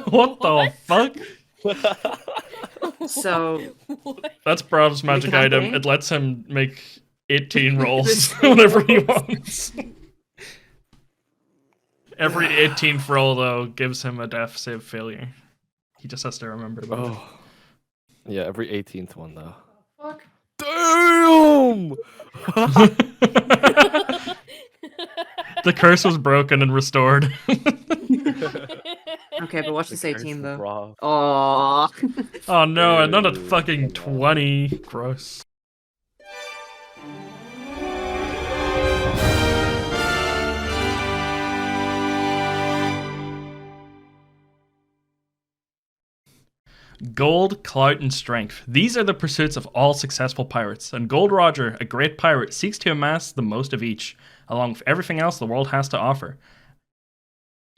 What the fuck? So That's Bravv's magic item. campaign? It lets him make 18 rolls whenever he wants. Every 18th roll, though, gives him a death save failure. He just has to remember about it. Yeah, every 18th one, though. Fuck. Damn! The curse was broken and restored. Okay, but watch this The curse 18 of though. Bravv. Oh. Oh no, not a Ew, fucking come on. 20. Gross. Gold, clout, and strength. These are the pursuits of all successful pirates, and Gold Roger, a great pirate, seeks to amass the most of each, along with everything else the world has to offer.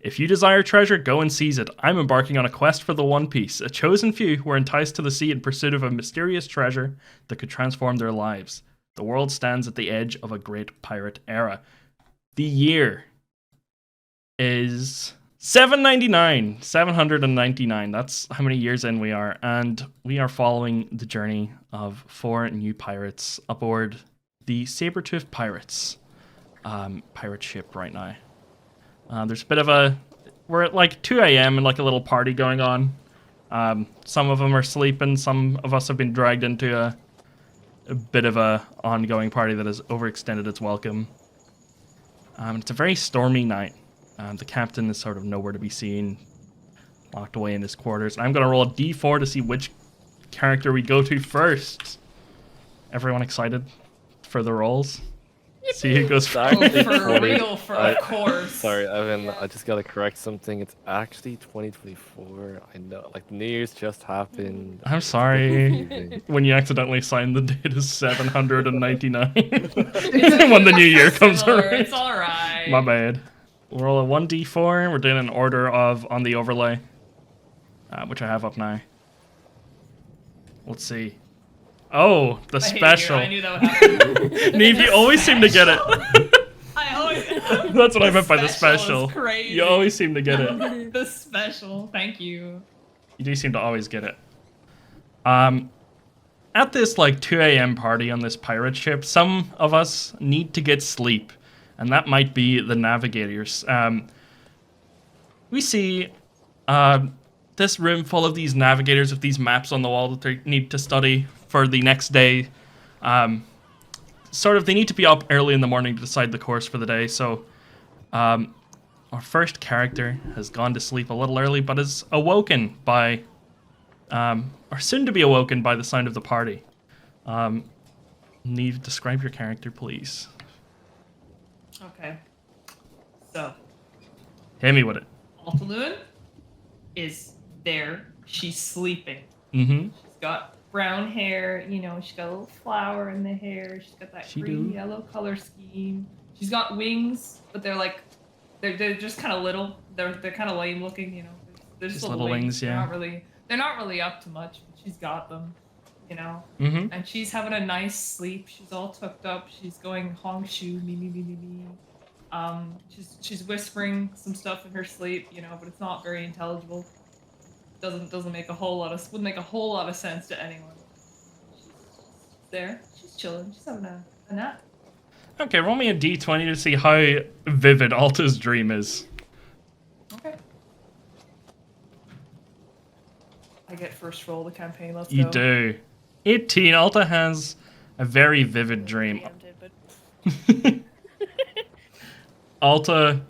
If you desire treasure, go and seize it. I'm embarking on a quest for the One Piece. A chosen few were enticed to the sea in pursuit of a mysterious treasure that could transform their lives. The world stands at the edge of a great pirate era. The year is 799. That's how many years in we are. And we are following the journey of 4 new pirates aboard the Sabertooth Pirates pirate ship right now. There's a bit of a... We're at like 2 a.m. and like a little party going on. Some of them are sleeping. Some of us have been dragged into a bit of a ongoing party that has overextended its welcome. It's a very stormy night. The captain is sort of nowhere to be seen, locked away in his quarters. I'm going to roll a d4 to see which character we go to first. Everyone excited for the rolls? See who goes first. Sorry, For 20 real, of course. Sorry, Evan, I just gotta correct something. It's actually 2024. I know, like, New Year's just happened. I'm sorry. Confusing. When you accidentally sign the date as 799. When the new year comes Similar, around. It's alright. My bad. We'll roll a 1d4. We're doing an order of on the overlay, which I have up now. Let's see. Oh, the I hate you, special. I knew that would happen. Niamh, you always seem to get it. I always. That's what I meant by the special. Is crazy. You always seem to get it. The special. Thank you. You do seem to always get it. At this like 2 a.m. party on this pirate ship, some of us need to get sleep, and that might be the navigators. We see this room full of these navigators with these maps on the wall that they need to study for the next day. Sort of, they need to be up early in the morning to decide the course for the day. So, our first character has gone to sleep a little early, but is awoken by, or soon to be awoken by the sound of the party. Niamh, describe your character, please. Okay. So, Hit me with it. Altalune is there. She's sleeping. Mm-hmm. She's got brown hair, you know, she's got a little flower in the hair, she's got that She green do. yellow color scheme. She's got wings, but they're like they're just kind of little. They're kind of lame looking, you know. They're just little wings. yeah. They're not really up to much, but she's got them, you know. Mm-hmm. And she's having a nice sleep. She's all tucked up. She's going hong shu me me me me me. She's whispering some stuff in her sleep, you know, but it's not very intelligible. Doesn't make a whole lot of wouldn't make a whole lot of sense to anyone. She's there. She's chilling. She's having a nap. Okay, roll me a d20 to see how vivid Alta's dream is. Okay. I get first roll of the campaign. Let's You go. do. 18. Alta has a very vivid dream. Alta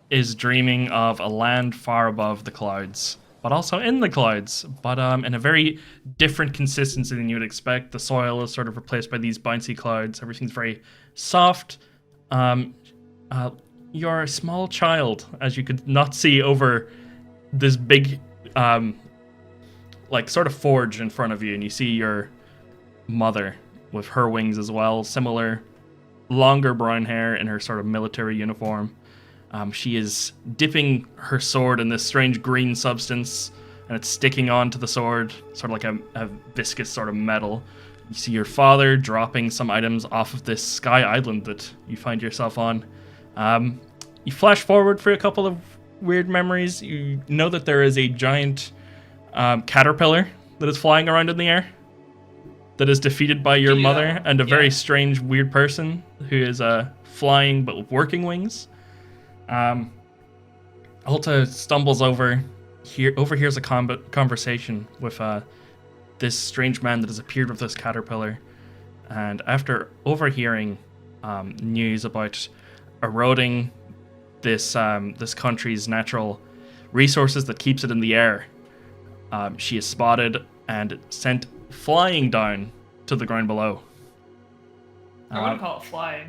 is dreaming of a land far above the clouds, but also in the clouds, but in a very different consistency than you would expect. The soil is sort of replaced by these bouncy clouds. Everything's very soft. You're a small child, as you could not see over this big, like, sort of forge in front of you, and you see your mother with her wings as well, similar longer brown hair in her sort of military uniform. She is dipping her sword in this strange green substance, and it's sticking onto the sword, sort of like a viscous sort of metal. You see your father dropping some items off of this sky island that you find yourself on. You flash forward for a couple of weird memories. You know that there is a giant caterpillar that is flying around in the air that is defeated by your mother and a very strange, weird person who is flying but with working wings. Alta stumbles overhears a conversation with this strange man that has appeared with this caterpillar, and after overhearing news about eroding this country's natural resources that keeps it in the air, she is spotted and sent flying down to the ground below. I wouldn't call it flying.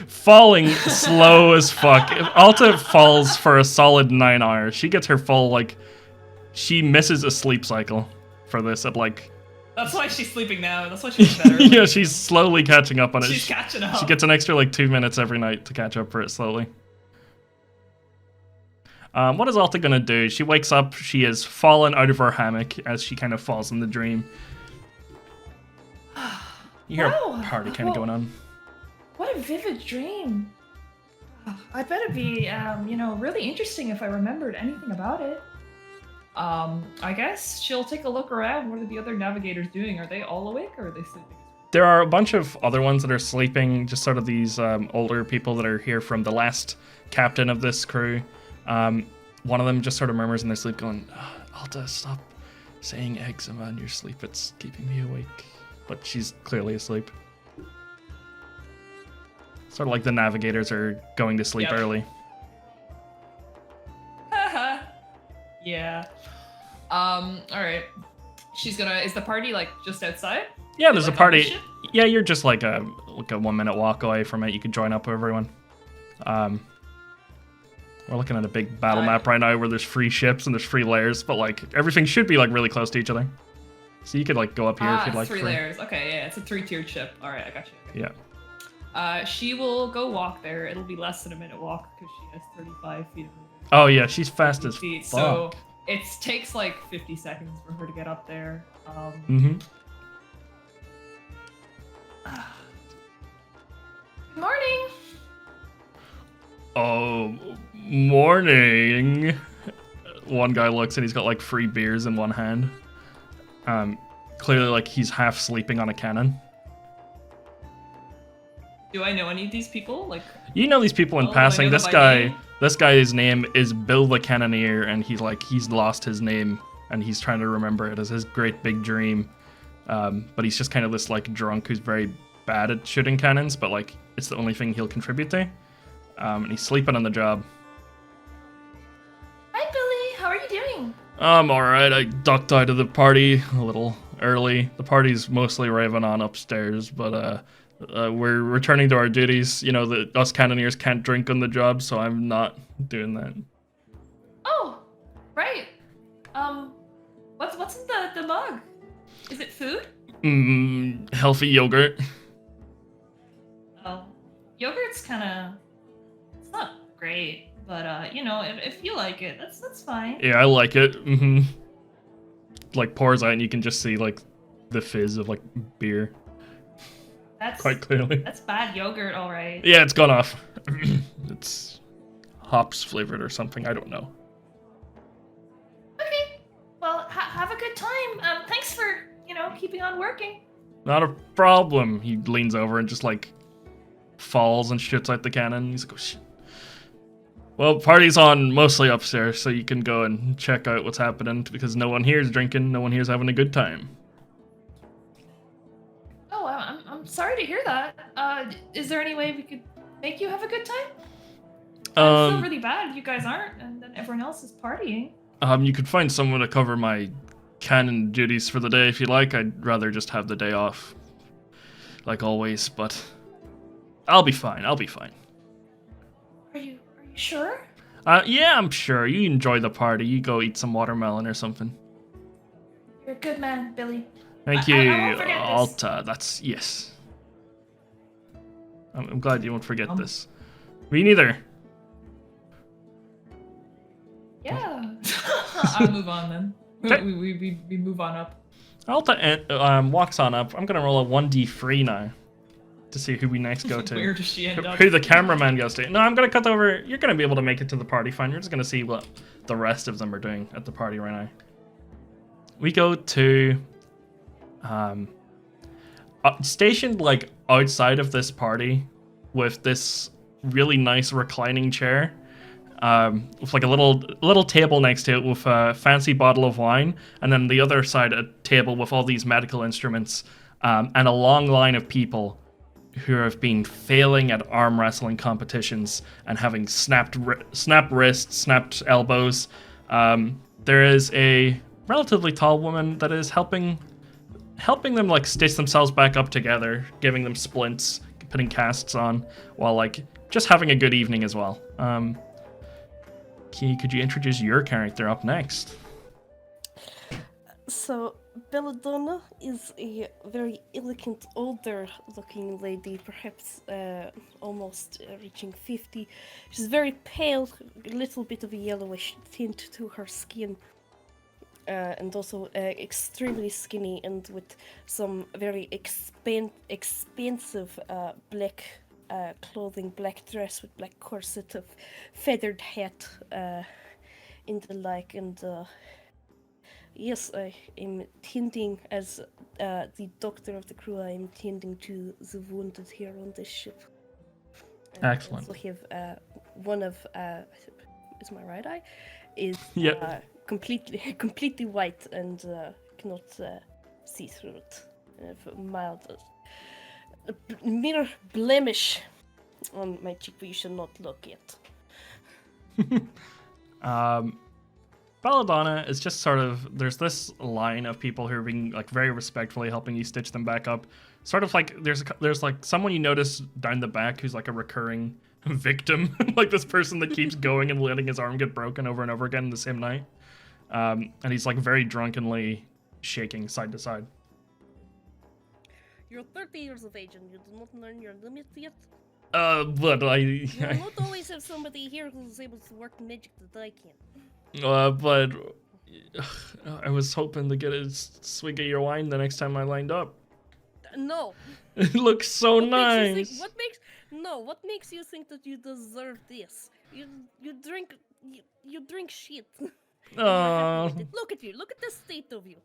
Falling slow as fuck. If Alta falls for a solid 9 hours. She gets her full, she misses a sleep cycle for this at That's why she's sleeping now. That's why she's better. Yeah, she's slowly catching up on it. She's catching up. She gets an extra 2 minutes every night to catch up for it slowly. What is Alta gonna do? She wakes up, she has fallen out of her hammock as she kind of falls in the dream. You hear a party kind of going on. What a vivid dream. I bet it'd be, really interesting if I remembered anything about it. I guess she'll take a look around. What are the other navigators doing? Are they all awake or are they sleeping? There are a bunch of other ones that are sleeping, just sort of these older people that are here from the last captain of this crew. One of them just sort of murmurs in their sleep going, Alta, stop saying eczema in your sleep. It's keeping me awake. But she's clearly asleep. Sort of like the navigators are going to sleep early. Haha. Yeah. Alright. Is the party just outside? Yeah, there's a party. Yeah, you're just a 1 minute walk away from it. You can join up with everyone. We're looking at a big battle map right now where there's free ships and there's free layers, but everything should be really close to each other. So you could go up here if you'd like. 3 layers. Okay, yeah, it's a 3-tiered ship. Alright, I got you. Yeah. She will go walk there. It'll be less than a minute walk because she has 35 feet of movement. Oh yeah, she's fast as fuck. So it takes 50 seconds for her to get up there. Good morning. Oh, morning. One guy looks and he's got free beers in one hand. Clearly he's half sleeping on a cannon. Do I know any of these people? You know these people in passing. This guy's name is Bill the Cannoneer, and he's lost his name, and he's trying to remember it as his great big dream. But he's just kind of this drunk who's very bad at shooting cannons, but it's the only thing he'll contribute to. And he's sleeping on the job. Hi, Billy. How are you doing? I'm alright. I ducked out of the party a little early. The party's mostly raving on upstairs, but we're returning to our duties. Us cannoneers can't drink on the job, so I'm not doing that. Oh, right. What's in the mug? Is it food? Healthy yogurt. Oh, yogurt's it's not great, but if you like it, that's fine. Yeah, I like it. Pours out and you can just see the fizz of beer. That's quite clearly. That's bad yogurt, all right. Yeah, it's gone off. It's hops flavored or something. I don't know. Okay. Well, have a good time. Thanks for keeping on working. Not a problem. He leans over and just falls and shoots out the cannon. He's like, oh shit. Well, party's on mostly upstairs, so you can go and check out what's happening because no one here is drinking. No one here is having a good time. Oh, I'm sorry to hear that. Is there any way we could make you have a good time? I feel really bad if you guys aren't, and then everyone else is partying. You could find someone to cover my cannon duties for the day if you like. I'd rather just have the day off, like always, but I'll be fine. I'll be fine. Are you sure? Yeah, I'm sure. You enjoy the party. You go eat some watermelon or something. You're a good man, Billy. Thank you, I won't forget Alta. That's yes. I'm glad you won't forget this. Me neither. Yeah. I'll move on then. Okay. We move on up. Alta walks on up. I'm gonna roll a 1d3 now. to see who we next go to. Where does she end up? Who the cameraman goes to. No, I'm going to cut over. You're going to be able to make it to the party fine. You're just going to see what the rest of them are doing at the party right now. We go to... stationed like outside of this party with this really nice reclining chair. With like a little table next to it with a fancy bottle of wine, and then the other side a table with all these medical instruments, and a long line of people who have been failing at arm wrestling competitions and having snapped wrists, snapped elbows. There is a relatively tall woman that is helping them like stitch themselves back up together, giving them splints, putting casts on, while like just having a good evening as well. Could you introduce your character up next? So, Belladonna is a very elegant, older-looking lady, perhaps almost reaching 50. She's very pale, a little bit of a yellowish tint to her skin, and also extremely skinny and with some very expensive black clothing, black dress with black corset, of feathered hat, and the like. And yes, I am tending as the doctor of the crew. I am tending to the wounded here on this ship. Excellent. I also have one of is my right eye is completely white and cannot see through it. Mild. A mere blemish on my cheek, but you should not look yet. Belladonna is just sort of, there's this line of people who are being like very respectfully helping you stitch them back up. Sort of like there's like someone you notice down the back who's like a recurring victim, like this person that keeps going and letting his arm get broken over and over again the same night. And he's like very drunkenly shaking side to side. You're 30 years of age and you do not learn your limits yet? But You will not always have somebody here who's able to work magic that I can. But I was hoping to get a swig of your wine the next time I lined up. No. It looks so What nice. What makes you think that you deserve this? You drink shit. Look at you. Look at the state of you.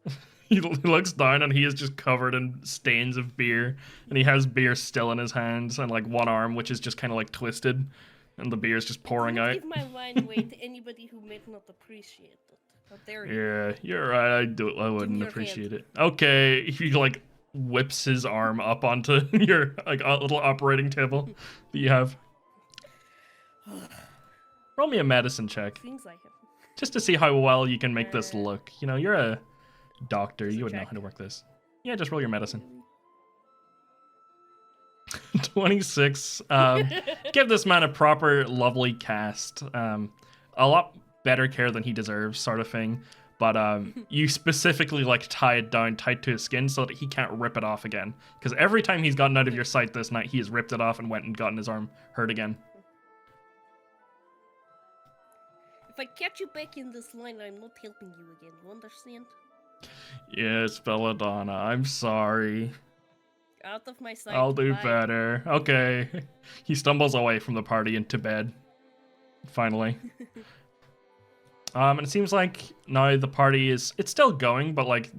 He looks down and he is just covered in stains of beer, and he has beer still in his hands and like one arm which is just kind of like twisted, and the beer is just pouring out. Give my wine away to anybody who might not appreciate it. How dare you? Yeah, you're right. I wouldn't appreciate it. Okay, he like whips his arm up onto your like little operating table that you have. Roll me a medicine check, Things I have. just to see how well you can make this look. You know, you're a doctor. You would know check. how to work this. Yeah, just roll your medicine. 26. Give this man a proper, lovely cast. A lot better care than he deserves, sort of thing. But you specifically like tie it down tight to his skin so that he can't rip it off again. Because every time he's gotten out of your sight this night, he has ripped it off and went and gotten his arm hurt again. If I catch you back in this line, I'm not helping you again. You understand? Yes, Belladonna, I'm sorry. Out of my sight. I'll do Bye. better. Okay. He stumbles away from the party into bed. Finally. And it seems like now the party it's still going, but like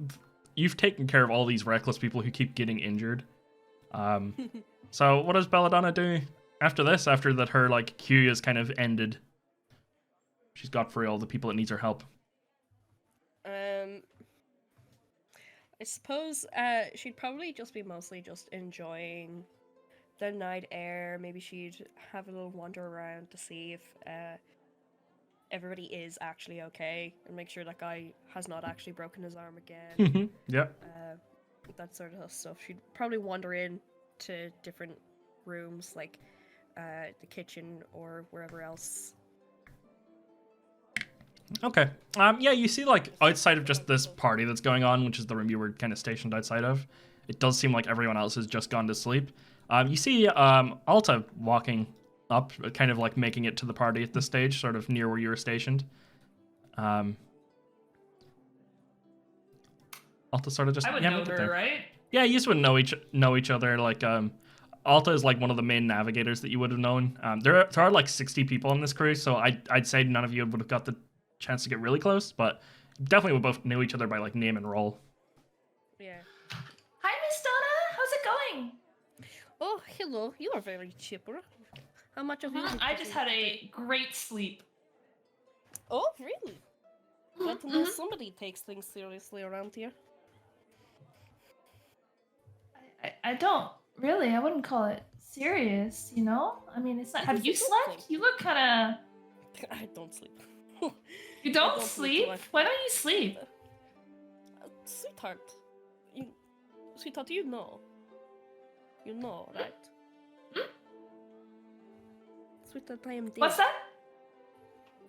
you've taken care of all these reckless people who keep getting injured. So what does Belladonna do after this? After that her like queue is kind of ended. She's got free all the people that needs her help. I suppose she'd probably just be mostly just enjoying the night air. Maybe she'd have a little wander around to see if everybody is actually okay, and make sure that guy has not actually broken his arm again. Yeah. That sort of stuff. She'd probably wander in to different rooms, like the kitchen or wherever else. Okay. Yeah, you see, like, outside of just this party that's going on, which is the room you were kind of stationed outside of, it does seem like everyone else has just gone to sleep. You see Alta walking up, kind of like making it to the party at this stage, sort of near where you were stationed. Alta sort of just... I would yeah, know make it her, there. right? Yeah, you just would know each other. Like, Alta is like one of the main navigators that you would have known. There are like 60 people on this crew, so I'd say none of you would have got the chance to get really close, but definitely we both knew each other by like name and role. Yeah. Hi, Miss Donna. How's it going? Oh, hello. You are very chipper. How much of you? I just had a great sleep. Oh, really? Glad to know somebody takes things seriously around here. I don't really. I wouldn't call it serious, you know? I mean, it's not. It Have is you a good slept? thing. You look kind I don't sleep. of. You I don't don't sleep? sleep. Why don't you sleep? Sweetheart. Sweetheart, you know. You know, right? Sweetheart, I am dead. What's that?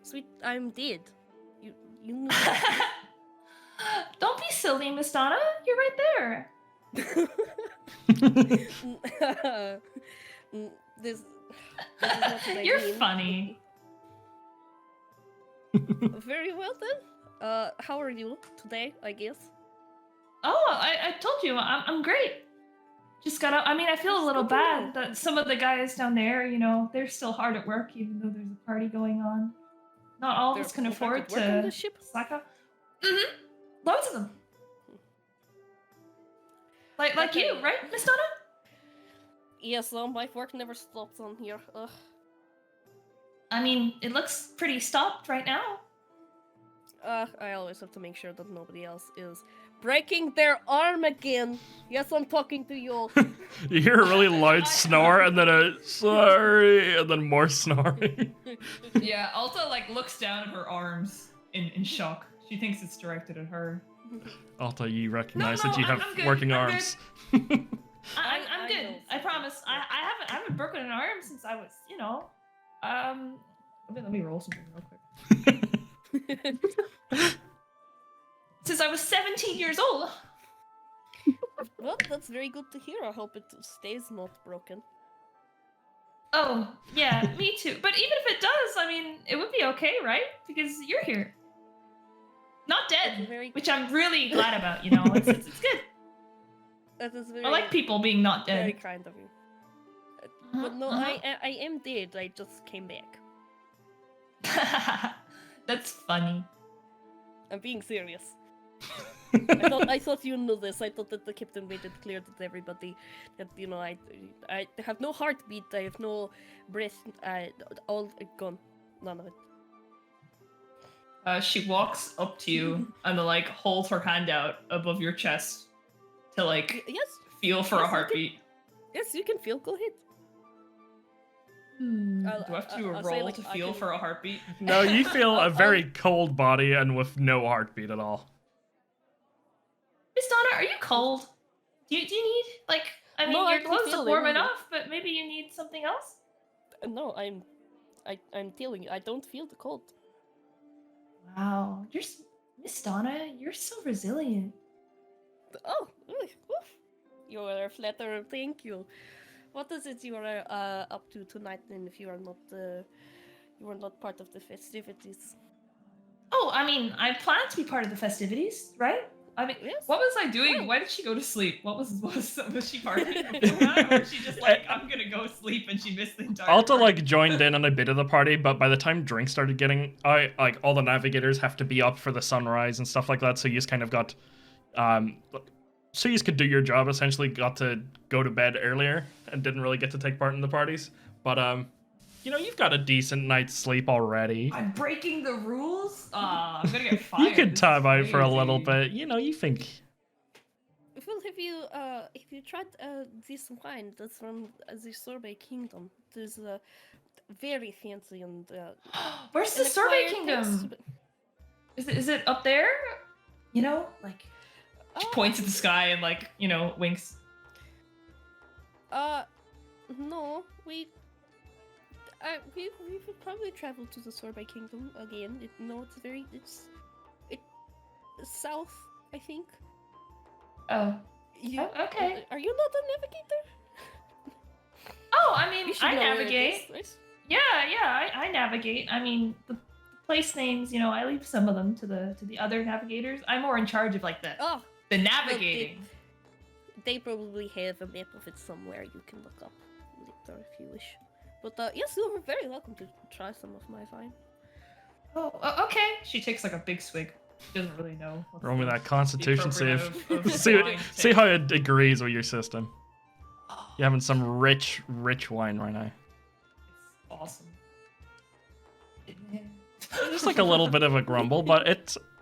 Sweet, I'm dead. You know. Don't be silly, Miss Donna. You're right there. This is not what I You're mean. funny. Very well then. How are you today? I guess. Oh, I told you, I'm great. Just gotta. I mean, I feel a little Good to know. bad that some of the guys down there, you know, they're still hard at work, even though there's a party going on. Not all of There us can are people hard afford at work on to the ship? slack off. Loads of them. Like you, Okay. right, Miss Donna? Yes, my work never stops on here. Ugh. I mean, it looks pretty stopped right now. I always have to make sure that nobody else is breaking their arm again. Yes, I'm talking to you. You hear a really loud snore and then a sorry and then more snoring. Yeah, Alta like looks down at her arms in shock. She thinks it's directed at her. Alta, you recognize No, that you I'm have good, working I'm arms. I'm I good. know. I promise. I haven't broken an arm since I was, you know, let me roll something real quick. Since I was 17 years old. Well, that's very good to hear. I hope it stays not broken. Oh, yeah, me too. But even if it does, I mean, it would be okay, right? Because you're here. Not That's dead, very- which I'm really glad about, you know. It's good. That is very, I like people being not very dead. kind of you. But no, I am dead. I just came back. That's funny. I'm being serious. I thought you knew this. I thought that the captain made it clear to everybody that, you know, I have no heartbeat. I have no breath. All gone. None of it. She walks up to you and like holds her hand out above your chest to like Yes, feel for a Yes, I can- heartbeat. yes, you can feel. Go ahead. Do I have to do a I'll say, roll like, to I feel can- for a heartbeat? No, you feel a very cold body and with no heartbeat at all. Miss Donna, are you cold? Do you need like? I mean, No, I your don't clothes feel look warm anything. enough, but maybe you need something else. No, I'm telling you, I don't feel the cold. Wow, Miss Donna. You're so resilient. Oh, oof. You are flattered. Thank you. What is it you are up to tonight? Then, if you are not part of the festivities. Oh, I mean, I plan to be part of the festivities, right? I mean, Yes. what was I doing? Well. Why did she go to sleep? Was she partying before that, or was she just like, I'm gonna go sleep, and she missed the entire? Alta party? like joined in on a bit of the party, but by the time drinks started getting out, like all the navigators have to be up for the sunrise and stuff like that. So you just kind of got, so you could do your job. Essentially, got to go to bed earlier and didn't really get to take part in the parties. But you know, you've got a decent night's sleep already. I'm breaking the rules. I'm gonna get fired. You could This time is out for a little crazy. bit. You know, you think. Well, have you tried this wine that's from the Sorbet Kingdom? There's very fancy and Where's the an Sorbet acquired Kingdom? taste. Is it up there? You know, like she Oh, points at the sky and like, you know, winks. No, we would probably travel to the Sorbet Kingdom again. It's south, I think. Oh. You, okay. Are you not a navigator? Oh, I mean, You should I know where it navigate. is, right? Yeah, I navigate. I mean, the place names, you know, I leave some of them to the other navigators. I'm more in charge of like the Oh, navigating. they probably have a map of it somewhere you can look up. water if you wish. But yes, you are very welcome to try some of my wine. Oh, okay. She takes like a big swig. She doesn't really know. what's Roll me the- that the Constitution appropriate save. of see wine to see take. how it agrees with your system. You're having some rich wine right now. It's awesome. Just like a little bit of a grumble, but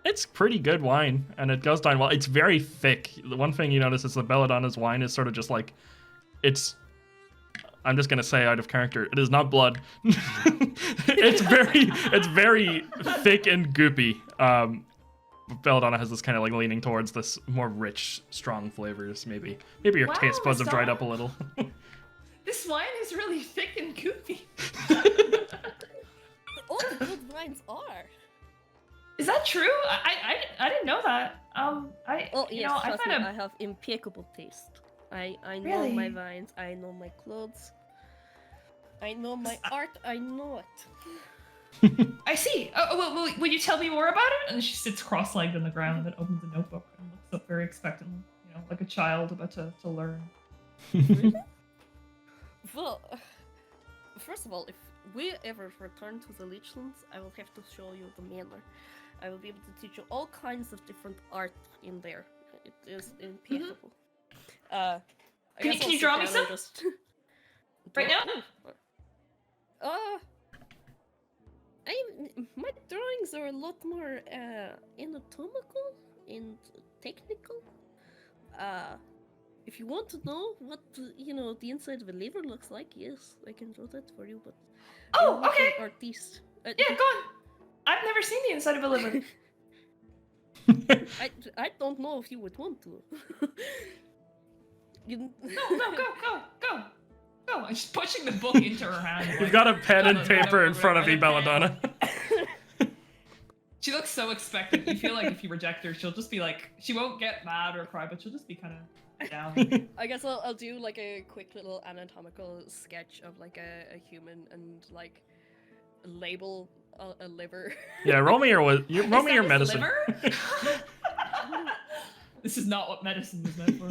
it's pretty good wine, and it goes down well. It's very thick. The one thing you notice is the Belladonna's wine is sort of just like, it's. I'm just gonna say out of character, it is not blood. it's very thick and goopy. Belladonna has this kind of like leaning towards this more rich, strong flavors. Maybe your Wow, taste buds have dried Masana. up a little. This wine is really thick and goopy. All the good wines are. Is that true? I didn't know that. I Oh you yes, know, I trust me, kind I of have impeccable taste. I know my Really? wines, I know my clothes, I know my art, I know it. I see. Oh, will you tell me more about it? And she sits cross-legged on the ground and opens a notebook and looks up very expectantly, you know, like a child about to learn. Well, first of all, if we ever return to the Lichlands, I will have to show you the manor. I will be able to teach you all kinds of different art in there. It is impeccable. I Can guess you- can I'll you sit draw me down some? and just- Right now? My drawings are a lot more anatomical and technical. If you want to know what the inside of a liver looks like, yes, I can draw that for you. But Oh, I'm not okay. an artist. Yeah, go on. I've never seen the inside of a liver. I don't know if you would want to. Go. I'm just pushing the book into her hand. You've like, got a pen and no, paper in front of you, and a pen. Belladonna. She looks so expectant. You feel like if you reject her, she'll just be like, she won't get mad or cry, but she'll just be kind of down. I guess I'll do like a quick little anatomical sketch of like a human and like label a liver. Yeah, roll me your Is roll me that your his medicine. liver? This is not what medicine is meant for.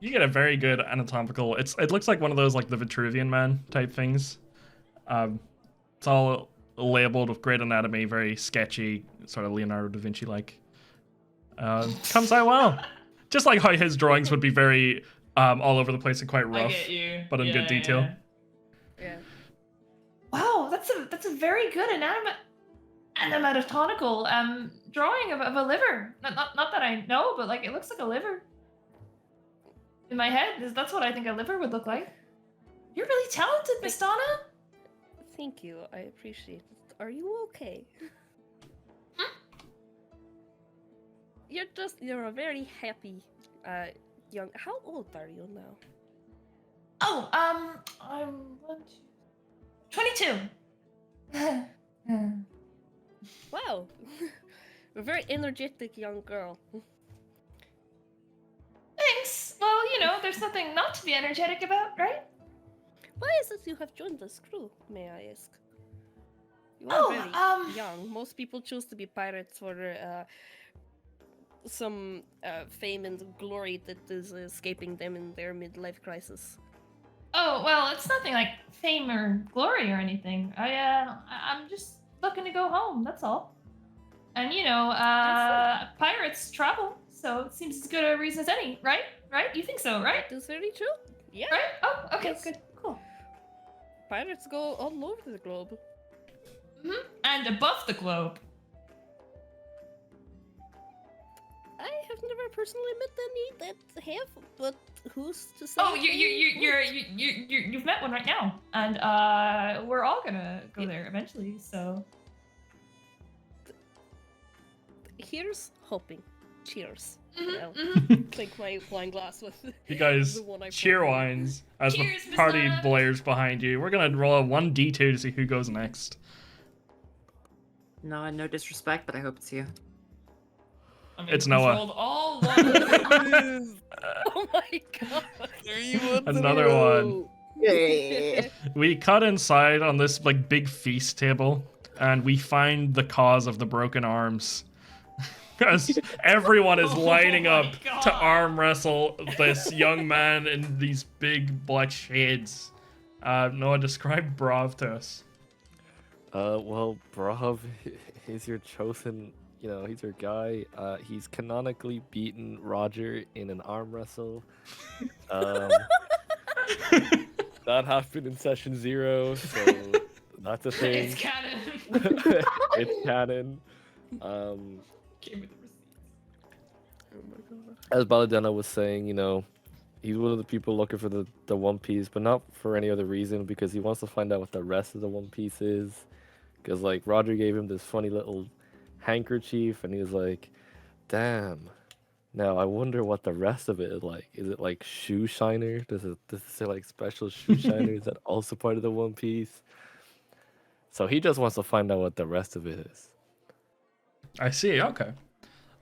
You get a very good anatomical. It looks like one of those like the Vitruvian Man type things. It's all labeled with great anatomy, very sketchy, sort of Leonardo da Vinci like. Comes out well. Just like how his drawings would be very all over the place and quite I rough, get you. but in good detail. Yeah. Wow, that's a very good anatomical drawing of a liver. Not that I know, but like it looks like a liver. In my head, that's what I think a liver would look like. You're really talented, Miss Donna. Thank you. I appreciate it. Are you okay? You're a very happy young. How old are you now? Oh, I'm 22. Wow. A very energetic young girl. Thanks. Well, there's nothing not to be energetic about, right? Why is it you have joined this crew, may I ask? You are very young. Most people choose to be pirates for some fame and glory that is escaping them in their midlife crisis. Oh, well, it's nothing like fame or glory or anything. I'm just looking to go home, that's all. And, pirates travel, so it seems as good a reason as any, right? Right? You think so, right? That is very true. Yeah. Right? Oh, okay, Yes. good, cool. Pirates go all over the globe. And above the globe. I have never personally met any that have, but who's to say? Oh, you've met one right now, and we're all gonna go there eventually. So Here's hoping. Cheers. Mhm, Well, mhm. clink my wine glass with You guys the one I cheer poured. wines as Cheers, the Miss party Donna. blares behind you. We're gonna roll a 1d2 to see who goes next. No disrespect, but I hope it's you. I mean, It's he's Noah. rolled all one. Oh my god. Another one. We cut inside on this like big feast table, and we find the cause of the broken arms. as everyone is lining Oh up my to God. arm wrestle this young man in these big black shades. Noah, describe Bravv to us. Well, Bravv, he's your chosen, he's your guy. He's canonically beaten Roger in an arm wrestle. Um, that happened in session 0, so that's a thing. It's canon. It's canon. Came with the receipts. As Belladonna was saying, he's one of the people looking for the One Piece, but not for any other reason, because he wants to find out what the rest of the One Piece is. Because, like, Roger gave him this funny little handkerchief, and he was like, damn. Now, I wonder what the rest of it is like. Is it, like, shoe shiner? Does it say, like, special shoe shiner? Is that also part of the One Piece? So he just wants to find out what the rest of it is. I see, okay.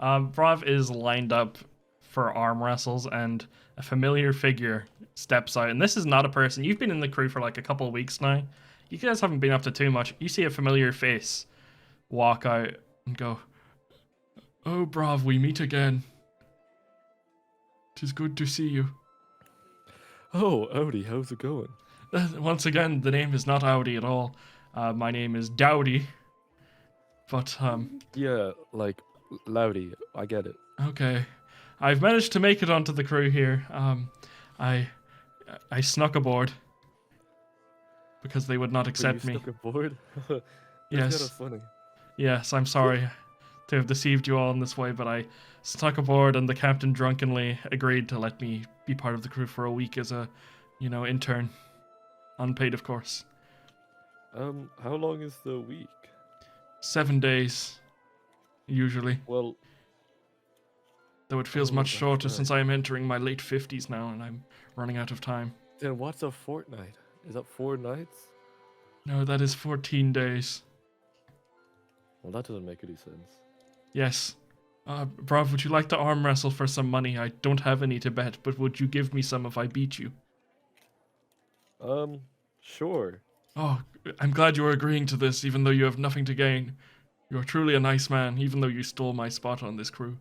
Bravv is lined up for arm wrestles, and a familiar figure steps out. And this is not a person. You've been in the crew for like a couple of weeks now. You guys haven't been up to too much. You see a familiar face walk out and go, "Oh, Bravv, we meet again. 'Tis good to see you." Oh, Odie, how's it going? Once again, the name is not Audi at all. My name is Dowdy. But, Yeah, like, Loudy, I get it. okay. I've managed to make it onto the crew here. I snuck aboard because they would not accept me. Stuck aboard? Yes. That's kind of funny. Yes, I'm sorry to have deceived you all in this way, but I snuck aboard and the captain drunkenly agreed to let me be part of the crew for a week as a, intern. Unpaid, of course. How long is the week? 7 days, usually. Well, Though it feels Oh, much that's shorter right. since I am entering my late 50s now and I'm running out of time. then what's a fortnight? Is that 4 nights? No, that is 14 days. Well, that doesn't make any sense. Yes. Bravv, would you like to arm wrestle for some money? I don't have any to bet, but would you give me some if I beat you? Sure. Oh, I'm glad you're agreeing to this, even though you have nothing to gain. You're truly a nice man, even though you stole my spot on this crew.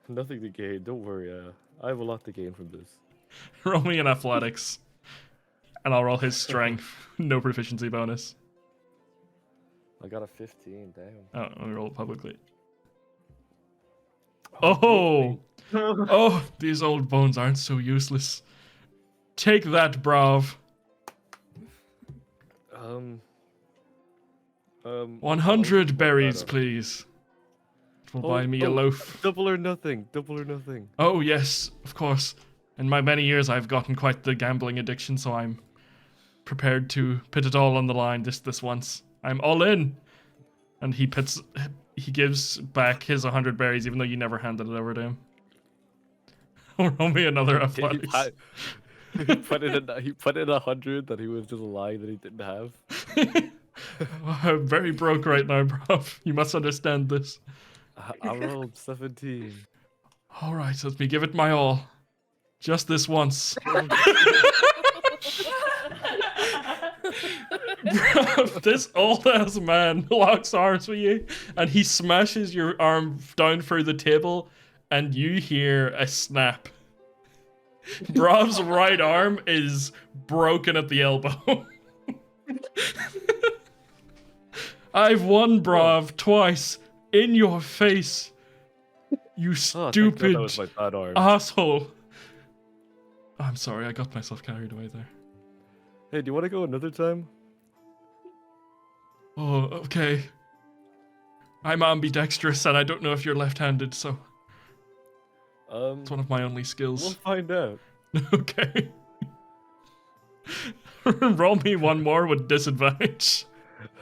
Nothing to gain. Don't worry. I have a lot to gain from this. Roll me in athletics. And I'll roll his strength. No proficiency bonus. I got a 15. Damn. Oh, let me roll it publicly. Oh! Oh, these old bones aren't so useless. Take that, Bravv. 100 berries, please. It will buy me a loaf. Double or nothing. Double or nothing. Oh, yes, of course. In my many years, I've gotten quite the gambling addiction, so I'm prepared to put it all on the line this once. I'm all in. And he gives back his 100 berries, even though you never handed it over to him. Roll me another athletics. He put in 100 that he was just lying that he didn't have. I'm very broke right now, Bravv. You must understand this. I rolled 17. All right, let me give it my all. Just this once. Bravv, this old ass man locks arms with you and he smashes your arm down through the table and you hear a snap. Bravv's right arm is broken at the elbow. I've won, Bravv, twice. In your face. You Oh, thank God stupid that was my bad arm. asshole. I'm sorry, I got myself carried away there. Hey, do you want to go another time? Oh, okay. I'm ambidextrous and I don't know if you're left-handed, so it's one of my only We'll skills. find out. Okay. Roll me one more with disadvantage.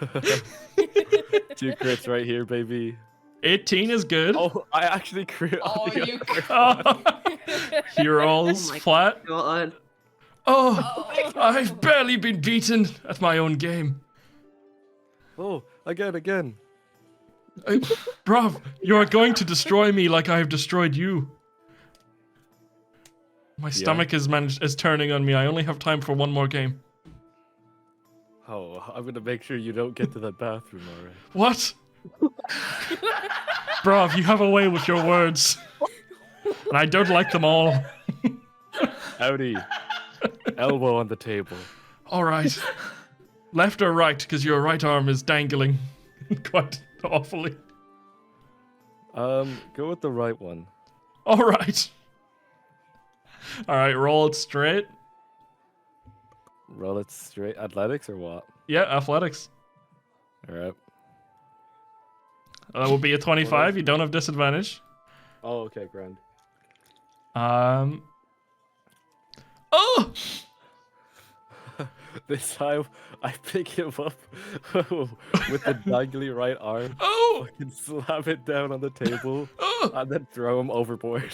2 crits right here, baby. 18 is good. Oh, I actually crit. Oh, on the you other- He rolls Oh my flat. God. Oh, I've barely been beaten at my own game. Oh, again. Bravv, you are going to destroy me like I have destroyed you. My stomach is turning on me. I only have time for one more game. Oh, I'm gonna make sure you don't get to the bathroom, alright? What? Bravv, you have a way with your words. And I don't like them all. Howdy. Elbow on the table. All right. Left or right? Because your right arm is dangling quite awfully. Go with the right one. All right. All right, roll it straight. Roll it straight. Athletics or what? Yeah, athletics. All right. That would be a 25. You don't have disadvantage. Oh, okay, grand. Oh! This time, I pick him up with the dangly right arm, Oh! fucking slam it down on the table, Oh! and then throw him overboard.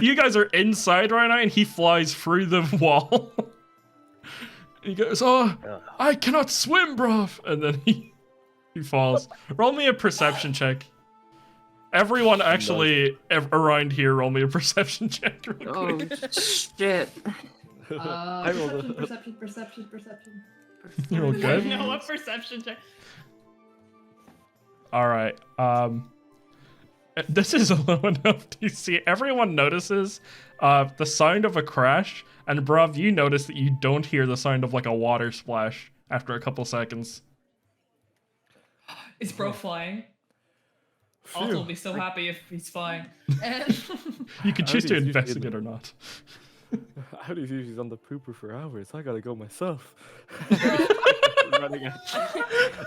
You guys are inside right now, and he flies through the wall. He goes, "Oh, I cannot swim, Bravv," and then he falls. Roll me a perception check. Everyone actually around here, roll me a perception check. Real Oh, quick. shit. I rolled a- Perception. You're all good. No, a perception check. All right. This is low enough to see. Everyone notices the sound of a crash, and Bravv, you notice that you don't hear the sound of like a water splash after a couple seconds. Is bro flying? Alta will be so happy if he's flying. You can choose to How do you investigate feel? or not. How do you feel she's on the pooper for hours? I gotta go myself. Running out.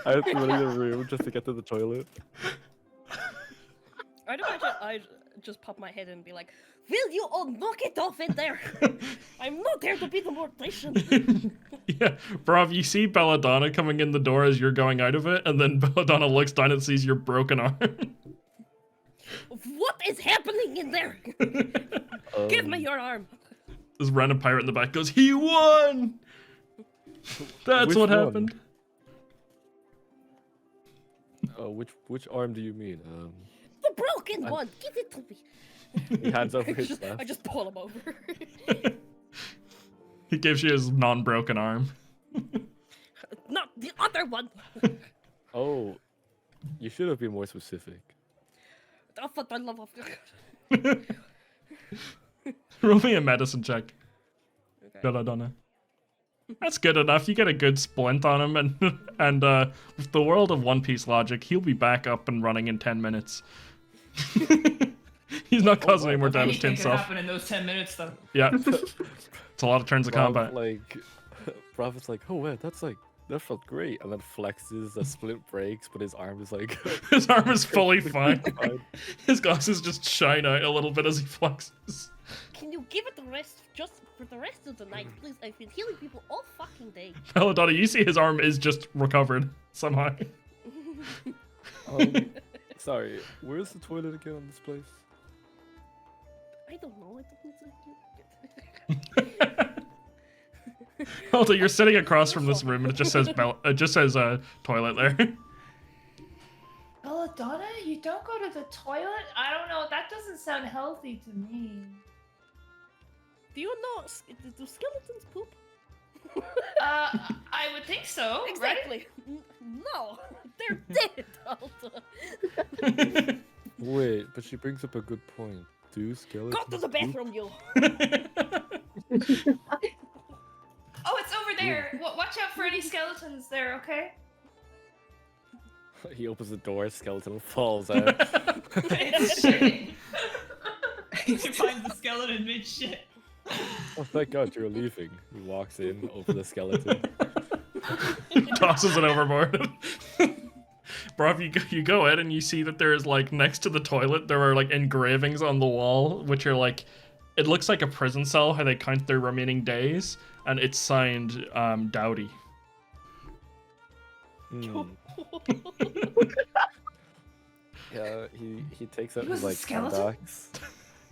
I have to run in the room just to get to the toilet. I'd imagine I'd just pop my head in and be like, "Will you all knock it off in there? I'm not there to be the mortician." Yeah, Bravv, you see Belladonna coming in the door as you're going out of it, and then Belladonna looks down and sees your broken arm. What is happening in there? Give me your arm. This random pirate in the back goes, "He won! That's Which what one? happened." Which arm do you mean? The broken one. Give it to me. He hands over his I left. just pull him over. He gives you his non-broken arm. Not the other one. Oh, you should have been more specific. Oh, for the love of God. Roll me a medicine check, Okay. Belladonna. That's good enough. You get a good splint on him, and with the world of One Piece logic, he'll be back up and running in 10 minutes. He's not causing any more damage to Anything could himself. happen in those 10 minutes, though. Yeah, it's a lot of turns of combat. Bravv is like, oh wow, that felt great, and then flexes, a splint breaks, but his arm is like, His arm is fully fine. fine. His glasses just shine out a little bit as he flexes. Can you give it the rest just for the rest of the night, please? I've been healing people all fucking day. Belladonna, you see his arm is just recovered somehow. Sorry, where's the toilet again on this place? I don't know. I don't Alta, you're sitting across from this room, and it just says toilet there. Belladonna, you don't go to the toilet? I don't know. That doesn't sound healthy to me. Do you know? Do skeletons poop? I would think so. Exactly. No, they're dead, Alta. Wait, but she brings up a good point. Do skeletons Go to the poop? bathroom, you. Oh, it's over there. Watch out for any skeletons there, okay? He opens the door, skeleton falls out. It's shitting. He finds the skeleton mid shit. Oh, thank God you're leaving. He walks in over the skeleton. Tosses it overboard. Bravv, you go in and you see that there is like next to the toilet there are like engravings on the wall which are like, it looks like a prison cell how they count their remaining days, and it's signed Dowdy. Hmm. Yeah, he takes out He his was a like hand skeleton? axe.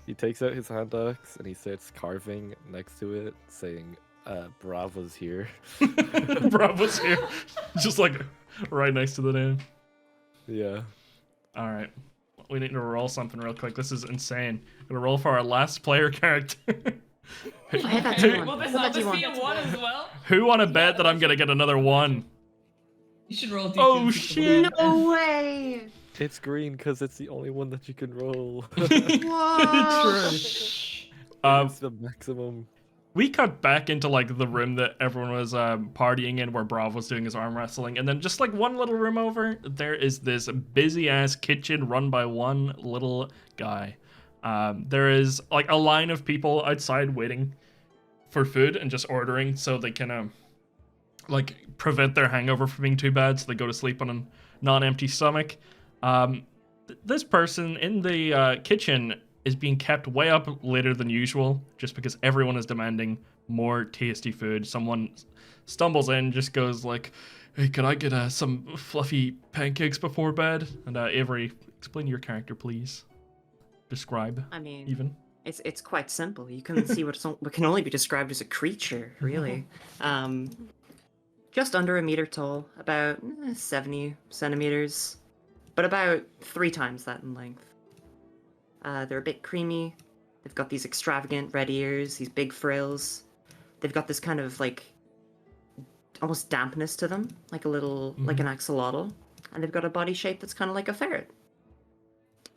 He takes out his hand axe and he starts carving next to it, saying, "Bravv was here." Bravv was here, just like right next to the name. Yeah. All right, we need to roll something real quick. This is insane. Gonna roll for our last player character. I had that too. Will this What not do you just be want? a 1 as well? Who wanna bet that I'm gonna get another one? You should roll D2. Oh shit! No way! It's green because it's the only one that you can roll. What? It's the maximum. We cut back into like the room that everyone was partying in, where Bravv was doing his arm wrestling, and then just like one little room over, there is this busy ass kitchen run by one little guy. There is like a line of people outside waiting for food and just ordering, so they can like prevent their hangover from being too bad, so they go to sleep on a non-empty stomach. This person in the kitchen is being kept way up later than usual, just because everyone is demanding more tasty food. Someone stumbles in, just goes like, "Hey, can I get some fluffy pancakes before bed?" And Avary, explain your character, please. Describe. I mean, Even. it's quite simple. You can see what can only be described as a creature, really. Just under a meter tall, about 70 centimeters, but about 3 times that in length. They're a bit creamy. They've got these extravagant red ears, these big frills. They've got this kind of like almost dampness to them, like a little like an axolotl, and they've got a body shape that's kind of like a ferret.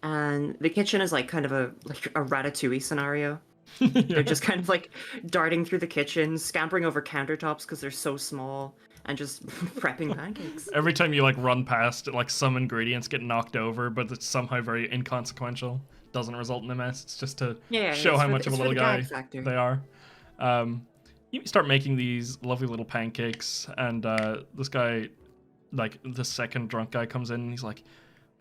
And the kitchen is like kind of a Ratatouille scenario. They're just kind of like darting through the kitchen, scampering over countertops because they're so small, and just prepping pancakes. Every time you like run past, like some ingredients get knocked over, but it's somehow very inconsequential. Doesn't result in a mess. It's just to show how much of a little guy they are. You start making these lovely little pancakes, and this guy, like the second drunk guy, comes in and he's like,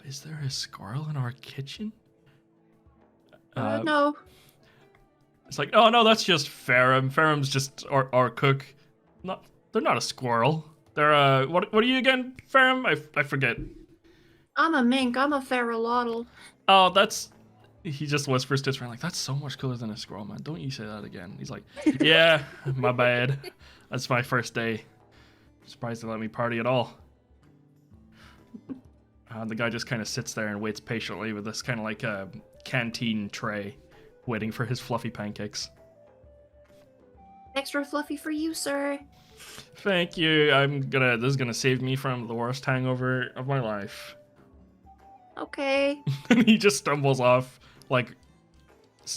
"Is there a squirrel in our kitchen?" No. It's like, "Oh no, that's just Ferrum. Ferrum's just our cook. They're not a squirrel. They're what are you again, Ferrum? I forget." I'm a mink. I'm a feralotl. Oh, that's. He just whispers to his friend like, "That's so much cooler than a squirrel, man. Don't you say that again." He's like, "Yeah, my bad. That's my first day. Surprised they let me party at all." The guy just kind of sits there and waits patiently with this kind of like a canteen tray, waiting for his fluffy pancakes. Extra fluffy for you, sir. Thank you. This is gonna save me from the worst hangover of my life. Okay. And he just stumbles off, like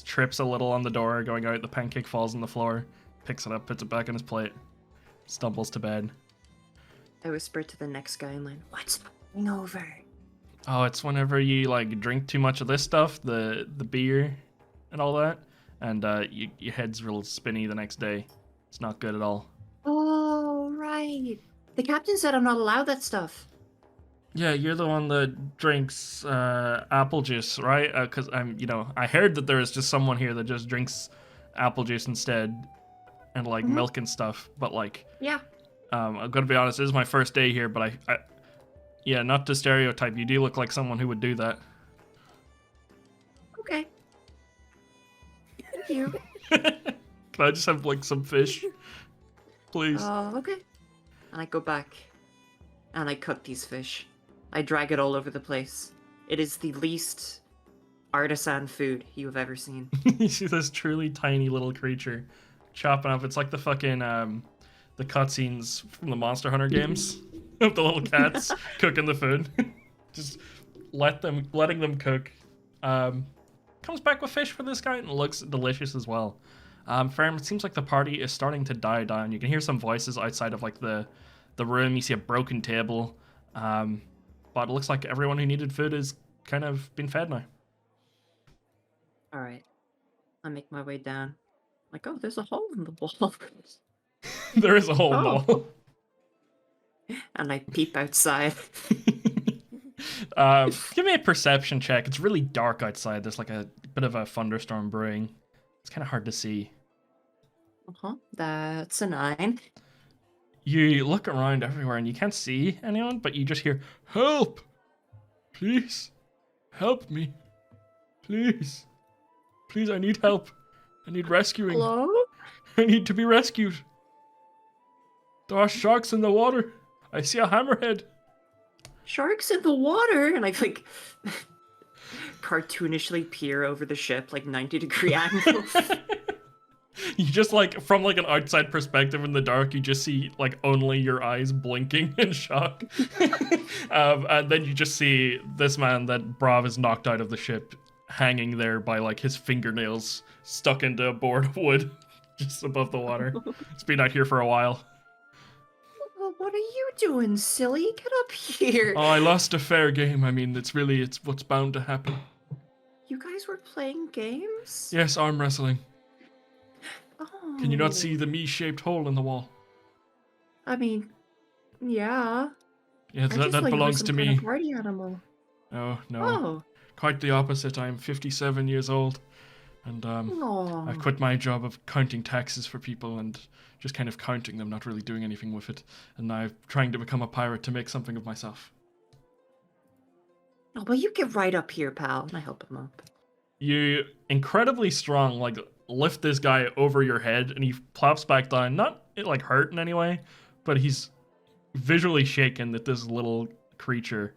trips a little on the door going out. The pancake falls on the floor, picks it up, puts it back on his plate, stumbles to bed. I whispered to the next guy in line, "What's going over?" Oh, it's whenever you like drink too much of this stuff, the beer and all that, and your head's real spinny the next day. It's not good at all. Oh, right. The captain said I'm not allowed that stuff. Yeah, you're the one that drinks apple juice, right? Because I heard that there is just someone here that just drinks apple juice instead, and like milk and stuff. But like, Yeah. I'm gonna be honest, this is my first day here, but yeah, not to stereotype, you do look like someone who would do that. Okay. Thank you. Can I just have like some fish, please? Oh, okay. And I go back, and I cook these fish. I drag it all over the place. It is the least artisan food you have ever seen. You see this truly tiny little creature chopping up. It's like the fucking the cutscenes from the Monster Hunter games of the little cats cooking the food. Just letting them cook. Comes back with fish for this guy and it looks delicious as well. Ferrum, it seems like the party is starting to die down. You can hear some voices outside of like the room. You see a broken table. But it looks like everyone who needed food is kind of been fed now. All right. I make my way down. Like, oh, there's a hole in the wall. There is a hole in the wall. And I peep outside. Give me a perception check. It's really dark outside. There's like a bit of a thunderstorm brewing. It's kind of hard to see. That's a 9. You look around everywhere and you can't see anyone, but you just hear, "Help! Please! Help me! Please! Please, I need help! I need rescuing! Hello? I need to be rescued! There are sharks in the water! I see a hammerhead!" Sharks in the water? And I like cartoonishly peer over the ship, like 90-degree angle. You just like from like an outside perspective in the dark, you just see like only your eyes blinking in shock, and then you just see this man that Bravv is knocked out of the ship, hanging there by like his fingernails stuck into a board of wood, just above the water. It's been out here for a while. Well, what are you doing, silly? Get up here. Oh, I lost a fair game. I mean, it's what's bound to happen. You guys were playing games? Yes, arm wrestling. Oh. Can you not see the me-shaped hole in the wall? I mean, yeah. Yeah, I that, just that thought you were belongs some to kind me. of party animal. Oh, no. Oh. Quite the opposite. I'm 57 years old, and No. I quit my job of counting taxes for people and just kind of counting them, not really doing anything with it. And now I'm trying to become a pirate to make something of myself. Oh, well, you get right up here, pal, and I help him up. You incredibly strong, like lift this guy over your head, and he plops back down. Not like hurt in any way, but he's visually shaken that this little creature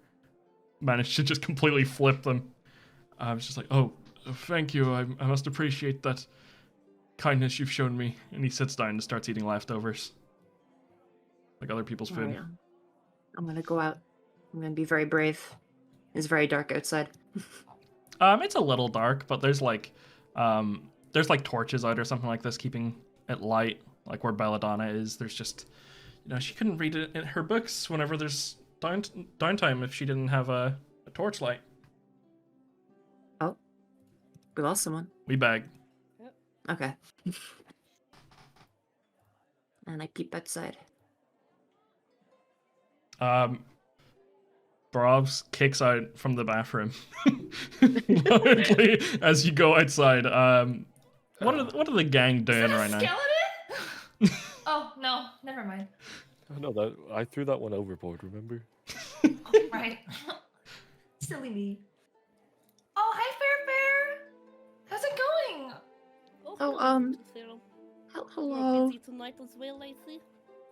managed to just completely flip them. I was just like, oh, thank you. I must appreciate that kindness you've shown me. And he sits down and starts eating leftovers, like other people's All food. right, I'm gonna go out. I'm gonna be very brave. It's very dark outside. It's a little dark, but there's like torches out or something like this keeping it light, like where Belladonna is. There's just, she couldn't read it in her books whenever there's downtime if she didn't have a torchlight. Oh, we lost someone. We beg. Okay. And I peep outside. Bravv kicks out from the bathroom loudly as you go outside. What are the gang doing right now? Skeleton? Oh no, never mind. Oh, no, that I threw that one overboard. Remember? Oh, right. Silly me. Oh, hi, Fair Bear. How's it going? Oh, Ferrum. hello. You're busy tonight as well, I see.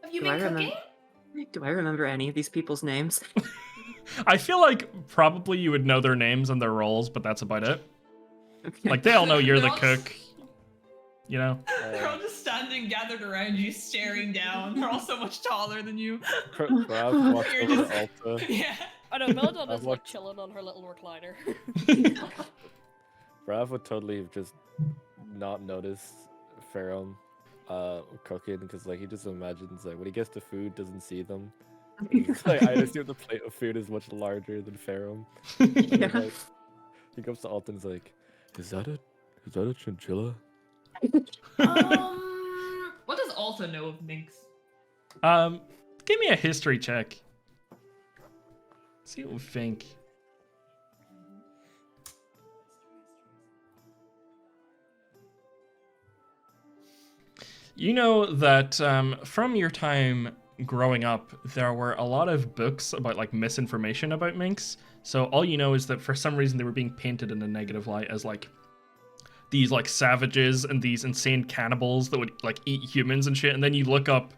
Have you Do been I remember- cooking? Do I remember any of these people's names? I feel like probably you would know their names and their roles, but that's about it. Okay. Like they all know you're the They're all just- cook. You know? They're all just standing gathered around you, staring down. They're all so much taller than you. Bravv walks You're over just- to Alta. Yeah. I know, Belladonna's I've like looked- chilling on her little recliner. Bravv would totally have just not noticed Ferrum cooking because like he just imagines like when he gets to food doesn't see them. It's like, I assume the plate of food is much larger than Ferrum. And then, Yeah. like, he comes to Alta and is like, is that a chinchilla? What does Alta know of minks? Give me a history check. See what we think. You know that from your time growing up, there were a lot of books about like misinformation about minks. So all you know is that for some reason they were being painted in a negative light as like these like savages and these insane cannibals that would like eat humans and shit. And then you look up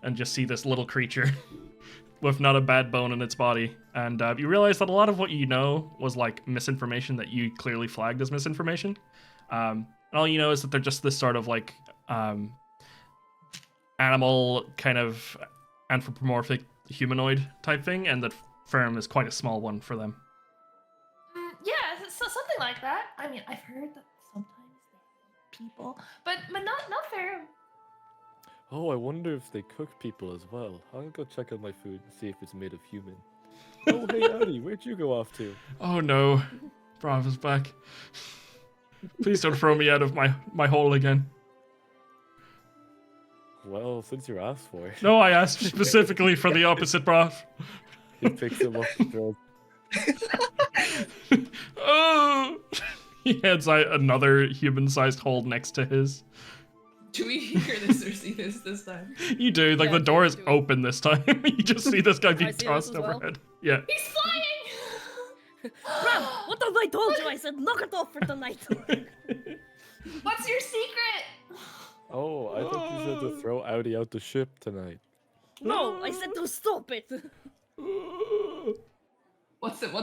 and just see this little creature with not a bad bone in its body. And you realize that a lot of what you know was like misinformation that you clearly flagged as misinformation. And all you know is that they're just this sort of like animal kind of anthropomorphic humanoid type thing, and that Ferrum is quite a small one for them. Yeah, so something like that. I mean, I've heard that sometimes they eat people, but not Ferrum. Oh, I wonder if they cook people as well. I'll go check out my food and see if it's made of human. Oh, hey, Addy, where'd you go off to? Oh no, Bravv is back. Please don't throw me out of my hole again. Well, since you asked for it, No, I asked specifically for the opposite, Bravv. he picks him up and throws. Oh! He heads out another human-sized hole next to his. Do we hear this or see this time? You do, like Yeah, the door is do. open this time. You just see this guy I being see this tossed as well. overhead. Yeah. He's flying! Bravv, what have I told you? I said knock it off for tonight. What's your secret? Oh, I thought you said to throw Audi out the ship tonight. No, I said to stop it.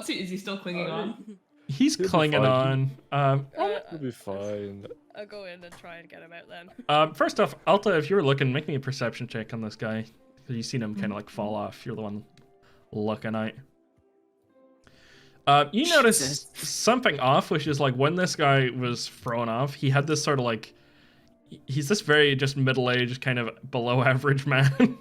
Is he still clinging on? He's He'll be clinging fine. on. It'll be fine. I'll go in and try and get him out then. First off, Alta, if you're looking, make me a perception check on this guy. Because you've seen him kind of like fall off. You're the one looking out. You notice something off, which is like when this guy was thrown off, he had this sort of like, he's this very just middle-aged kind of below average man.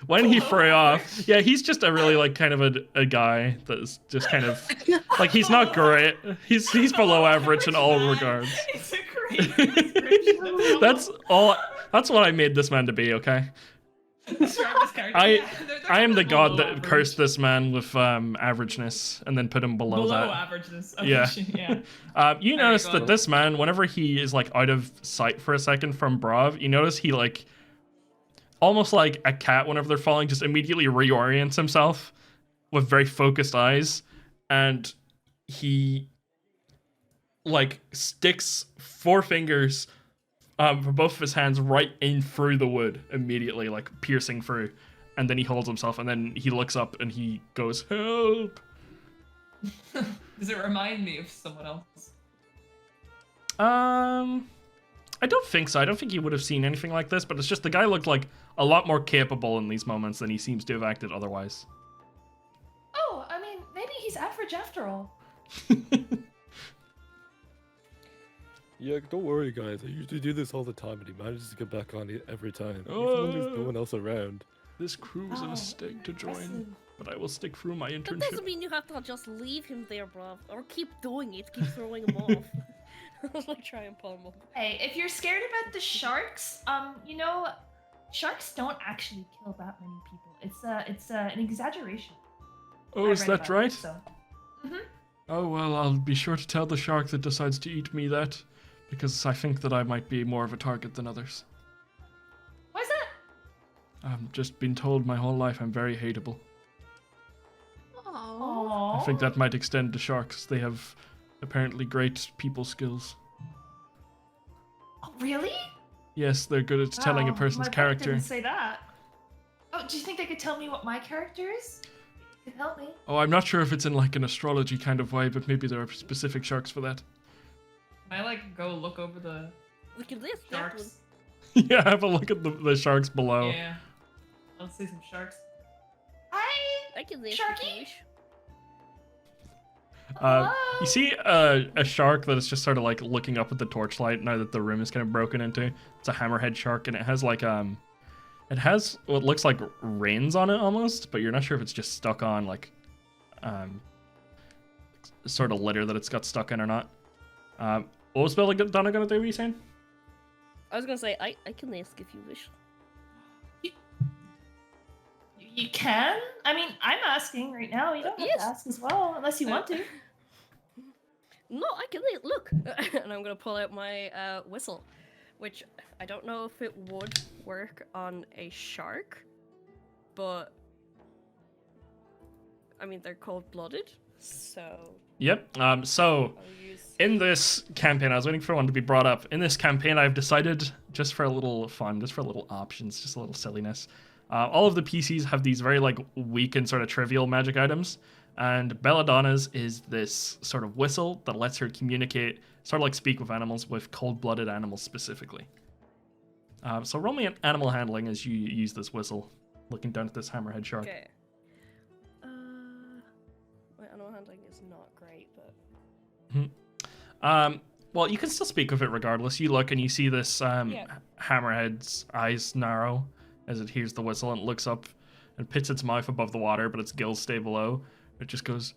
When he threw off, yeah, he's just a really like kind of a guy that's just kind of like, he's not great. He's below average in all regards. It's a great description. That's what I made this man to be, okay? I am the god that cursed this man with averageness and then put him below that. Averageness. Yeah. Yeah. You notice that this man, whenever he is like out of sight for a second from Bravv, you notice he like, almost like a cat whenever they're falling, just immediately reorients himself with very focused eyes, and he like sticks 4 fingers for both of his hands right in through the wood immediately, like piercing through, and then he holds himself, and then he looks up and he goes, "Help!" Does it remind me of someone else? I don't think so. I don't think he would have seen anything like this, but it's just the guy looked like a lot more capable in these moments than he seems to have acted otherwise. Oh, I mean, maybe he's average after all. Yeah, don't worry, guys. I usually do this all the time, and he manages to get back on it every time, even when there's no one else around. This crew's a mistake to join, but I will stick through my That internship. doesn't mean you have to just leave him there, bruv. Or keep doing it, keep throwing him off. Like, try and pull him up. Hey, if you're scared about the sharks, you know, sharks don't actually kill that many people. It's an exaggeration. Oh, I is read that about right? it, so. Mhm. Oh, well, I'll be sure to tell the shark that decides to eat me that, because I think that I might be more of a target than others. Why's that? I've just been told my whole life I'm very hateable. Aww. I think that might extend to sharks. They have apparently great people skills. Oh, really? Yes, they're good at telling a Wow, person's my book character. didn't say that. Oh, do you think they could tell me what my character is? It could help me. Oh, I'm not sure if it's in like an astrology kind of way, but maybe there are specific sharks for that. Can I like go look over the Look at this, that one. sharks? Yeah, have a look at the sharks below. Yeah. Let's see some sharks. Hi, I can live Sharky? if you wish. You hello? see a shark that is just sort of like looking up at the torchlight now that the room is kind of broken into. It's a hammerhead shark, and it has like it has what looks like reins on it almost, but you're not sure if it's just stuck on like sort of litter that it's got stuck in or not. What was Belladonna gonna do? Were you saying? I was gonna say, I can ask if you wish. You can? I mean, I'm asking right now. You don't have Yes. to ask as well, unless you want to. No, I can look. And I'm gonna pull out my whistle, which I don't know if it would work on a shark, but I mean they're cold-blooded, so Yep. So I'll use. in this campaign, I was waiting for one to be brought up. In this campaign, I've decided, just for a little fun, just for a little options, just a little silliness, all of the PCs have these very like weak and sort of trivial magic items, and Belladonna's is this sort of whistle that lets her communicate, sort of like speak with animals, with cold-blooded animals specifically. So roll me an animal handling as you use this whistle, looking down at this hammerhead shark. Okay. My animal handling is not great, but Well, you can still speak with it regardless. You look and you see this hammerhead's eyes narrow as it hears the whistle, and it looks up and pits its mouth above the water, but its gills stay below. It just goes,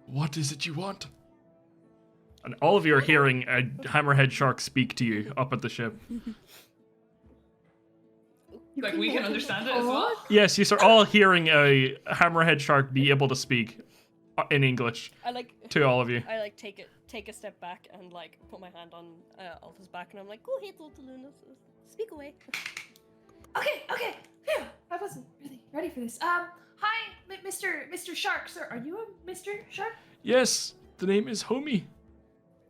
"What is it you want?" And all of you are hearing a hammerhead shark speak to you up at the ship. Like, we can understand it as well? Yes, you are all hearing a hammerhead shark be able to speak in English I like to all of you. I like take a step back and like put my hand on Alta's back, and I'm like, go ahead, Altalune, speak away. Okay. Phew, I wasn't really ready for this. Hi, Mr. Shark, sir. Are you a Mr. Shark? Yes, the name is Homie.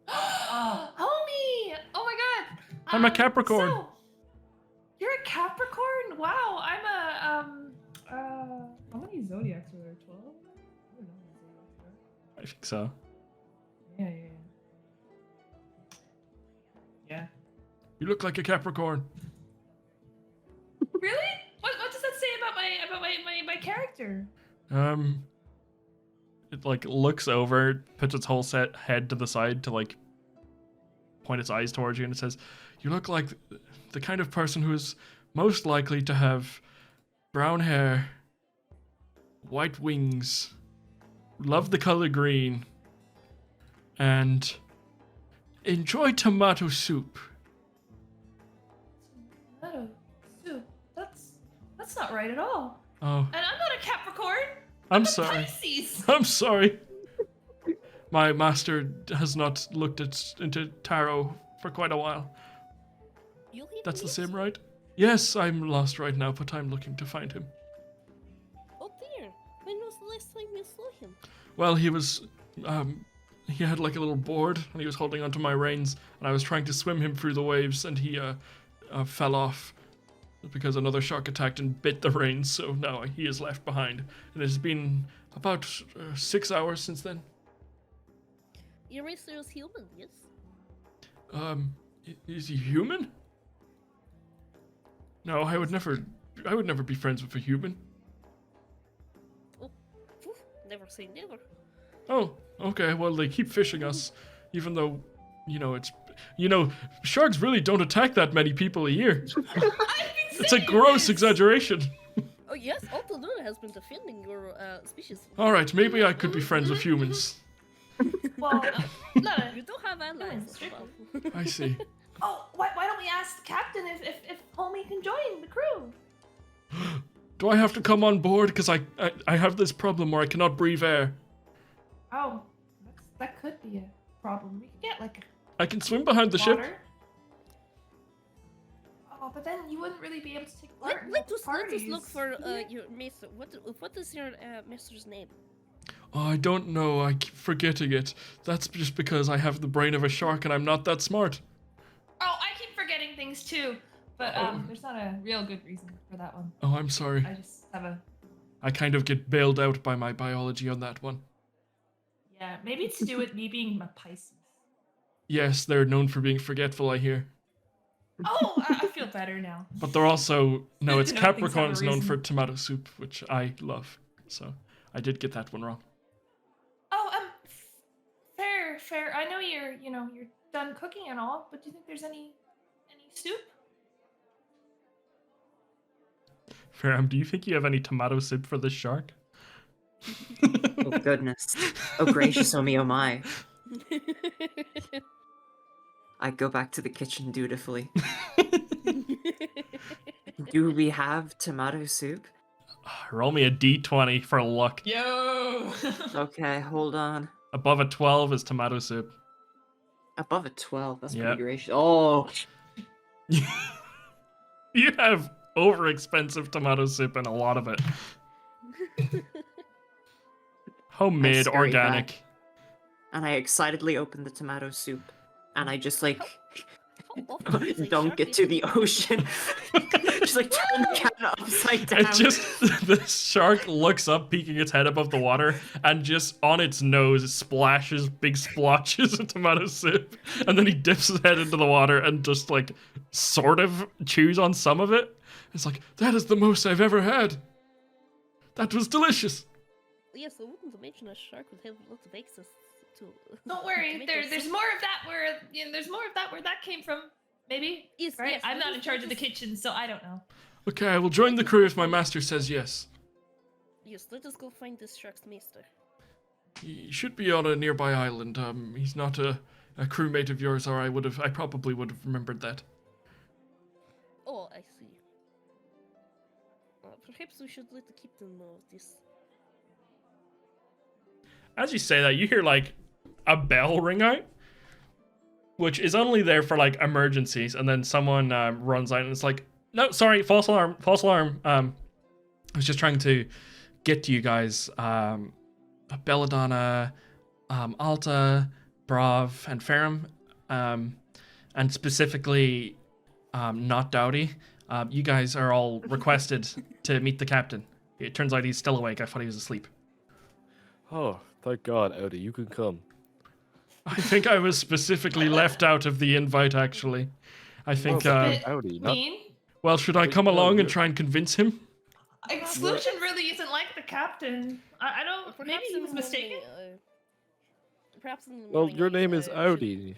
Homie! Oh my god! I'm a Capricorn. So, you're a Capricorn? Wow, I'm a how many zodiacs are there? 12? I don't know how many zodiacs there are. I think so. Yeah. You look like a Capricorn. Really? What does that say about my character? It like looks over, puts its whole head to the side to like point its eyes towards you, and it says, "You look like the kind of person who is most likely to have brown hair, white wings, love the color green, and enjoy tomato soup." Tomato soup. That's not right at all. Oh, And I'm not a Capricorn. I'm a sorry. Pisces. I'm sorry. My master has not looked into tarot for quite a while. You hit That's the me? same, right? Yes, I'm lost right now, but I'm looking to find him. Oh dear. When was the last time you saw him? Well, he had like a little board, and he was holding onto my reins, and I was trying to swim him through the waves, and he fell off because another shark attacked and bit the reins, so now he is left behind. And it's been about 6 hours since then. Your racer is human, yes? Is he human? No, I would never be friends with a human. Oh, phew, never say never. Oh, okay, well, they keep fishing us, even though, sharks really don't attack that many people a year. It's a gross exaggeration. Oh yes, Altalune has been defending your species. Alright, maybe I could be friends with humans. Well, Lana, You don't have allies. strictly. I see. Oh, why don't we ask the captain if homie can join the crew? Do I have to come on board? Because I have this problem where I cannot breathe air. Oh, that could be a problem. We could get like I can swim behind the ship. water. Oh, but then you wouldn't really be able to take part in Let the us parties. look for your master. What is your master's name? Oh, I don't know. I keep forgetting it. That's just because I have the brain of a shark and I'm not that smart. Oh, I keep forgetting things too. But there's not a real good reason for that one. Oh, I'm sorry. I just have a I kind of get bailed out by my biology on that one. yeah. Maybe it's to do with me being a Pisces. Yes, they're known for being forgetful, I hear. Oh, I feel better now. But they're also no, it's No, things have a Capricorns known reason. for tomato soup, which I love. So I did get that one wrong. Oh, fair. I know you're done cooking and all, but do you think there's any soup? Ferrum, do you think you have any tomato soup for this shark? Oh goodness. Oh gracious, oh me, oh my. I go back to the kitchen dutifully. Do we have tomato soup? Roll me a d20 for luck. Yo. Okay, hold on. Above a 12 is tomato soup. Above a 12, that's Yeah. pretty gracious. Oh, You have over expensive tomato soup and a lot of it. Homemade, scurry organic. back. And I excitedly open the tomato soup. And I just like dunk it to the ocean. Just like turn the can upside down. It's just the shark looks up, peeking its head above the water, and just on its nose it splashes big splotches of tomato soup, and then he dips his head into the water and just like sort of chews on some of it. It's like, that is the most I've ever had. That was delicious. Yes, I wouldn't imagine a shark would have lots of access to. Don't worry. tomato There's soup. more of that where that came from. Maybe. Yes, Right. yes, I'm let not us- in charge let of the us- kitchen, so I don't know. Okay, I will join the crew if my master says yes. Yes, let us go find this shark's master. He should be on a nearby island. He's not a crewmate of yours, or I probably would have remembered that. Oh, I see. Perhaps we should let the captain know of this. As you say that, you hear like a bell ring out, which is only there for like emergencies, and then someone runs out and it's like, no, sorry, false alarm, false alarm. I was just trying to get to you guys. Belladonna, Alta, Bravv, and Ferrum, and specifically not Dowdy. You guys are all requested to meet the captain. It turns out he's still awake. I thought he was asleep. Oh, thank God, Audi, you can come. I think I was specifically left out of the invite, actually. I think. It's a bit Howdy, not- mean. Well, should I Wait, come no, along and you're- try and convince him? Exclusion really isn't like the captain. I don't. Maybe Perhaps he in was the mistaken. morning, perhaps in the Well, morning. your I, name is should- Audi,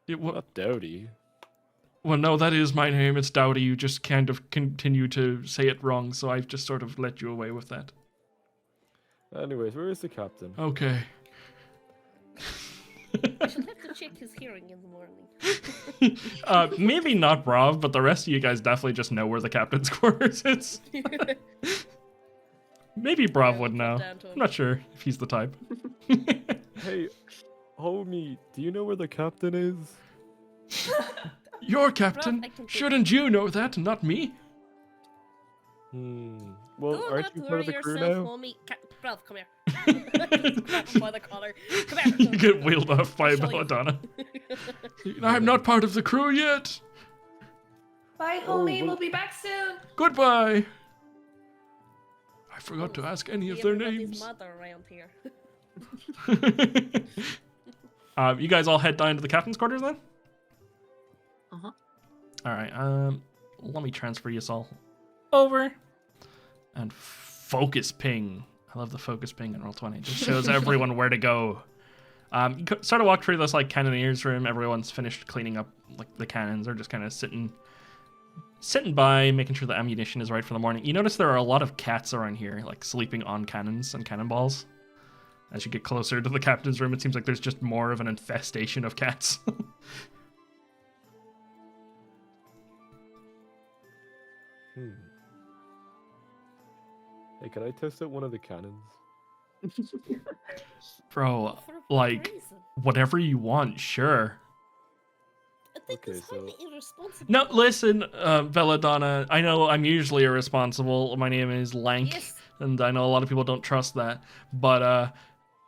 Well, not Dowdy. no, that is my name. It's Dowdy. You just kind of continue to say it wrong, so I've just sort of let you away with that. Anyways, where is the captain? Okay. I should have to check his hearing in the morning. Maybe not Bravv, but the rest of you guys definitely just know where the captain's quarters is. Maybe Bravv would know. I'm not sure if he's the type. Hey, homie, do you know where the captain is? Your captain? I can take Shouldn't you know that, not me? Well, Do aren't not you part worry of the crew yourself, now? homie. Bravv, come here. Grab him by the collar. Come here. You get wheeled off by I'll show you. Belladonna. I'm not part of the crew yet. Bye, Oh, homie. well- We'll be back soon. Goodbye. I forgot to ask any of their Everybody's names. mother around here. You guys all head down to the captain's quarters then? Uh-huh. All right. Let me transfer you all over. And focus ping. I love the focus ping in Roll20. It just shows everyone where to go. You sort of walk through this like cannoneer's room. Everyone's finished cleaning up like the cannons. They're just kind of sitting by, making sure the ammunition is right for the morning. You notice there are a lot of cats around here, like sleeping on cannons and cannonballs. As you get closer to the captain's room, it seems like there's just more of an infestation of cats. Hey, can I test out one of the cannons? Bro, For what like, reason? whatever you want, sure. I think Okay, it's highly so- irresponsible. No, listen, Belladonna, I know I'm usually irresponsible. My name is Lank, Yes. and I know a lot of people don't trust that. But,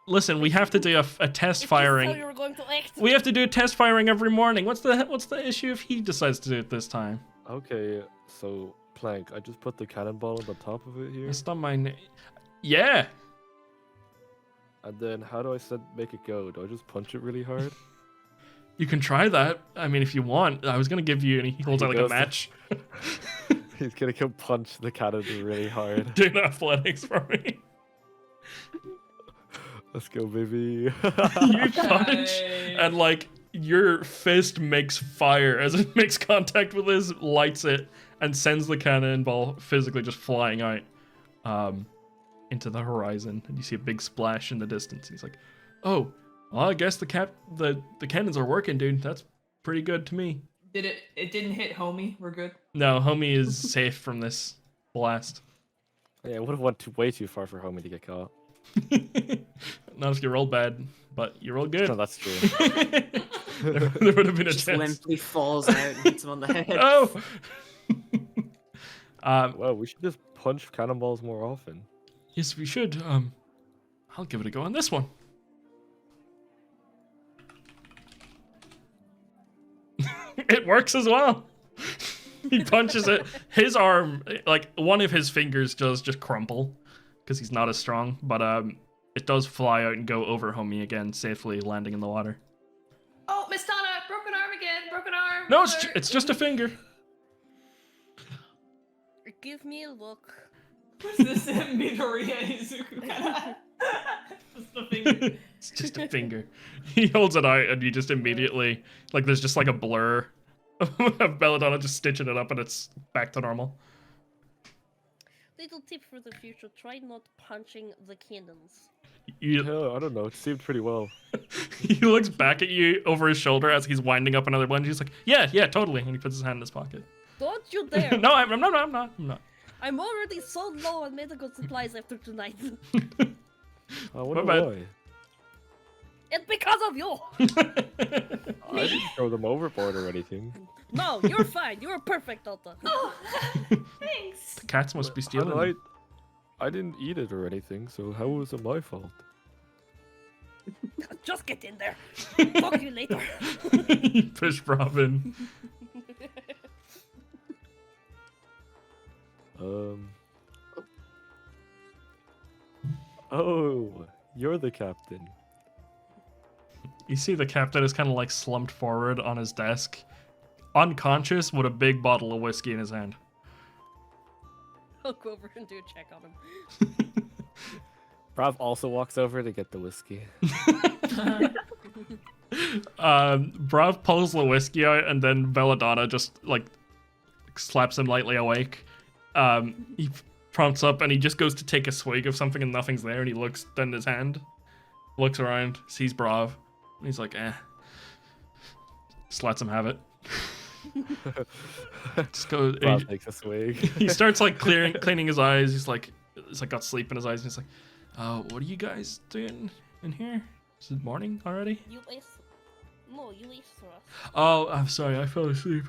listen, we have to do a test If this is how firing. you were going to act. We have to do a test firing every morning. What's the issue if he decides to do it this time? Okay, so Plank, I just put the cannonball on the top of it here, It's not my name. Yeah. and then how do I make it go? Do I just punch it really hard? You can try that. I mean, if you want. I was gonna give you, and he holds He out like a goes- match. He's gonna come punch the cannon really hard. Do the athletics for me. Let's go, baby. You punch, Nice. and like your fist makes fire as it makes contact with his, lights it, and sends the cannonball physically just flying out into the horizon. And you see a big splash in the distance. He's like, "Oh, well, I guess the cannons are working, dude. That's pretty good to me." Did it? It didn't hit homie. We're good. No, homie is safe from this blast. Yeah, I would have went way too far for homie to get caught. Not if you roll bad, but you roll good. No, that's true. there would have been a Just chance. limply falls out and hits him on the head. Oh. Well, we should just punch cannonballs more often. Yes, we should. I'll give it a go on this one. It works as well. He punches it. His arm, like one of his fingers, does just crumple because he's not as strong. But it does fly out and go over homie again, safely landing in the water. Oh, Miss Donna, broken arm again. Broken arm. No, it's just a finger. Give me a look. What's this Midoriya Izuku? Just the finger. It's just a finger. He holds it out, and you just immediately, like, there's just like a blur of Belladonna just stitching it up, and it's back to normal. Little tip for the future: try not punching the cannons. You, Hell, I don't know. It seemed pretty well. he looks back at you over his shoulder as he's winding up another one. He's like, "Yeah, totally," and he puts his hand in his pocket. Don't you dare! No, I'm not. I'm already so low on medical supplies after tonight. I wonder bad. why. It's because of you. I didn't throw them overboard or anything. No, you're fine. You're perfect, Alta. Oh, thanks. The cats must be stealing. I, them. I didn't eat it or anything, so how was it my fault? Just get in there. Talk you later. You push Robin. Oh, you're the captain. You see the captain is kind of like slumped forward on his desk, unconscious with a big bottle of whiskey in his hand. I'll go over and do a check on him. Bravv also walks over to get the whiskey. Bravv pulls the whiskey out, and then Belladonna just like slaps him lightly awake. He prompts up, and he just goes to take a swig of something, and nothing's there. And he looks down at his hand, looks around, sees Bravv, and he's like, "Eh." Just lets him have it. Just go. Bravv takes a swig. He starts like cleaning his eyes. He's like got sleep in his eyes, and he's like, "What are you guys doing in here? Is it morning already?" You left for us. Oh, I'm sorry, I fell asleep.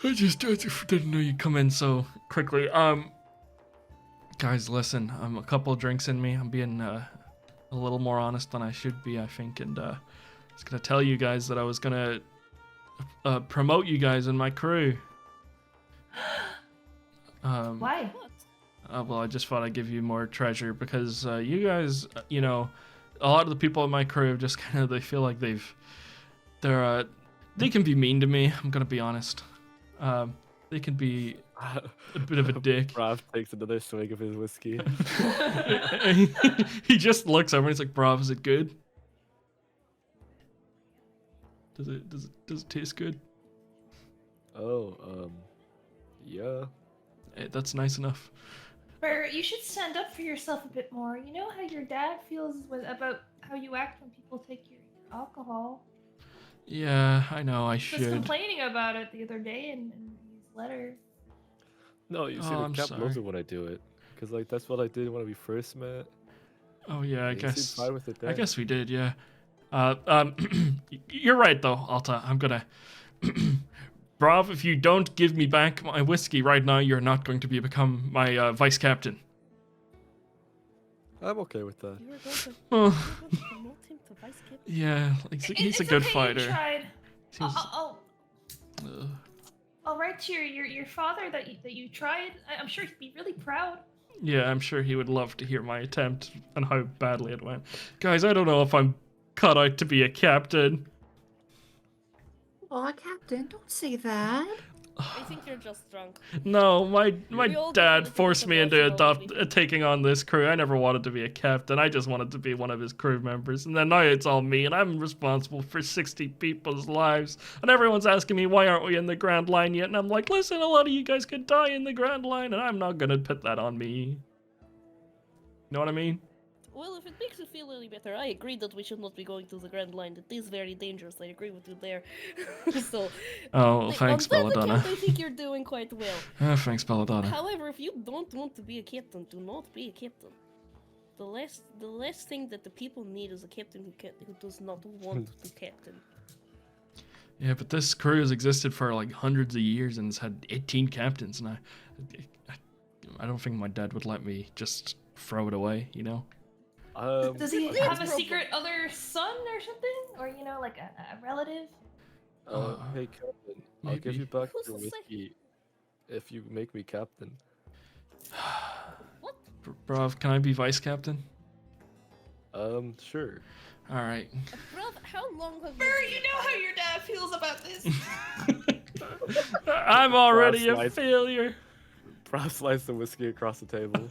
I just didn't know you'd come in so quickly. Guys, listen, I'm a couple of drinks in me. I'm being a little more honest than I should be, I think, and I was gonna tell you guys that I was gonna promote you guys in my crew. Why? Well, I just thought I'd give you more treasure because you guys, you know, a lot of the people in my crew just kind of they feel like they can be mean to me. I'm gonna be honest. They can be a bit of a dick. Bravv takes another swig of his whiskey. He just looks over and he's like, "Bravv, is it good? Does it taste good?" Oh, yeah. Hey, that's nice enough. Barrett, you should stand up for yourself a bit more. You know how your dad feels about how you act when people take your alcohol. Yeah, I know. I He was should. complaining about it the other day in his letter. No, you see, Oh, the I'm cap loves sorry. it when I do it. Because, like, that's what I did when we first met. Oh yeah, I and he seemed guess. fine with it I then. guess we did. Yeah. You're right though, Alta. I'm gonna. Bravv, if you don't give me back my whiskey right now, you're not going to become my vice captain. I'm okay with that. You were going to Oh, promote him to vice captain? yeah, like, he's a It's good okay, fighter. You tried. Seems- I'll write to your father that you tried. I'm sure he'd be really proud. Yeah, I'm sure he would love to hear my attempt and how badly it went. Guys, I don't know if I'm cut out to be a captain. Aw, Captain, don't say that. I think you're just drunk. No, my We all dad think forced it's me into emotional. taking on this crew. I never wanted to be a captain. I just wanted to be one of his crew members. And then now it's all me, and I'm responsible for 60 people's lives. And everyone's asking me, why aren't we in the Grand Line yet? And I'm like, listen, a lot of you guys could die in the Grand Line, and I'm not going to put that on me. You know what I mean? Well, if it makes you feel any better, I agree that we should not be going to the Grand Line. It is very dangerous. I agree with you there. So, Oh, well, thanks, on that Belladonna. account, I think you're doing quite well. Thanks, Belladonna. However, if you don't want to be a captain, do not be a captain. The last thing that the people need is a captain who does not want to captain. Yeah, but this crew has existed for like hundreds of years and it's had 18 captains, and I don't think my dad would let me just throw it away, you know? Does he It's have a probably- secret other son or something, or like a relative? Hey, Captain, I'll give maybe. you back Who's your to say? whiskey if you make me captain. What? Bravv, can I be vice captain? Sure. All right. Bravv, how long have Barrett, you you know how your dad feels about this. I'm already a Slice. failure. Bravv slides the whiskey across the table.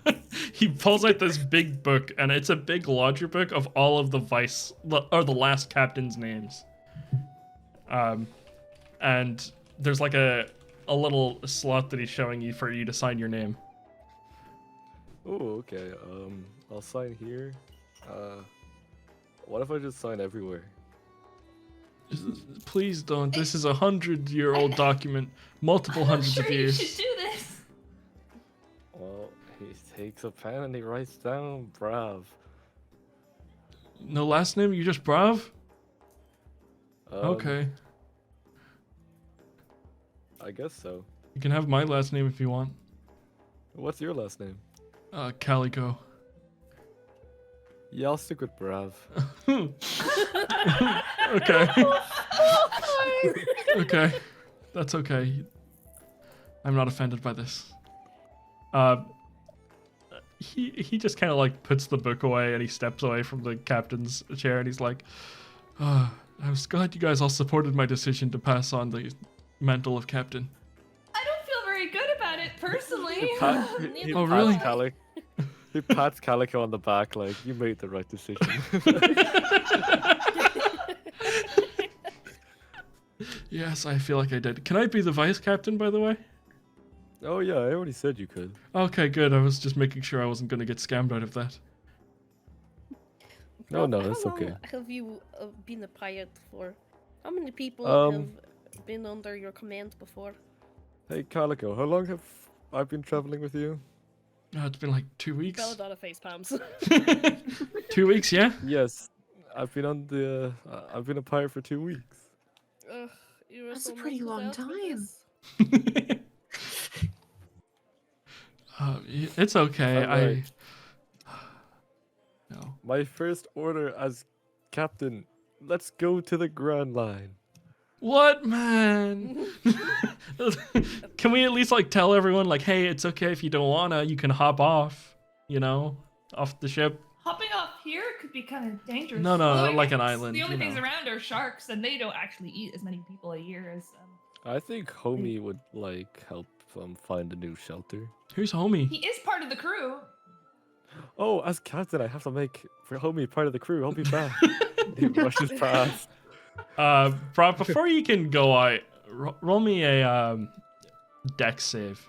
He pulls out this big book, and it's a big ledger book of all of the the last captain's names. And there's like a little slot that he's showing you for you to sign your name. Oh, okay. I'll sign here. What if I just sign everywhere? Please don't. This is a 100-year-old document, multiple hundreds sure of you years. should do this. Well, he takes a pen and he writes down Bravv. No last name? You just Bravv? Um, Okay. I guess so. You can have my last name if you want. What's your last name? Calico. Yeah, I'll stick with Bravv. Okay. Okay. That's okay. I'm not offended by this. He just kind of like puts the book away and he steps away from the captain's chair and he's like, I was glad you guys all supported my decision to pass on mantle of captain. I don't feel very good about it personally. Oh, really? He pats Calico on the back like, you made the right decision. Yes, I feel like I did. Can I be the vice captain, by the way? Oh yeah, I already said you could. Okay, good. I was just making sure I wasn't going to get scammed out of that. No, no, How that's long okay. have you been a pirate for? How many people Um, have been under your command before? Hey Calico, how long have I been traveling with you? It's been like 2 weeks. Belladonna face palms. 2 weeks, yeah? Yes, I've been on the. I've been a pirate for 2 weeks. Ugh, you were That's so a pretty much long out for time. this. It's okay. Alright. No. My first order as captain. Let's go to the Grand Line. What, man? Can we at least like tell everyone like, hey, it's okay if you don't wanna, you can hop off, off the ship. Hopping off here could be kind of dangerous. No, Although I like an guess island, The only you things know. around are sharks, and they don't actually eat as many people a year as. I think Homie would like help find a new shelter. Who's homie? He is part of the crew. Oh, as captain, I have to make for Homie part of the crew. I'll be back. He rushes past. Bro, before you can go out, roll me a dex save.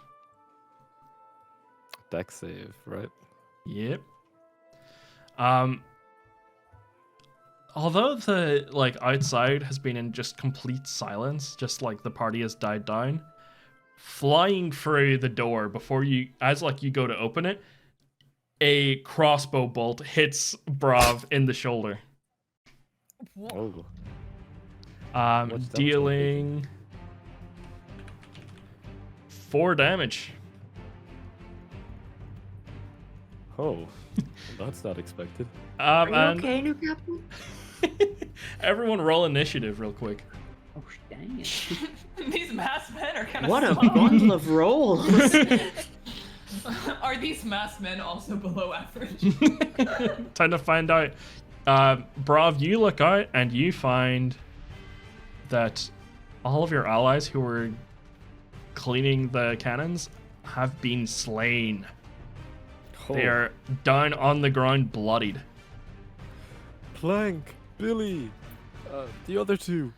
Deck save, right? Yep. Although the outside has been in just complete silence, just like the party has died down, flying through the door before you go to open it, a crossbow bolt hits Bravv in the shoulder. Oh. What's damage Dealing 4 damage. Oh. That's not expected. Are you And okay, new captain? everyone roll initiative real quick. Oh, dang it. These masked men are kind of What a slow. bundle of rolls. Are these masked men also below average? Time to find out. Bravv, you look out and you find that all of your allies who were cleaning the cannons have been slain. Oh. They are down on the ground, bloodied. Plank, Billy, the other two.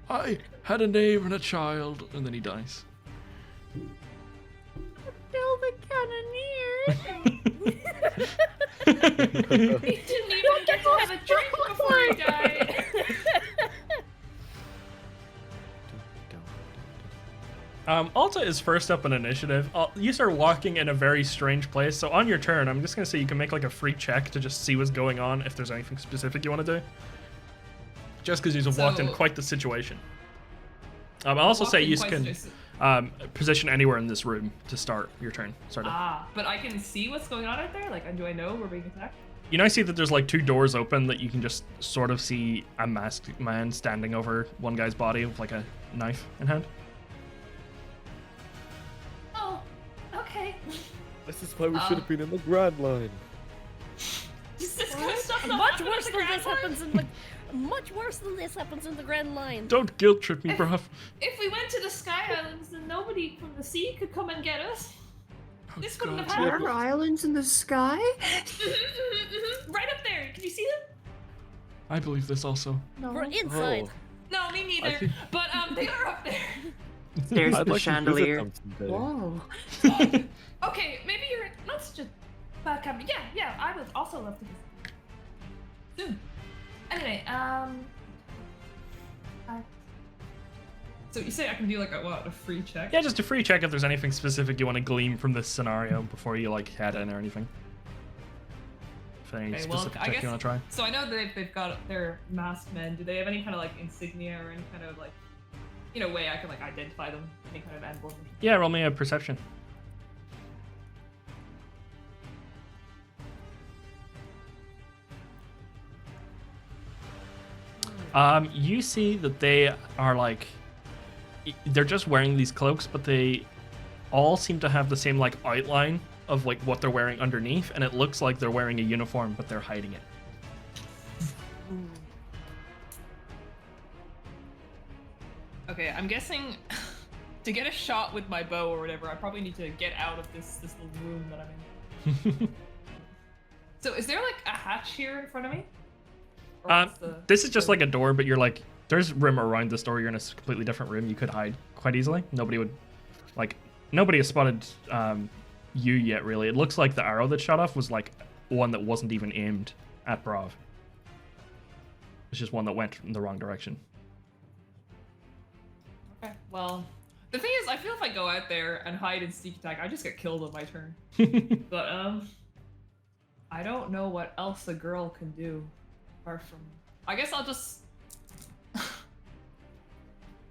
I had a name and a child, and then he dies. Kill the cannoneer. He didn't even get to have a drink before he died. Alta is first up in initiative. You start walking in a very strange place, so on your turn, I'm just gonna say you can make like a free check to just see what's going on, if there's anything specific you want to do. Just because you've walked in So- quite the situation. I'll also say you can position anywhere in this room to start your turn. But I can see what's going on out there? Like, do I know we're being attacked? You now see that there's like 2 doors open that you can just sort of see a masked man standing over one guy's body with like a knife in hand. Oh, okay. This is why we should have been in the Grand Line. Is this good stuff not Much happen worse at than the this Grand Line? happens in the. Much worse than this happens in the Grand Line. Don't guilt trip me, bruv. If we went to the Sky Islands, then nobody from the sea could come and get us. Oh, This wouldn't have God. happened. There are islands in the sky? Right up there. Can you see them? I believe this also. No. We're inside. Oh. No, me neither. think- But they are up there. There's I'd the like chandelier. to visit them someday. Whoa. Okay, maybe you're not such a bad company. Yeah, I would also love to visit. Soon. Anyway, so you say I can do like a free check? Yeah, just a free check if there's anything specific you want to glean from this scenario before you like head in or anything. If any Okay, well, specific I check guess- you want to try. So I know that they've got their masked men. Do they have any kind of like insignia or any kind of like, way I can like identify them? Any kind of emblem? Yeah, roll me a perception. You see that they are like, they're just wearing these cloaks, but they all seem to have the same like outline of like what they're wearing underneath, and it looks like they're wearing a uniform, but they're hiding it. Okay, I'm guessing to get a shot with my bow or whatever, I probably need to get out of this little room that I'm in. So is there like a hatch here in front of me? Or what's This is just like a door, but you're like, there's room around this door. You're in a completely different room. You could hide quite easily. Nobody has spotted you yet, really. It looks like the arrow that shot off was like one that wasn't even aimed at Bravv. It's just one that went in the wrong direction. Okay, well, the thing is, I feel if I go out there and hide and sneak attack, I just get killed on my turn. But I don't know what else a girl can do apart from. I guess I'll just.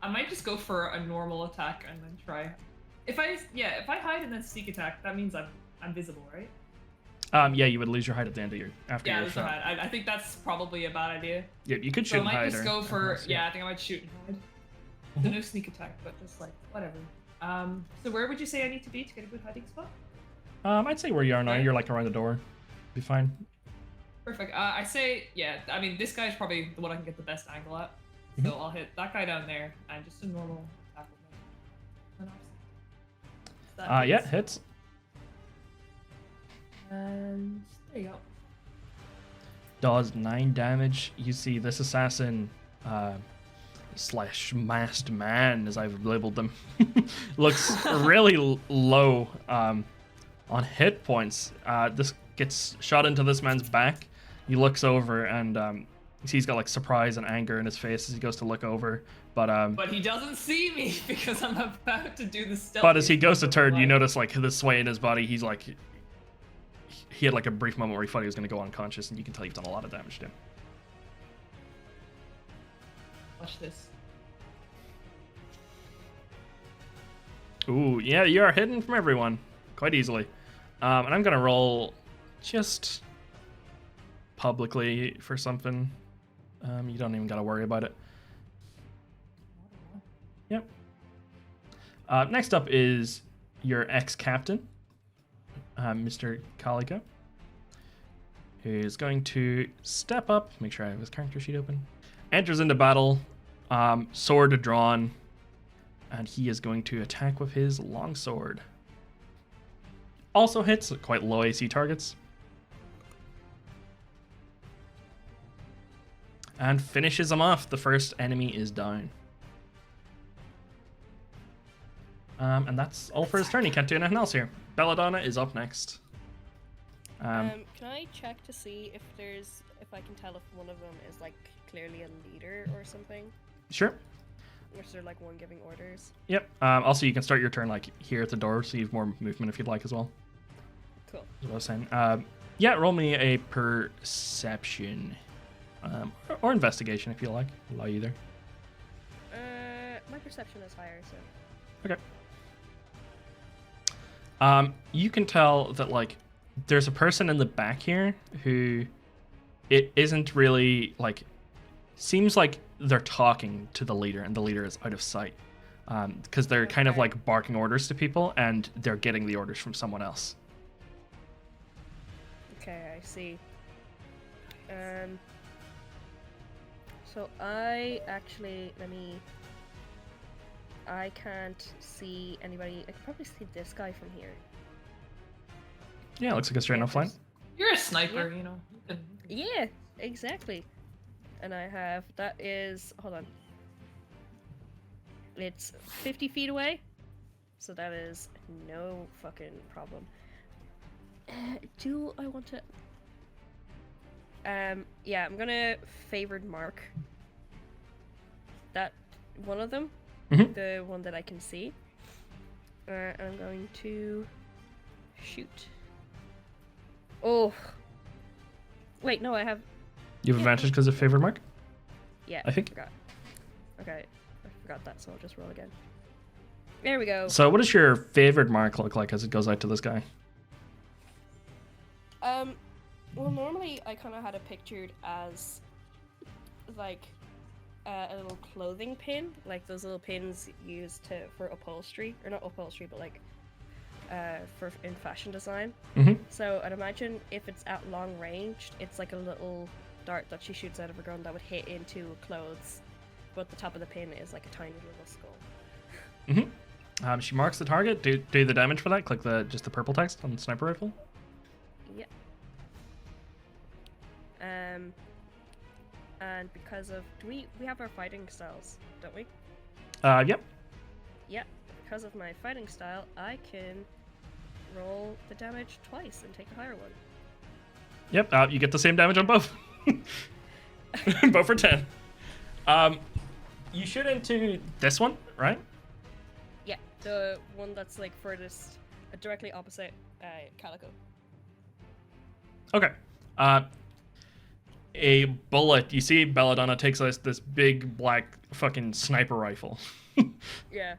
I might just go for a normal attack and then try. If I hide and then sneak attack, that means I'm visible, right? Yeah, you would lose your hide at the end of your after your shot. I think that's probably a bad idea. Yeah, you could shoot So and I might hide. just go for I think I might shoot and hide. So no sneak attack, but just like whatever. So where would you say I need to be to get a good hiding spot? I'd say where you are now. Okay. You're like around the door. Be fine. Perfect. I say I mean this guy's probably the one I can get the best angle at. So I'll hit that guy down there and just a normal attack with him. Yeah, hits. And there you go. Does 9 damage. You see this assassin slash masked man, as I've labeled them, looks really low on hit points. This gets shot into this man's back. He looks over and you see he's got like surprise and anger in his face as he goes to look over. But he doesn't see me because I'm about to do the stealth. But as he goes to turn, you notice like the sway in his body. He's like, he had like a brief moment where he thought he was going to go unconscious, and you can tell you've done a lot of damage to him. Watch this. Ooh, yeah, you are hidden from everyone quite easily. And I'm going to roll just publicly for something. You don't even got to worry about it. Yep. Next up is your ex-captain, Mr. Calico, who's going to step up, make sure I have his character sheet open, enters into battle, sword drawn, and he is going to attack with his longsword. Also hits quite low AC targets. And finishes him off. The first enemy is down. And that's all for his turn. He can't do anything else here. Belladonna is up next. Can I check to see if I can tell if one of them is like clearly a leader or something? Sure. Or is there like one giving orders? Yep. Also, you can start your turn like here at the door, so you have more movement if you'd like as well. Cool. That's what I was saying. Yeah, roll me a perception. Or investigation if you like. Allow either. My perception is higher, so. Okay. You can tell that like there's a person in the back here who it isn't really like seems like they're talking to the leader and the leader is out of sight because they're kind of like barking orders to people and they're getting the orders from someone else. Okay, I see. So I actually I can't see anybody. I can probably see this guy from here. Yeah, looks like a straight enough line. You're a sniper, you know. Yeah, exactly. And I have hold on. It's 50 feet away, so that is no fucking problem. Do I want to? Yeah, I'm gonna favored mark that one of them, the one that I can see. I'm going to shoot. Oh, wait, no, I have. You have advantage because of favored mark? Yeah, I think. Forgot. Okay, I forgot that, so I'll just roll again. There we go. So what does your favored mark look like as it goes out to this guy? Well, normally I kind of had it pictured as like a little clothing pin, like those little pins used for upholstery, or not upholstery, but like in fashion design. So I'd imagine if it's at long range, it's like a little dart that she shoots out of her gun that would hit into clothes but the top of the pin is like a tiny little skull. She marks the target. Do the damage for that. Click just the purple text on the sniper rifle. Yeah. And because of we have our fighting styles, don't we? Yep. Yeah. Because of my fighting style, I can roll the damage twice and take a higher one. Yep. You get the same damage on both. Both for 10. You shoot into this one, right? Yeah, the one that's like furthest, directly opposite Calico. Okay. A bullet. You see, Belladonna takes this big black fucking sniper rifle. Yeah.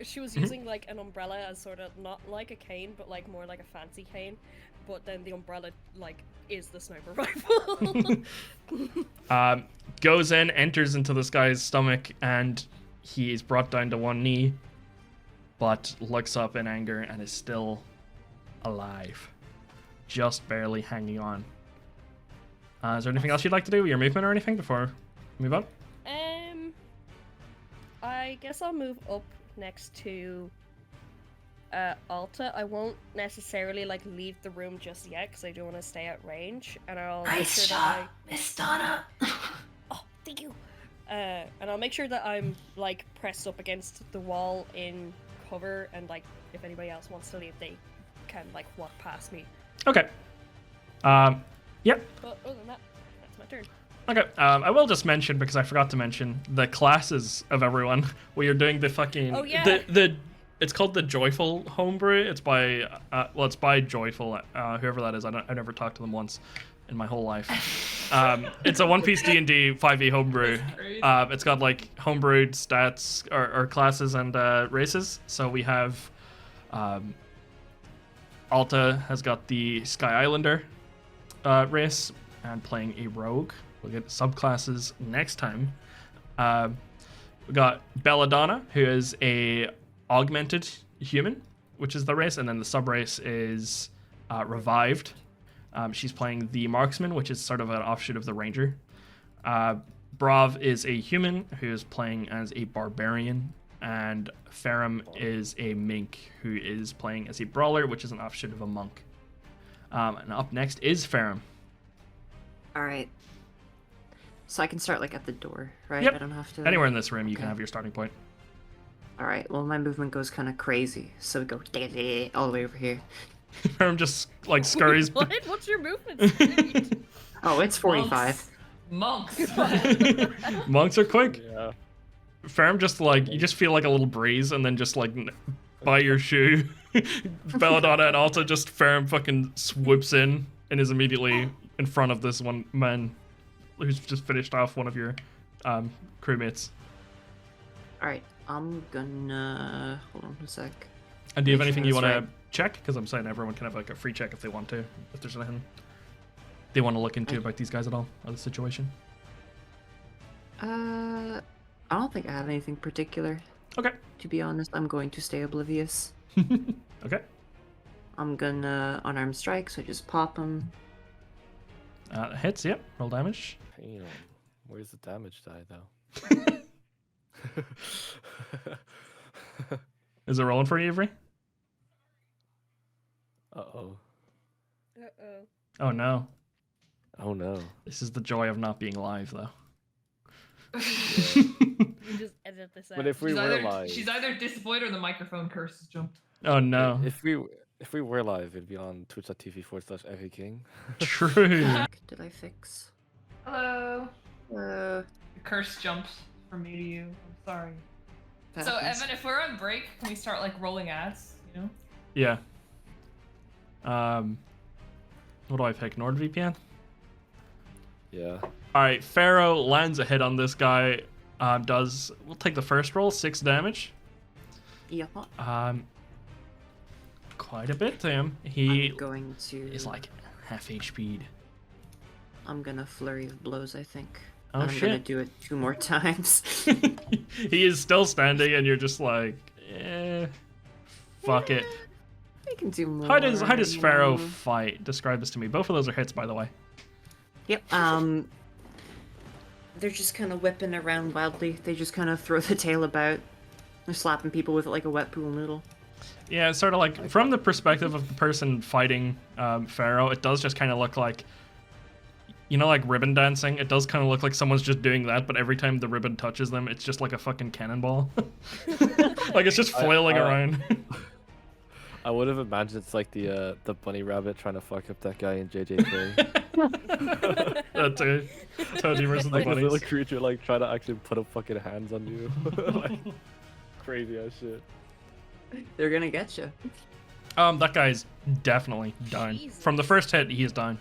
She was using like an umbrella as sort of not like a cane, but like more like a fancy cane. But then the umbrella like is the sniper rifle. Goes in, enters into this guy's stomach, and he is brought down to one knee, but looks up in anger and is still alive, just barely hanging on. Is there anything else you'd like to do with your movement or anything before we move on? I guess I'll move up next to Alta. I won't necessarily like leave the room just yet because I do want to stay at range, and I'll make sure that Miss Donna. Oh, thank you. And I'll make sure that I'm like pressed up against the wall in cover, and like if anybody else wants to leave, they can like walk past me. Okay. Yep. But other than that, that's my turn. Okay, I will just mention, because I forgot to mention, the classes of everyone. We are doing the fucking... Oh, yeah. It's called the Joyful Homebrew. It's by... it's by Joyful, whoever that is. I've never talked to them once in my whole life. It's a one-piece D&D 5e homebrew. It's got, like, homebrewed stats, or classes and races. So we have... Alta has got the Sky Islander race, and playing a rogue. We'll get subclasses next time. We got Belladonna, who is a augmented human, which is the race, and then the sub race is revived. She's playing the marksman, which is sort of an offshoot of the ranger. Bravv is a human who is playing as a barbarian, and Ferrum is a mink who is playing as a brawler, which is an offshoot of a monk. And up next is Ferrum. All right. So I can start like at the door, right? Yep. I don't have to. Anywhere in this room, you can Okay. have your starting point. All right. Well, my movement goes kind of crazy, so we go all the way over here. Ferrum just like scurries. What? What's your movement speed? Oh, it's 45. Monks. Monks are quick. Yeah. Ferrum just like, you just feel like a little breeze, and then just like by your shoe, Belladonna and Alta just Ferrum fucking swoops in and is immediately in front of this one man who's just finished off one of your crewmates. All right. I'm gonna hold on a sec. And do you have Make anything sure you want that's to right. check? Because I'm saying everyone can have like a free check if they want to. If there's anything they want to look into about these guys at all, or the situation. I don't think I have anything particular. Okay. To be honest, I'm going to stay oblivious. Okay. I'm gonna unarmed strike, so just pop him. Hits, yep. Roll damage. Damn. Where's the damage die though? Is it rolling for you, Avery? Uh-oh. Uh-oh. Oh no. Oh no. This is the joy of not being live, though. You just edit this out. But if we were live, She's either disappointed or the microphone curse has jumped. Oh no. if we were live, it'd be on twitch.tv/FAKing. True. Did I fix? Hello. Uh, The curse jumped from me to you. I'm sorry. that So happens. Evan, if we're on break, can we start like rolling ads? You know. Yeah. What do I pick? NordVPN? Yeah. Alright, Pharaoh lands a hit on this guy. We'll take the first roll, 6 damage. Yeah, Quite a bit to him. He I'm going to. is like half HP'd. I'm gonna flurry of blows, I think. Oh, and I'm gonna shit. do it 2 more times. He is still standing, and you're just like, fuck it. I can do more. How does you Pharaoh know. fight? Describe this to me. Both of those are hits, by the way. Yep. they're just kind of whipping around wildly. They just kind of throw the tail about. They're slapping people with it like a wet pool noodle. Yeah, it's sort of like from the perspective of the person fighting Pharaoh, it does just kind of look like, you know, like ribbon dancing. It does kind of look like someone's just doing that, but every time the ribbon touches them, it's just like a fucking cannonball. Like it's just flailing around. I would have imagined it's like the bunny rabbit trying to fuck up that guy in JJ3. That's it. Toadie versus the Like a little bunnies. creature like trying to actually put up fucking hands on you. Like, crazy ass shit. They're gonna get you. That guy's definitely down. Jesus. From the first hit, he is down.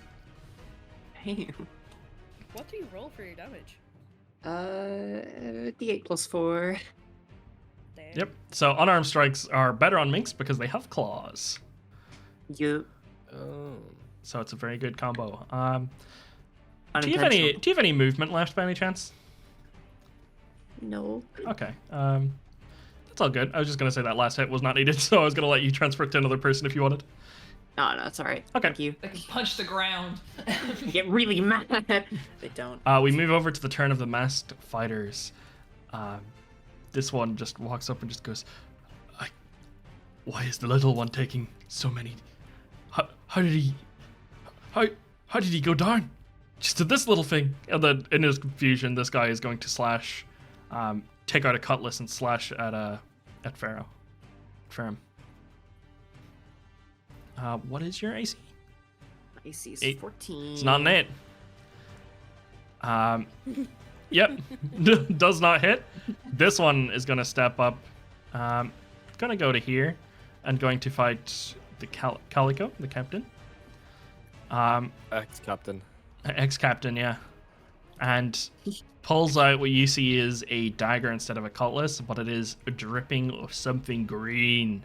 What do you roll for your damage? D8 plus 4. Damn. Yep. So unarmed strikes are better on minks because they have claws. You. Oh. So it's a very good combo. Do you Unintentional. have any movement left by any chance? No. Okay. That's all good. I was just gonna say that last hit was not needed, so I was gonna let you transfer it to another person if you wanted. No, it's alright. Okay. Thank you. They can punch the ground. I get really mad. They don't. We move over to the turn of the masked fighters. This one just walks up and just goes, "Why is the little one taking so many? How did he go down? Just to this little thing." And then in his confusion, this guy is going to slash, take out a cutlass and slash at Ferrum. What is your AC? AC is 8. 14. It's not an 8. Yep, does not hit. This one is going to step up. Going to go to here and going to fight the Calico, the captain. Ex-captain. Ex-captain, yeah. And pulls out what you see is a dagger instead of a cutlass, but it is dripping of something green.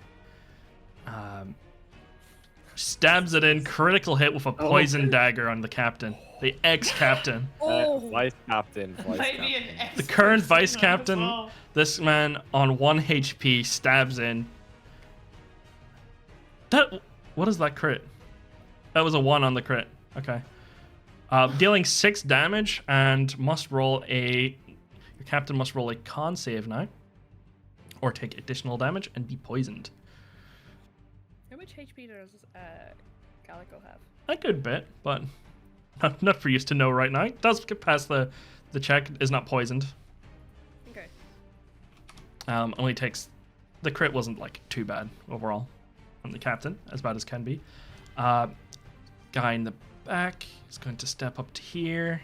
Stabs it in, critical hit with a poison dagger on the captain. The ex-captain. Vice captain. Might be an The current vice as captain, well. this man on 1 HP stabs in. What is that crit? That was a 1 on the crit. Okay. Dealing 6 damage and your captain must roll a con save now. Or take additional damage and be poisoned. How much HP does Calico have? A good bit, but not for you to know right now. Does get past the check, is not poisoned. Okay. Only takes, the crit wasn't like too bad overall on the captain, as bad as can be. Guy in the back is going to step up to here.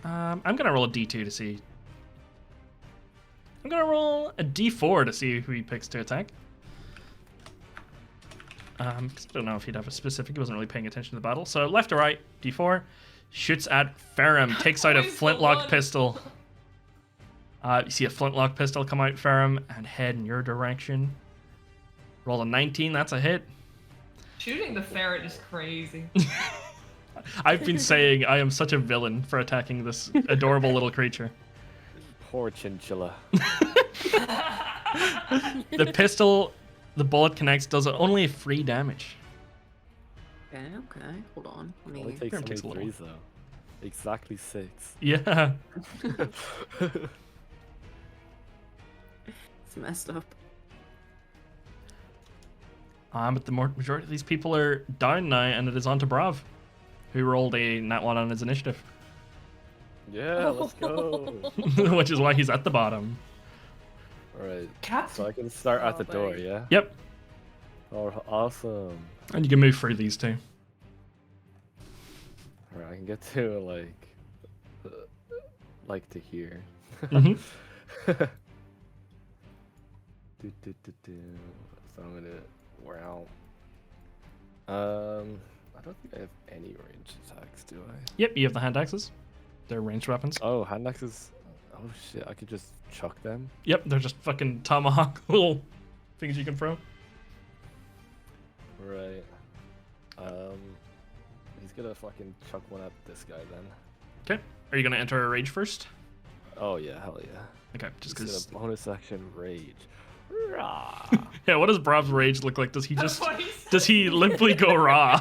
I'm gonna roll a D2 to see. I'm gonna roll a D4 to see who he picks to attack. 'Cause I don't know if he'd have a specific. He wasn't really paying attention to the battle. So left to right, D4, shoots at Ferrum, takes out a Always the flintlock one. pistol. You see a flintlock pistol come out, Ferrum, and head in your direction. Roll a 19, that's a hit. Shooting the ferret is crazy. I've been saying I am such a villain for attacking this adorable little creature. Poor chinchilla. The pistol, the bullet connects, does only 3 damage. Okay. Hold on. Let Only me. takes Ferrum so takes a many little. 3s though. Exactly 6. Yeah. It's messed up. But the majority of these people are down now, and it is on to Bravv, who rolled a nat 1 on his initiative, Yeah, let's go. which is why he's at the bottom. Alright. Captain. So I can start at Oh, the door, buddy. yeah? Yep, Oh, awesome. and you can move through these two. Alright, I can get to like to here. Mhm. So I'm gonna wow. I don't think I have any range attacks, do I? Yep, you have the hand axes. They're ranged weapons. Oh, hand axes. Oh shit, I could just chuck them. Yep, they're just fucking tomahawk little things you can throw. Right. He's gonna fucking chuck one at this guy then. Okay, are you gonna enter a rage first? Oh yeah, hell yeah. Okay, just He's because. gonna bonus action rage. Rah. Yeah, what does Brav's rage look like? Does he That's just what he said. does he limply go raw? Is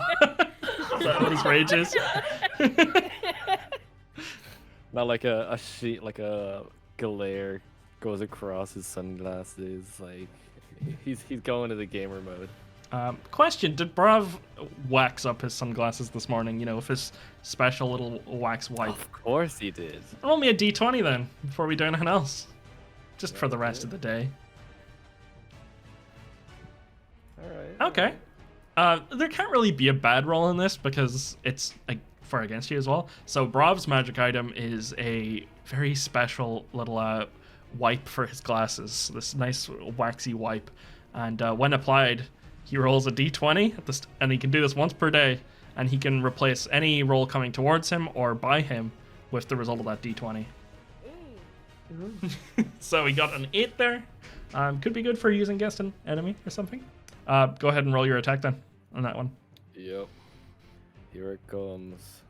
that what his rage is? Not like a sheet, like a glare goes across his sunglasses. Like he's going to the gamer mode. Question: did Bravv wax up his sunglasses this morning? You know, with his special little wax wipe. Of course he did. Roll me a d20 then, before we do anything else. Just for That's the rest good. of the day. All right. Okay. There can't really be a bad roll in this because it's like for against you as well. So Bravv's magic item is a very special little wipe for his glasses. This nice waxy wipe, and when applied, he rolls a d20 and he can do this once per day, and he can replace any roll coming towards him or by him with the result of that d20. So he got an 8 there. Could be good for using against an enemy or something. Go ahead and roll your attack then on that one. Yep. Here it comes.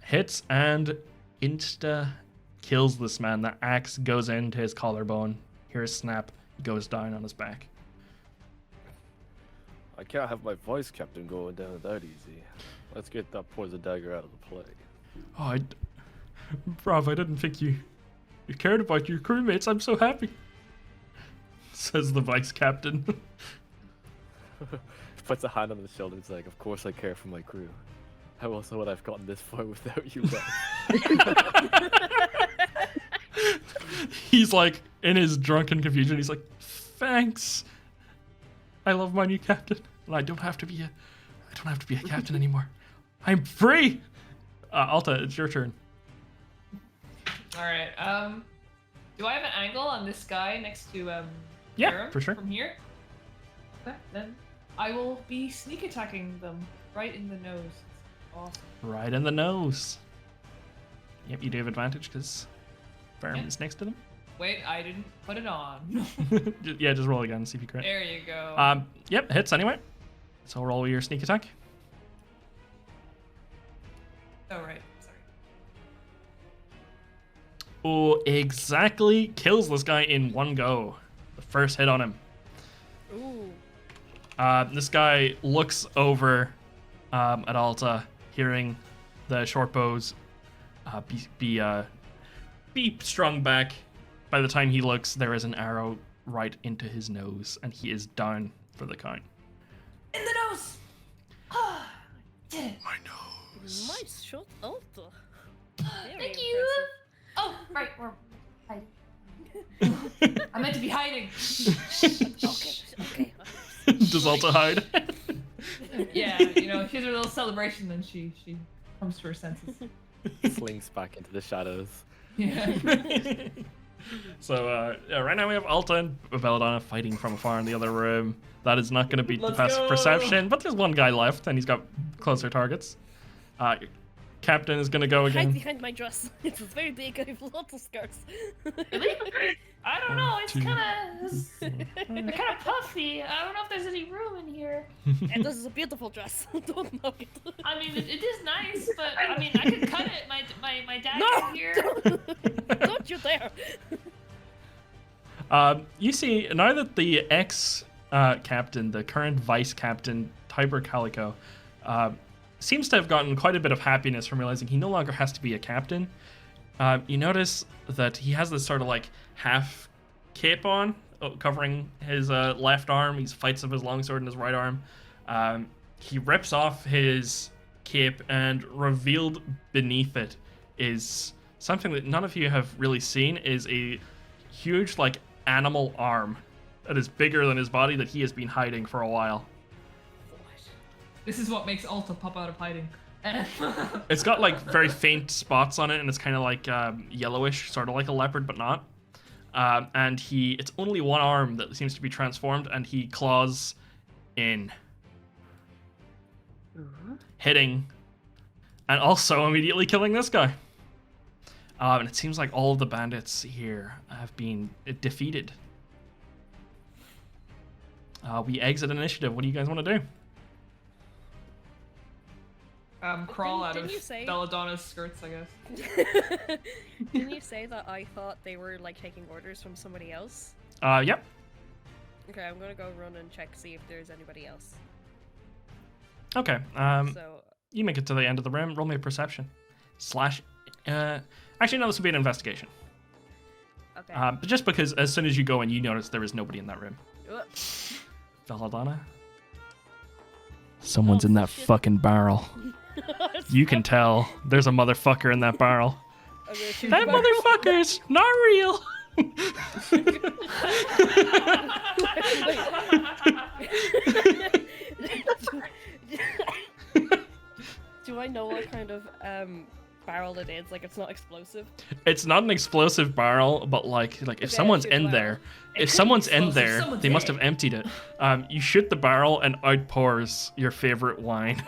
Hits and insta kills this man. The axe goes into his collarbone. Hear a snap. He goes down on his back. I can't have my voice captain going down that easy. Let's get that poison dagger out of the play. Oh, Bravv, I didn't think you cared about your crewmates. I'm so happy. Says the vice captain. Puts a hand on his shoulder. It's like, of course I care for my crew. How else would I have gotten this far without you guys? He's like in his drunken confusion. He's like, thanks. I love my new captain, and I don't have to be a captain anymore. I'm free. Alta, it's your turn. All right. Do I have an angle on this guy next to Yeah, Ferrum for sure. from here? Okay, then I will be sneak attacking them right in the nose. Awesome. Right in the nose. Yep, you do have advantage because Ferrum Yeah. is next to them. Wait, I didn't put it on. Yeah, just roll again, see if you crit. There you go. Yep, hits anyway. So roll your sneak attack. Oh right, sorry. Oh, exactly. Kills this guy in one go. The first hit on him. Ooh. This guy looks over at Alta, hearing the short bows be strung back. By the time he looks, there is an arrow right into his nose, and he is down for the count. In the nose. Ah, did it. My nose. Nice shot, Alta. Very Thank you. Oh, right, we're hiding. I meant to be hiding. Okay. Does Alta hide? Yeah, you know, she's a little celebration, then she comes to her senses. Slinks back into the shadows. Yeah. So right now we have Alta and Belladonna fighting from afar in the other room. That is not going to beat the Let's passive go. perception, but there's one guy left, and he's got closer targets. Captain is going to go Hide again. behind my dress. It's very big. I have lots of scars. Really? I don't know. It's Two. kind of puffy. I don't know if there's any room in here. And this is a beautiful dress. Don't knock it. I mean, it is nice, but I mean, I could cut it. My dad No! is here. Don't you dare. You see, now that the ex-captain, the current vice-captain, Tiber Calico, seems to have gotten quite a bit of happiness from realizing he no longer has to be a captain. You notice that he has this sort of like half cape on, covering his left arm. He fights with his longsword in his right arm. He rips off his cape, and revealed beneath it is something that none of you have really seen, is a huge like animal arm that is bigger than his body that he has been hiding for a while. This is what makes Alta pop out of hiding. It's got like very faint spots on it, and it's kind of like yellowish, sort of like a leopard, but not. And it's only one arm that seems to be transformed, and he claws in, hitting, and also immediately killing this guy. And it seems like all of the bandits here have been defeated. We exit initiative. What do you guys want to do? Crawl out Didn't of you say- Belladonna's skirts, I guess. Didn't you say that I thought they were like taking orders from somebody else? Yep. Okay, I'm gonna go run and check, see if there's anybody else. Okay. So You make it to the end of the room. Roll me a perception. / Actually, no, this will be an investigation. Okay. But just because as soon as you go in, you notice there is nobody in that room. Whoop. Belladonna? Someone's Oh, in that shit. fucking barrel. You can tell. There's a motherfucker in that barrel. I'm gonna shoot That the barrel. motherfucker's not real. Do I know what kind of barrel it is? Like, it's not explosive. It's not an explosive barrel, but like if Okay, someone's shoot the in barrel. there, It if could be someone's in explosive, there, someone's they must in have it. emptied it. You shoot the barrel and outpours your favorite wine.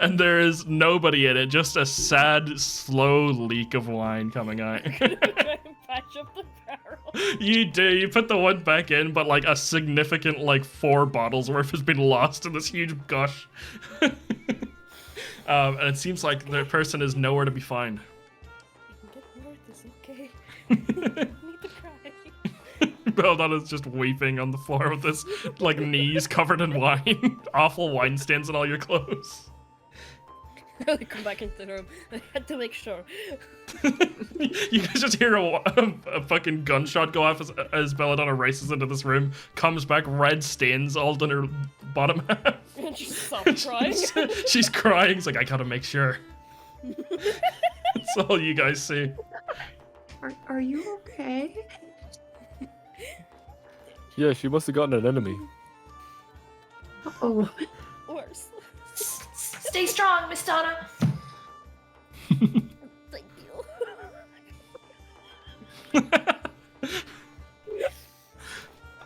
And there is nobody in it, just a sad, slow leak of wine coming out. Try and patch up the barrel. You do. You put the one back in, but like a significant, like 4 bottles worth has been lost in this huge gush. And it seems like the person is nowhere to be found. You can get more of this, okay? I need to cry. Belladonna's just weeping on the floor with his like knees covered in wine, awful wine stains on all your clothes. I come back into the room. I had to make sure. You guys just hear a fucking gunshot go off as Belladonna races into this room, comes back, red stains all down her bottom half. And she stopped crying. She's crying. It's like, I gotta make sure. That's all you guys see. Are you okay? Yeah, she must have gotten an enemy. Oh, Worse. Stay strong, Miss Donna. Thank you.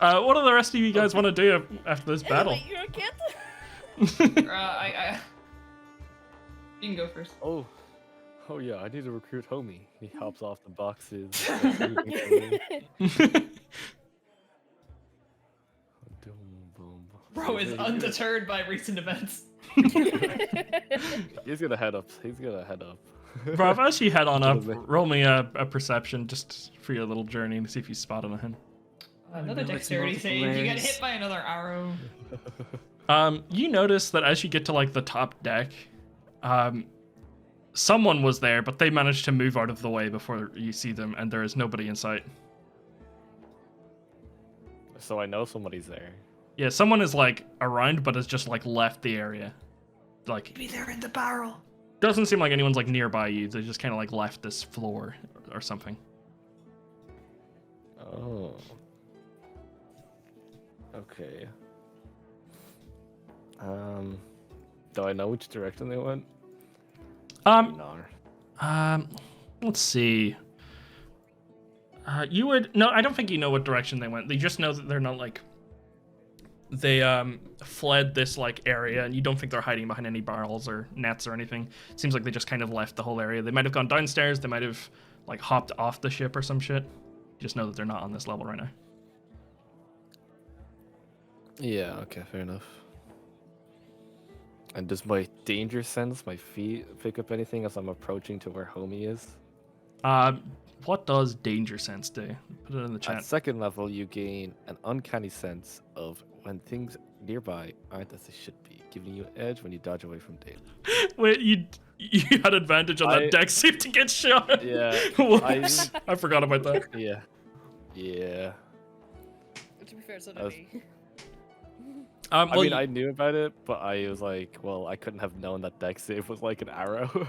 What do the rest of you guys want to do after this battle? Wait, you're a kid? You can go first. Oh yeah, I need to recruit homie. He hops off the boxes. Bro is undeterred by recent events. He's gonna head up. Bravv, as you head on up, Lovely. roll me a perception just for your little journey to see if you spot anything. Another no, it's dexterity multiple save. You get layers. hit by another arrow. You notice that as you get to like the top deck, someone was there, but they managed to move out of the way before you see them, and there is nobody in sight. So I know somebody's there. Yeah, someone is like around, but has just like left the area. Like, Maybe they're in the barrel. doesn't seem like anyone's like nearby you. They just kind of like left this floor or something. Oh. Okay. Do I know which direction they went? No. Let's see. You would no, I don't think you know what direction they went. They just know that they're not like they fled this like area, and you don't think they're hiding behind any barrels or nets or anything. It seems like they just kind of left the whole area. They might have gone downstairs. They might have like hopped off the ship or some shit. You just know that they're not on this level right now. Yeah, okay, fair enough. And does my danger sense, my feet, pick up anything as I'm approaching to where homie is? What does danger sense do? Put it in the At chat. second level, you gain an uncanny sense of when things nearby aren't as they should be, giving you an edge when you dodge away from danger. Wait, you had advantage on that I- deck save to get shot. Yeah, What? I- I forgot about that. Yeah. To be fair, so did That's- he. I Well, mean, I knew about it, but I was like, well, I couldn't have known that deck save was like an arrow.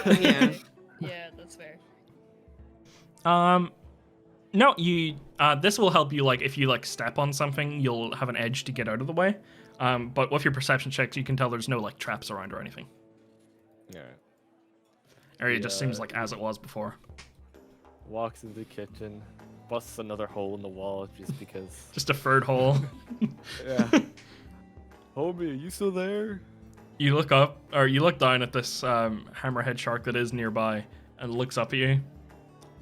yeah. Yeah, that's fair. No, you. This will help you. Like, if you like step on something, you'll have an edge to get out of the way. But with your perception checks, you can tell there's no like traps around or anything. Yeah. Area just seems Yeah. like as it was before. Walks into the kitchen, busts another hole in the wall just because. Just a third hole. Yeah. Homie, are you still there? You look up, or you look down at this hammerhead shark that is nearby, and it looks up at you,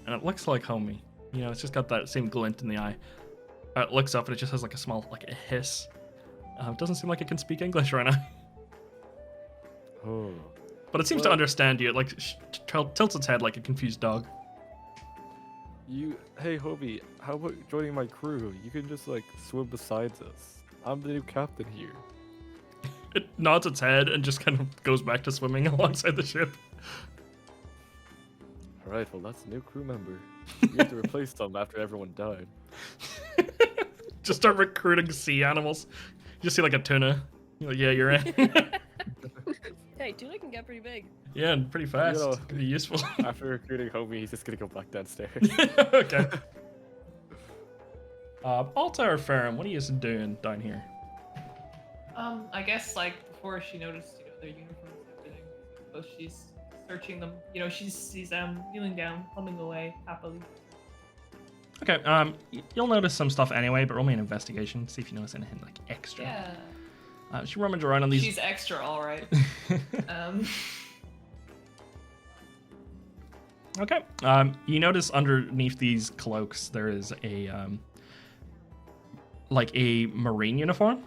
and it looks like homie. You know, it's just got that same glint in the eye. It looks up and it just has like a small, like a hiss. It doesn't seem like it can speak English right now, Oh. but it seems to Well- understand you. It like tilts its head like a confused dog. Hey, homie, how about joining my crew? You can just like swim beside us. I'm the new captain here. It nods its head and just kind of goes back to swimming alongside the ship. All right, well, that's a new crew member. You have to replace them after everyone died. Just start recruiting sea animals. You just see like a tuna. You're like, yeah, you're in. Hey, tuna can get pretty big. Yeah, and pretty fast. know, Could be useful. After recruiting Homie, he's just gonna go back downstairs. Okay. Alta or Ferrum, what are you doing down here? I guess like before she noticed, their uniforms and everything. So she's searching them. She's kneeling down, humming away happily. Okay, you'll notice some stuff anyway, but roll me an investigation, see if you notice anything like extra. Yeah. She rummage around on these. She's extra, all right. Okay. You notice underneath these cloaks there is a like a marine uniform,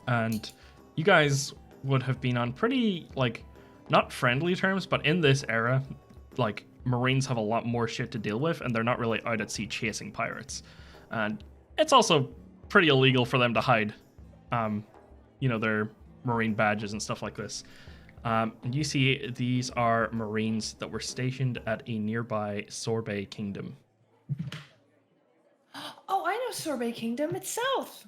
and you guys would have been on pretty like not friendly terms, but in this era, like Marines have a lot more shit to deal with, and they're not really out at sea chasing pirates, and it's also pretty illegal for them to hide, their Marine badges and stuff like this. And you see these are Marines that were stationed at a nearby Sorbet kingdom. Oh, I know Sorbet Kingdom. It's south.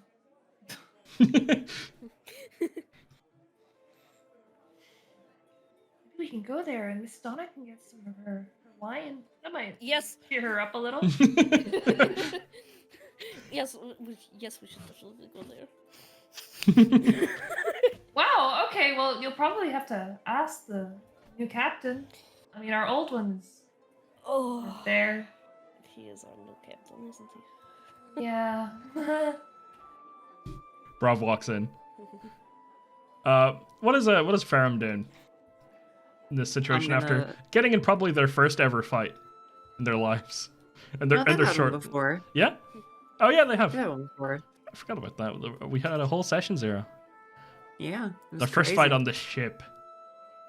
We can go there, and Miss Donna can get some of her wine. That might cheer her up a little. Yes, we should definitely go there. Wow. Okay. Well, you'll probably have to ask the new captain. I mean, our old one's there. He is our new captain, isn't he? Yeah. Bravv walks in. What is Ferrum doing in this situation after getting in probably their first ever fight in their lives? And they're They've had short. one before. Yeah? Oh yeah, they have. Yeah, one before. I forgot about that. We had a whole session 0. Yeah. it was Their first crazy. fight on the ship.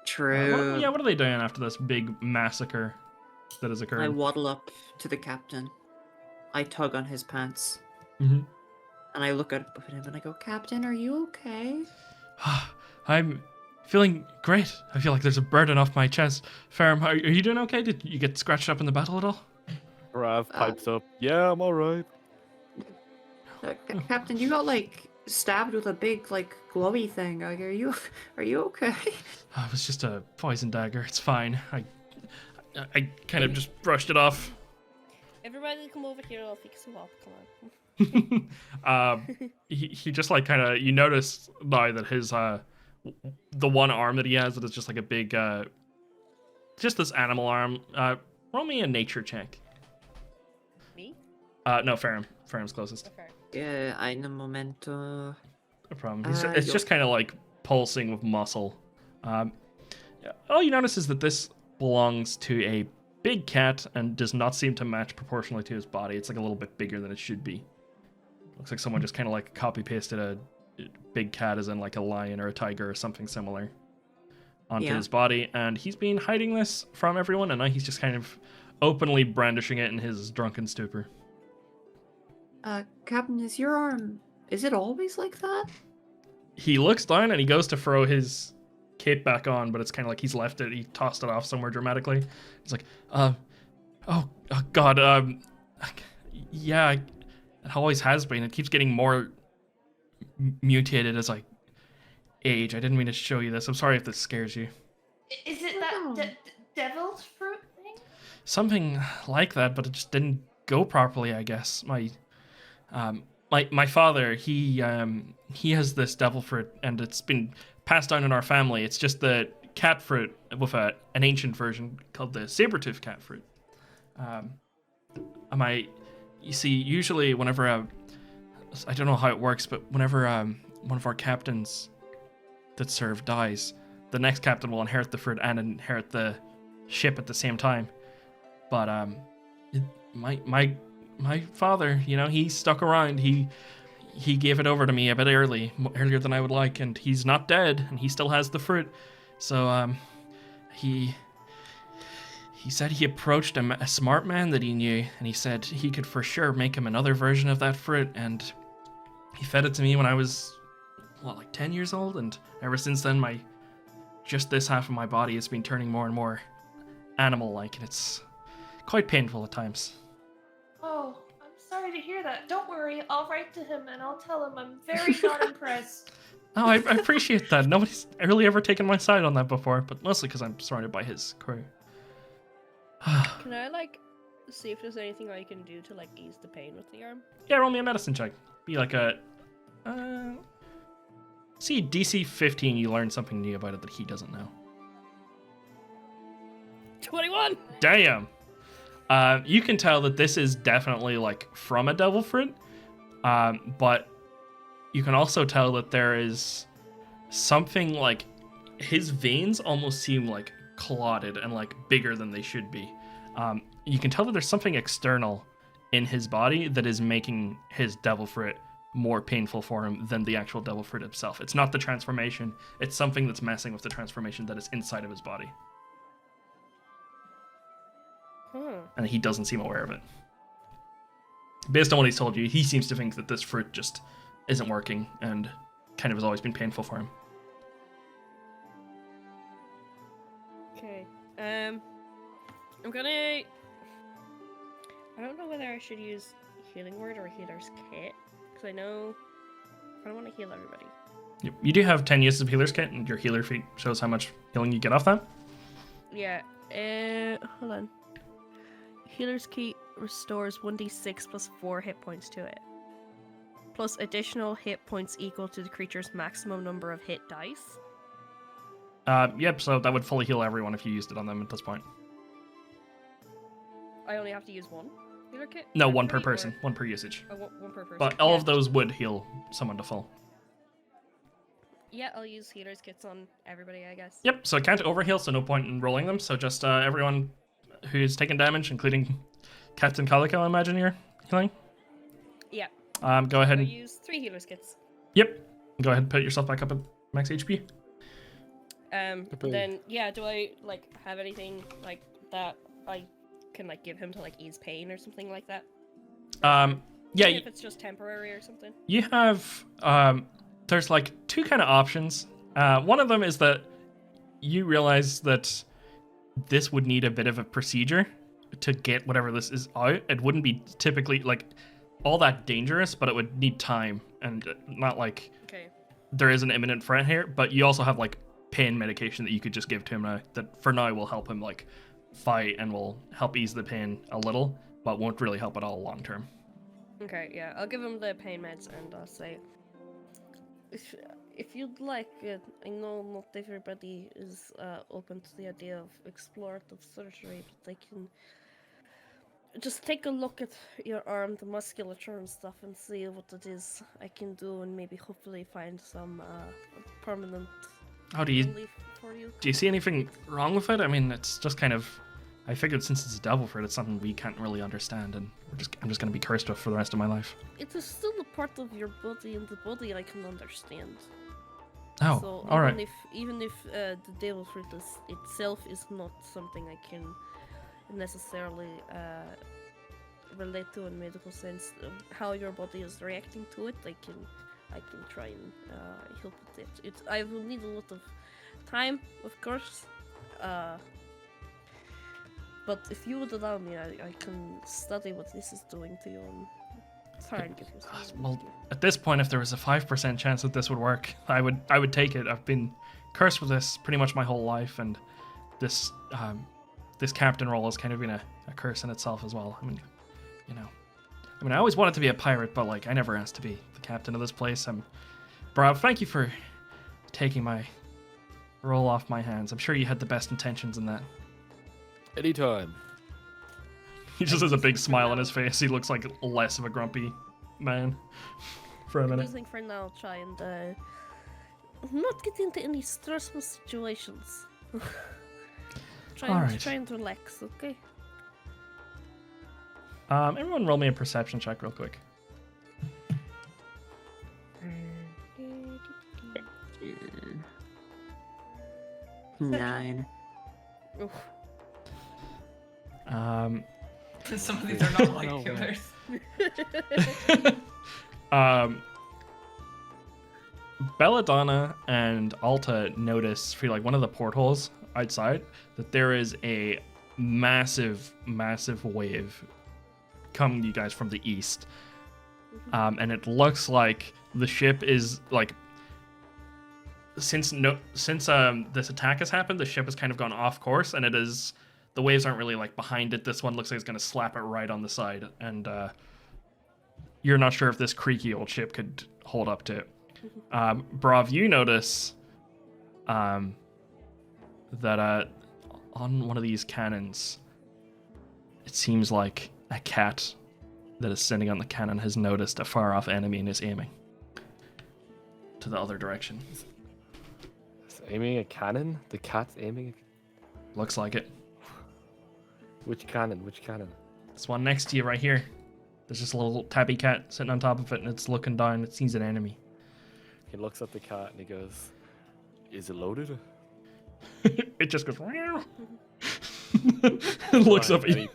True. What are they doing after this big massacre that has occurred? I waddle up to the captain. I tug on his pants. Mhm. And I look at him and I go, Captain, are you okay? I'm feeling great. I feel like there's a burden off my chest. Ferrum, are you doing okay? Did you get scratched up in the battle at all? Bravv pipes up. Yeah, I'm all right. Captain, you got stabbed with a big glowy thing. Are you okay? It was just a poison dagger. It's fine. I kind of just brushed it off. Everybody come over here, I'll fix you up, come on. He just kind of, you notice now that his the one arm that he has, that is just like a big just this animal arm. Roll me a nature check. Me? No, Ferrum's closest. Okay. Yeah, ein momento. No problem. It's Yo- just kind of pulsing with muscle. All you notice is that this belongs to a big cat and does not seem to match proportionally to his body. It's a little bit bigger than it should be. Looks like someone just kind of copy pasted a big cat as in a lion or a tiger or something similar onto his body, and he's been hiding this from everyone, and now he's just kind of openly brandishing it in his drunken stupor. Captain, is your arm... Is it always like that? He looks down and he goes to throw his cape back on, but it's kind of he's left it. He tossed it off somewhere dramatically. He's like, oh God, yeah, it always has been. It keeps getting more mutated as I age. I didn't mean to show you this. I'm sorry if this scares you. Is it that devil's fruit thing? Something like that, but it just didn't go properly, I guess. My father, he has this devil fruit, and it's been passed down in our family. It's just the cat fruit with an ancient version called the saber-tooth cat fruit. You see, usually whenever I don't know how it works, but whenever one of our captains that serve dies, the next captain will inherit the fruit and inherit the ship at the same time. But my father, he stuck around. He gave it over to me a bit earlier than I would like, and he's not dead, and he still has the fruit. So he said he approached a smart man that he knew, and he said he could for sure make him another version of that fruit, and he fed it to me when I was like 10 years old, and ever since then, just this half of my body has been turning more and more animal-like, and it's quite painful at times. Oh, I'm sorry to hear that. Don't worry, I'll write to him and I'll tell him I'm very not impressed. Oh, I appreciate that. Nobody's really ever taken my side on that before, but mostly because I'm surrounded by his crew. Can I like see if there's anything I can do to like ease the pain with the arm? Yeah, roll me a medicine check. Be like a... see, DC 15, you learn something new about it that he doesn't know. 21. Damn! You can tell that this is definitely, like, from a devil fruit, but you can also tell that there is something, like, his veins almost seem, like, clotted and, like, bigger than they should be. You can tell that there's something external in his body that is making his devil fruit more painful for him than the actual devil fruit itself. It's not the transformation, it's something that's messing with the transformation that is inside of his body. And he doesn't seem aware of it. Based on what he's told you, he seems to think that this fruit just isn't working and kind of has always been painful for him. Okay. I'm gonna. I don't know whether I should use healing word or healer's kit, because I know I don't want to heal everybody. You do have 10 uses of healer's kit, and your healer feat shows how much healing you get off that. Yeah. Hold on. Healer's kit restores 1d6 plus 4 hit points to it, plus additional hit points equal to the creature's maximum number of hit dice. Yep, so that would fully heal everyone if you used it on them at this point. I only have to use one healer kit? No, Or one per three, person. or- One per usage. Oh, one per person. But all Yeah. of those would heal someone to full. Yeah, I'll use healer's kits on everybody, I guess. Yep, so it can't overheal, so no point in rolling them. So just everyone who's taken damage, including Captain Calico, I imagine you're healing. Yeah. Go ahead I'll and... use 3 healer's kits. Yep. Go ahead and put yourself back up at max HP. Then, yeah, do I, like, have anything, like, that I can, like, give him to, like, ease pain or something like that? Yeah, Even if it's just temporary or something? you have... there's, like, 2 kind of options. One of them is that you realize that this would need a bit of a procedure to get whatever this is out. It wouldn't be typically, like, all that dangerous, but it would need time, and not, like, Okay. there is an imminent threat here, but you also have, like, pain medication that you could just give to him now that for now will help him, like, fight and will help ease the pain a little, but won't really help at all long term. Okay, yeah, I'll give him the pain meds and I'll say, if you'd like, I know not everybody is open to the idea of explorative surgery, but they can just take a look at your arm, the musculature and stuff, and see what it is I can do, and maybe hopefully find some permanent How do you relief for you. Do you see anything wrong with it? I mean, it's just kind of... I figured since it's a devil fruit, it's something we can't really understand, and I'm just going to be cursed with for the rest of my life. It is still a part of your body, and the body I can understand. Oh, So all right. even if the devil fruit itself is not something I can necessarily relate to in medical sense, how your body is reacting to it, I can try and help with it. I will need a lot of time, of course. But if you would allow me, I can study what this is doing to you and try and give you some. Well, at this point, if there was a 5% chance that this would work, I would take it. I've been cursed with this pretty much my whole life, and this this captain role has kind of been a curse in itself as well. I mean, you know, I always wanted to be a pirate, but like I never asked to be the captain of this place. Bravv, thank you for taking my role off my hands. I'm sure you had the best intentions in that. Anytime. He just has a big smile on his face. He looks like less of a grumpy man for a I minute. think for now, try and not get into any stressful situations. Alright. Try and relax, okay? Everyone roll me a perception check real quick. Nine. Oof. Some of these are not like No way. killers. Belladonna and Alta notice through like one of the portholes outside that there is a massive wave coming to you guys from the east. And it looks like the ship is like since this attack has happened, the ship has kind of gone off course, and the waves aren't really like behind it. This one looks like it's going to slap it right on the side, and you're not sure if this creaky old ship could hold up to it. Bravv, you notice that on one of these cannons, it seems like a cat that is sitting on the cannon has noticed a far off enemy and is aiming to the other direction. It's aiming a cannon? The cat's aiming? Looks like it. Which cannon? Which cannon? This one next to you right here. There's just a little tabby cat sitting on top of it, and it's looking down. It sees an enemy. He looks at the cat and he goes, "Is it loaded?" It just goes. And looks up at you.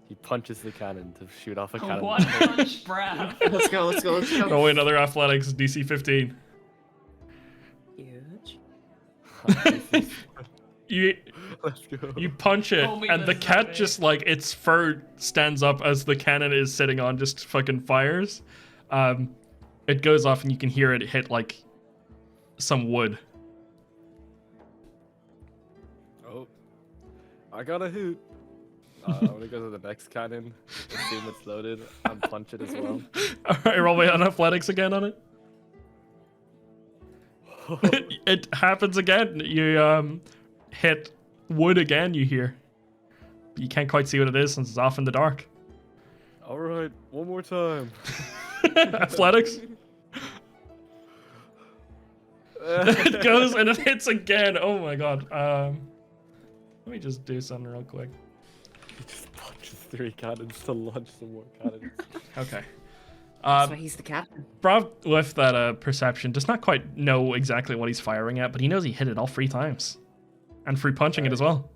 He punches the cannon to shoot off a cannon. One punch, Bravv. Let's go. Roll another athletics, DC 15. Huge. Let's go. You punch it, Homie, and the that's cat not just like its fur stands up as the cannon is sitting on, just fucking fires. It goes off, and you can hear it hit like some wood. Oh, I got a hoot. I'm gonna go to the next cannon, assume it's loaded, and punch it as well. All right, roll me on athletics again on it. It happens again. You hit wood again. You hear. You can't quite see what it is since it's off in the dark. All right, one more time. Athletics. It goes and it hits again. Oh my god. Let me just do something real quick. He just punches 3 cannons to launch some more cannons. Okay. That's why he's the captain. Bravv, with that perception, does not quite know exactly what he's firing at, but he knows he hit it all 3 times, and through punching it as well.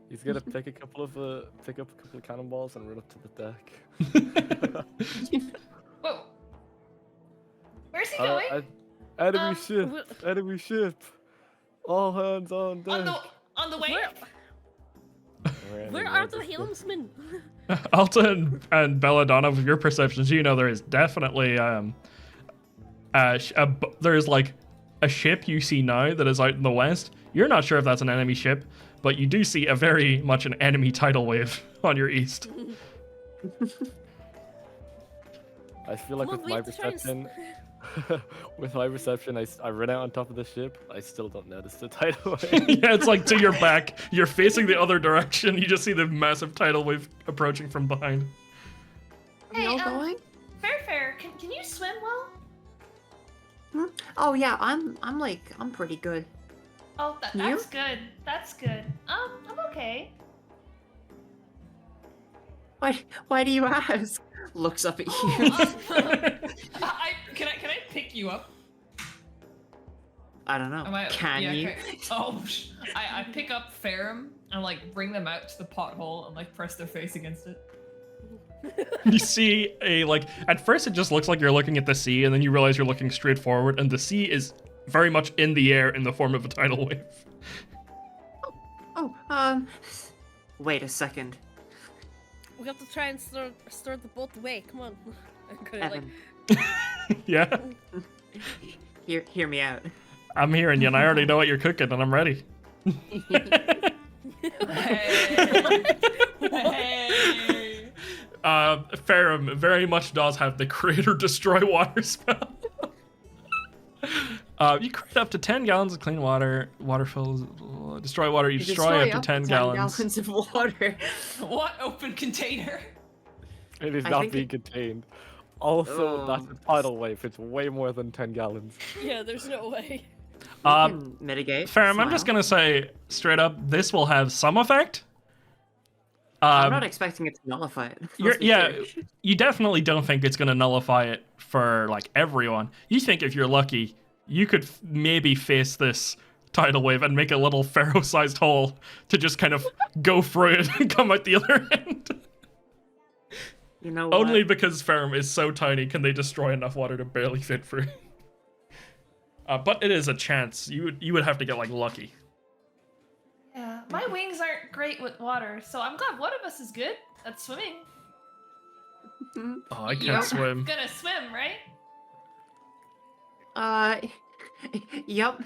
He's gonna pick up a couple of cannonballs and run up to the deck. Whoa. Where's he going? Enemy ship! Enemy ship! All hands on deck! On the way. Where are the helmsmen? Alta and Belladonna, with your perceptions, you know there is definitely there's like a ship you see now that is out in the west. You're not sure if that's an enemy ship, but you do see a very much an enemy tidal wave on your east. I feel like with my perception, I run out on top of the ship. I still don't notice the tidal wave. Yeah, it's like to your back. You're facing the other direction. You just see the massive tidal wave approaching from behind. Are you all going? Fair. Can you swim well? Oh yeah, I'm pretty good. Oh, You? that's good. That's good. I'm okay. Why do you ask? Looks up at you. Can I pick you up? I don't know. Can you? Okay. Oh, I pick up Ferrum and like bring them out to the pothole and like press their face against it. You see at first it just looks like you're looking at the sea, and then you realize you're looking straight forward, and the sea is very much in the air in the form of a tidal wave. Wait a second. We have to try and start the boat away. Come on. I'm gonna, Evan, Yeah, hear me out. I'm hearing you, and I already know what you're cooking, and I'm ready. Hey. Ferrum very much does have the create or destroy water spell. You create up to 10 gallons of clean water. Water fills. Destroy water. You destroy up to 10 gallons. of water. What open container? It is I not think being contained. Also, that's a tidal wave. It's way more than 10 gallons. Yeah, there's no way. Can mitigate. Ferrum, I'm just smile. gonna say straight up, this will have some effect. I'm not expecting it to nullify it. let's be Yeah, clear. you definitely don't think it's gonna nullify it for like everyone. You think if you're lucky, you could maybe face this tidal wave and make a little Pharaoh-sized hole to just kind of go through it and come out the other end. You know what? Only because Ferrum is so tiny can they destroy enough water to barely fit through. But it is a chance. You would have to get like lucky. Yeah, my wings aren't great with water, so I'm glad one of us is good at swimming. Oh, I You're can't swim. gonna swim, right? Yep.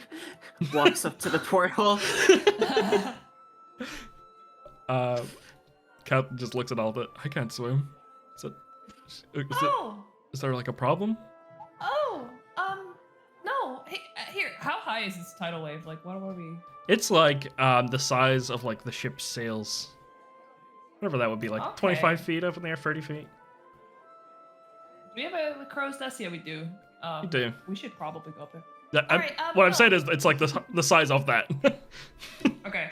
Walks up to the porthole. Cat just looks at Alta. I can't swim. Is there like a problem? No. Hey, here. How high is this tidal wave? Like, what are we? It's like the size of like the ship's sails. Whatever that would be, like Okay. 25 feet up in the air, 30 feet. Do we have a crow's nest? Yeah, we do. You do. We should probably go up there. What I'm well- saying is, it's like the size of that. Okay.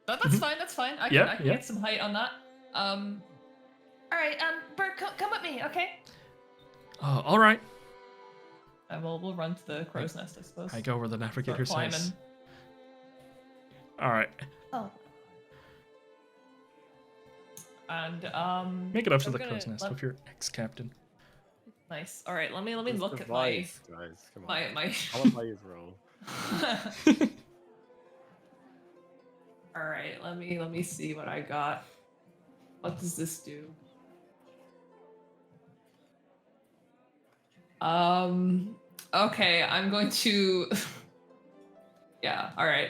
That's fine. That's fine. I Yeah, can yeah. get some height on that. All right. Bert, come with me, okay? All right. And we'll run to the crow's nest, I suppose. I go where the navigator Start says. climbing. All right. Oh. And Make it up to I'm the gonna crow's nest let- with your ex-captain. nice. All right. Let me It's look the at my vice, guys. Come on. my. I'll buy his roll. All right. Let me see what I got. What does this do? Okay, I'm going to. Yeah. All right.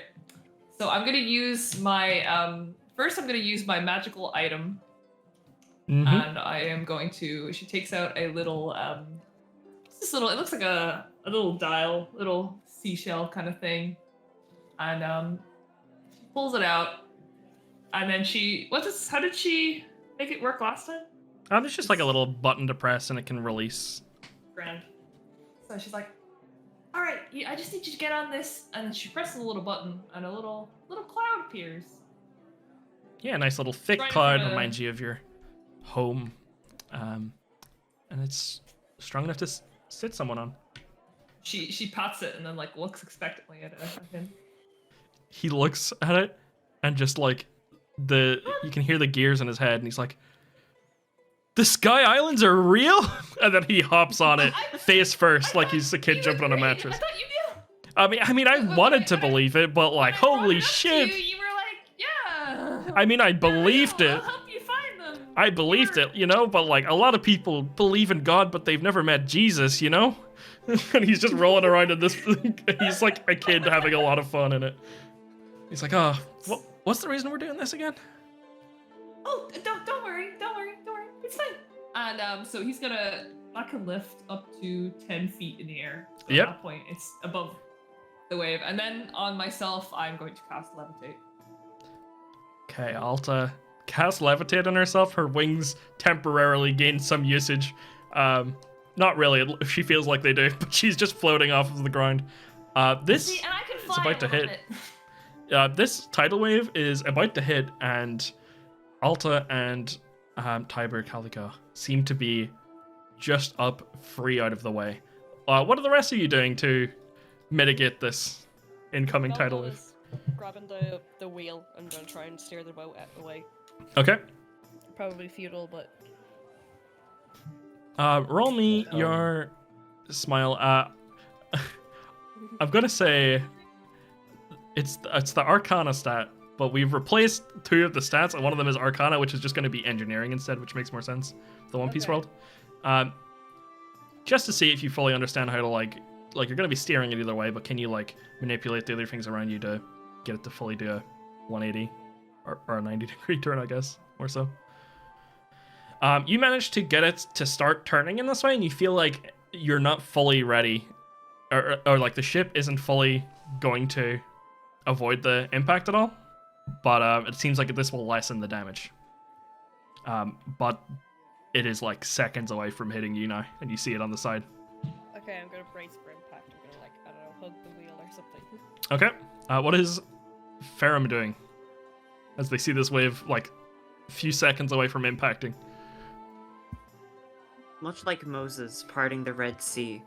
So I'm gonna use my first. I'm gonna use my magical item, Mhm. and I am going to. She takes out a little. It's this little. It looks like a little dial, little seashell kind of thing, and she pulls it out, and then she. What's this? How did she make it work last time? There's just like a little button to press and it can release. Grand. So she's like, "All right, I just need you to get on this," and then she presses a little button, and a little cloud appears. Yeah, a nice little thick Right in cloud front of- reminds you of your home. And it's strong enough to sit someone on. She pats it and then like looks expectantly at him. He looks at it and just like you can hear the gears in his head and he's like, "The Sky Islands are real?" And then he hops on it face first like he's a kid jumping on a mattress. I thought you knew. I mean, I wanted to believe it, but like, When I brought holy it up to shit. You were like, "Yeah." I mean, I they're believed real. it. I'll help you find them. I believed it, you know, but like a lot of people believe in God, but they've never met Jesus, you know? And he's just rolling around in this. He's like a kid having a lot of fun in it. He's like, "Oh, what's the reason we're doing this again?" Oh, don't worry. It's fine. And so he's gonna. That can lift up to 10 feet in the air. So Yep. At that point, it's above the wave. And then on myself, I'm going to cast levitate. Okay, Alta casts levitate on herself. Her wings temporarily gain some usage. Not really. She feels like they do, but she's just floating off of the ground. This See, and I can is fly about to a little hit. bit. This tidal wave is about to hit, and Alta and Tiber Calico seem to be just up free out of the way. What are the rest of you doing to mitigate this incoming tidal wave? Belladonna's grabbing the wheel and gonna try and steer the boat away. Okay. Probably futile, but Roll me your smile. I'm gonna say it's the Arcana stat, but we've replaced two of the stats, and one of them is Arcana, which is just gonna be engineering instead, which makes more sense. The One Piece Okay. world. Just to see if you fully understand how to like you're gonna be steering it either way, but can you like manipulate the other things around you to get it to fully do a 180 or a 90-degree turn, I guess, or so. You managed to get it to start turning in this way, and you feel like you're not fully ready, or like the ship isn't fully going to avoid the impact at all. But it seems like this will lessen the damage. But it is like seconds away from hitting you now, and you see it on the side. okay, I'm gonna brace for impact. I'm gonna, like, I don't know, hug the wheel or something. Okay. What is Ferrum doing as they see this wave like a few seconds away from impacting? Much like Moses parting the Red Sea.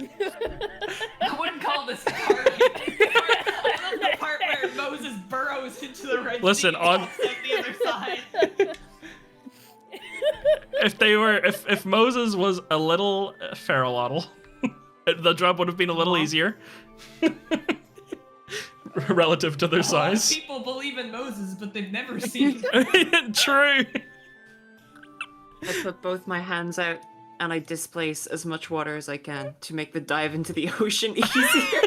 I wouldn't call this party. I love the part where Moses burrows into the Red Listen, Sea on- and walks out the other side. If Moses was a little feralotl, The job would have been a little easier. Relative to their A lot of size. people believe in Moses, but they've never seen. True. I put both my hands out and I displace as much water as I can to make the dive into the ocean easier.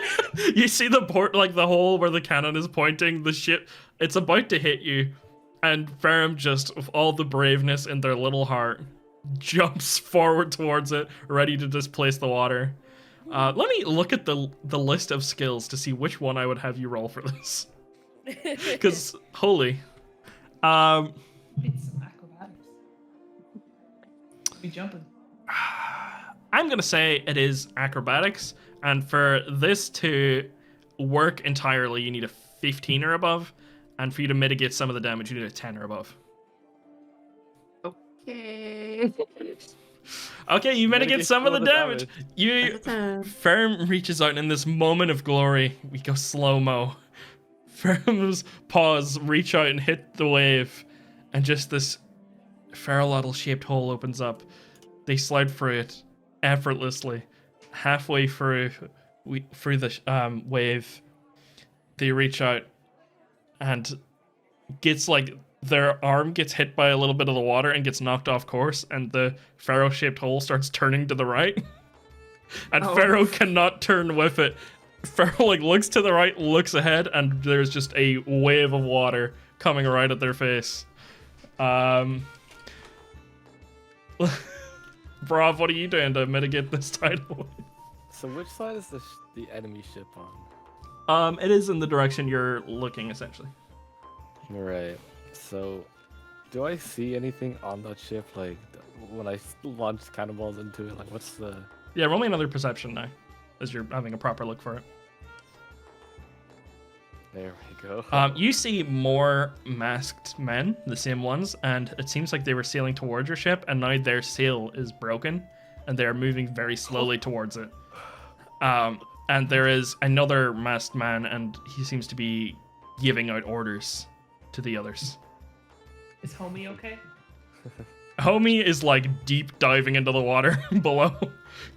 You see the port, like the hole where the cannon is pointing, the ship, it's about to hit you, and Ferrum, just with all the braveness in their little heart, jumps forward towards it, ready to displace the water. Let me look at the list of skills to see which one I would have you roll for this. Because, holy. It's some acrobatics. Be jumping. I'm going to say it is acrobatics, and for this to work entirely, you need a 15 or above, and for you to mitigate some of the damage, you need a 10 or above. Okay. Okay, you mitigate some of the damage. Ferrum reaches out, and in this moment of glory, we go slow-mo. Ferrum's paws reach out and hit the wave, and just this ferrolotl-shaped hole opens up. They slide through it effortlessly. Halfway through the wave, they reach out, and gets like their arm gets hit by a little bit of the water and gets knocked off course, and the Pharaoh-shaped hole starts turning to the right. And Pharaoh cannot turn with it. Pharaoh like looks to the right, looks ahead, and there's just a wave of water coming right at their face. Bravv, what are you doing to mitigate this tidal? So which side is the enemy ship on? It is in the direction you're looking, essentially. Right. So, do I see anything on that ship? Like, when I launch cannonballs into it, like, what's the... Yeah, roll me another perception now, as you're having a proper look for it. There we go. You see more masked men, the same ones, and it seems like they were sailing towards your ship, and now their sail is broken, and they are moving very slowly towards it. And there is another masked man, and he seems to be giving out orders to the others. Is Homie okay? Homie is like deep diving into the water below.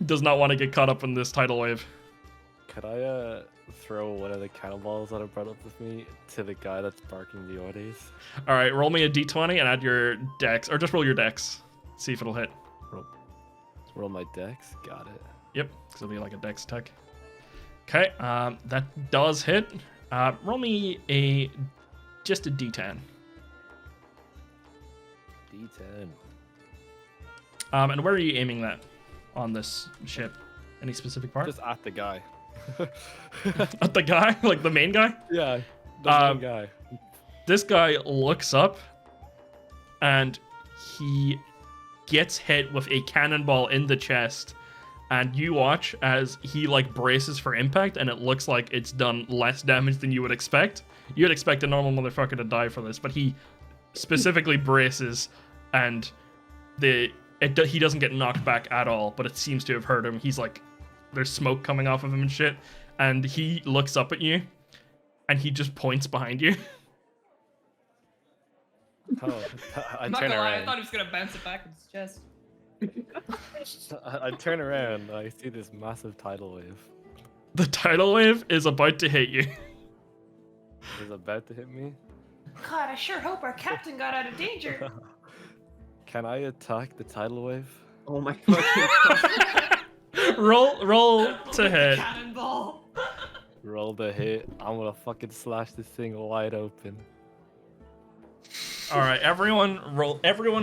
Does not want to get caught up in this tidal wave. Could I throw one of the cannonballs that I brought up with me to the guy that's barking the orders? All right, roll me a d20 and add your dex, or just roll your dex. See if it'll hit. Roll my dex. Got it. Yep, because it'll be like a dex attack. Okay, that does hit. Roll me just a d10. D10. And where are you aiming that on this ship? Any specific part? Just at the guy. At the guy? Like the main guy? Yeah, the main guy. This guy looks up and he gets hit with a cannonball in the chest, and you watch as he like braces for impact, and it looks like it's done less damage than you would expect. You'd expect a normal motherfucker to die for this, but he specifically braces, and he doesn't get knocked back at all, but it seems to have hurt him. He's like, there's smoke coming off of him and shit, and he looks up at you, and he just points behind you. Oh, I I'm not turn gonna lie, I around. thought he was gonna bounce it back in his chest. I turn around and I see this massive tidal wave. The tidal wave is about to hit you. It's about to hit me. God, I sure hope our captain got out of danger. Can I attack the tidal wave? Oh my fucking god. roll to hit. Cannonball. Roll the hit. I'm gonna fucking slash this thing wide open. All right, everyone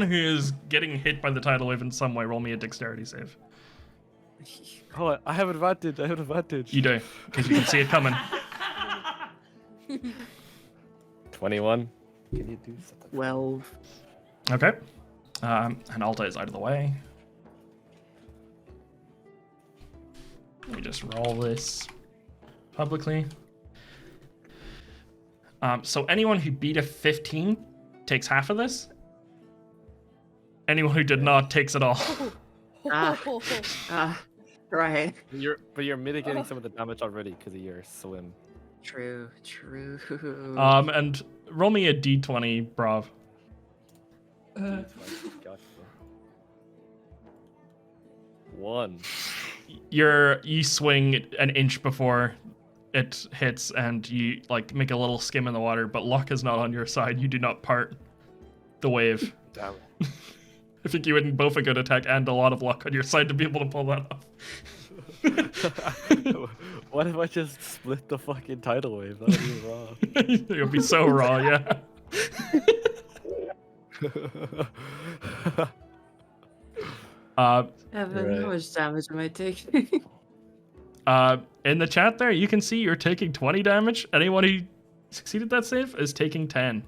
who is getting hit by the tidal wave in some way, roll me a dexterity save. Oh, I have advantage. I have advantage. You do, because you can see it coming. 21. Can you do something? 12. Okay. And Alta is out of the way. Let me just roll this publicly. So anyone who beat a 15 takes half of this. Anyone who did not takes it all. Right. But you're mitigating some of the damage already because of your swim. True, true. And roll me a d20, Bravv. Gotcha. 1. you swing an inch before it hits, and you like make a little skim in the water, but luck is not on your side. You do not part the wave. Damn I think you would both a good attack and a lot of luck on your side to be able to pull that off. it. What if I just split the fucking tidal wave? That would be raw. It would be so raw, yeah. Evan, Right. how much damage am I taking? In the chat there, you can see you're taking 20 damage. Anyone who succeeded that save is taking 10.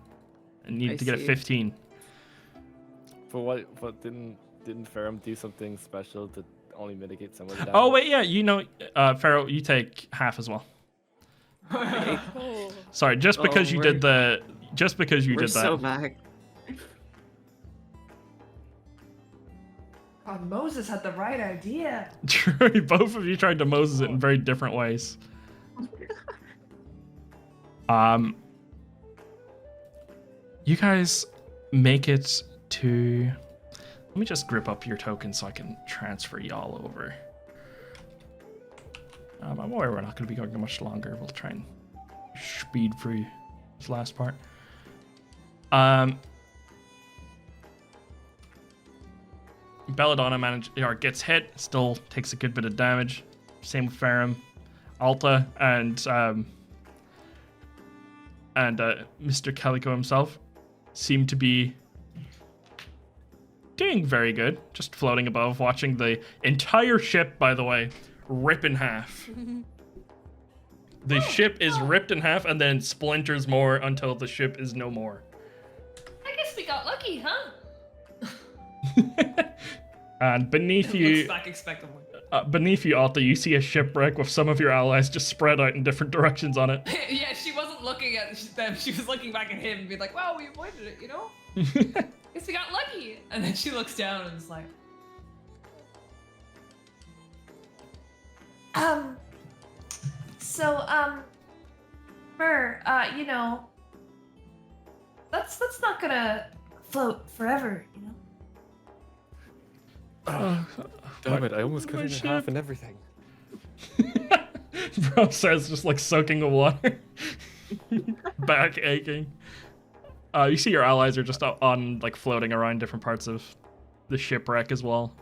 And you need I to get a see. 15. But didn't Ferrum do something special to only mitigate some of the damage? Oh, wait, yeah, Pharaoh, you take half as well. Oh. Sorry, just because Oh, you we're- did the... Just because you We're did that. so back. God, Moses had the right idea. True, both of you tried to Moses it in very different ways. You guys make it to... Let me just grip up your token so I can transfer y'all over. I'm aware we're not going to be going much longer. We'll try and speed through this last part. Belladonna gets hit, still takes a good bit of damage. Same with Ferrum. Alta and Mr. Calico himself seem to be doing very good. Just floating above, watching the entire ship, by the way, rip in half. The ship is ripped in half and then splinters more until the ship is no more. I guess we got lucky, huh? And beneath Looks you, back expectantly. Alta, you see a shipwreck with some of your allies just spread out in different directions on it. Yeah, she wasn't looking at them. She was looking back at him and being like, wow, we avoided it, you know? Guess we got lucky. And then she looks down and is like, you know, that's not gonna float forever, you know? Damn it, I almost cut my it in half and everything. Bro says just like soaking the water. Back aching. You see your allies are just on like floating around different parts of the shipwreck as well.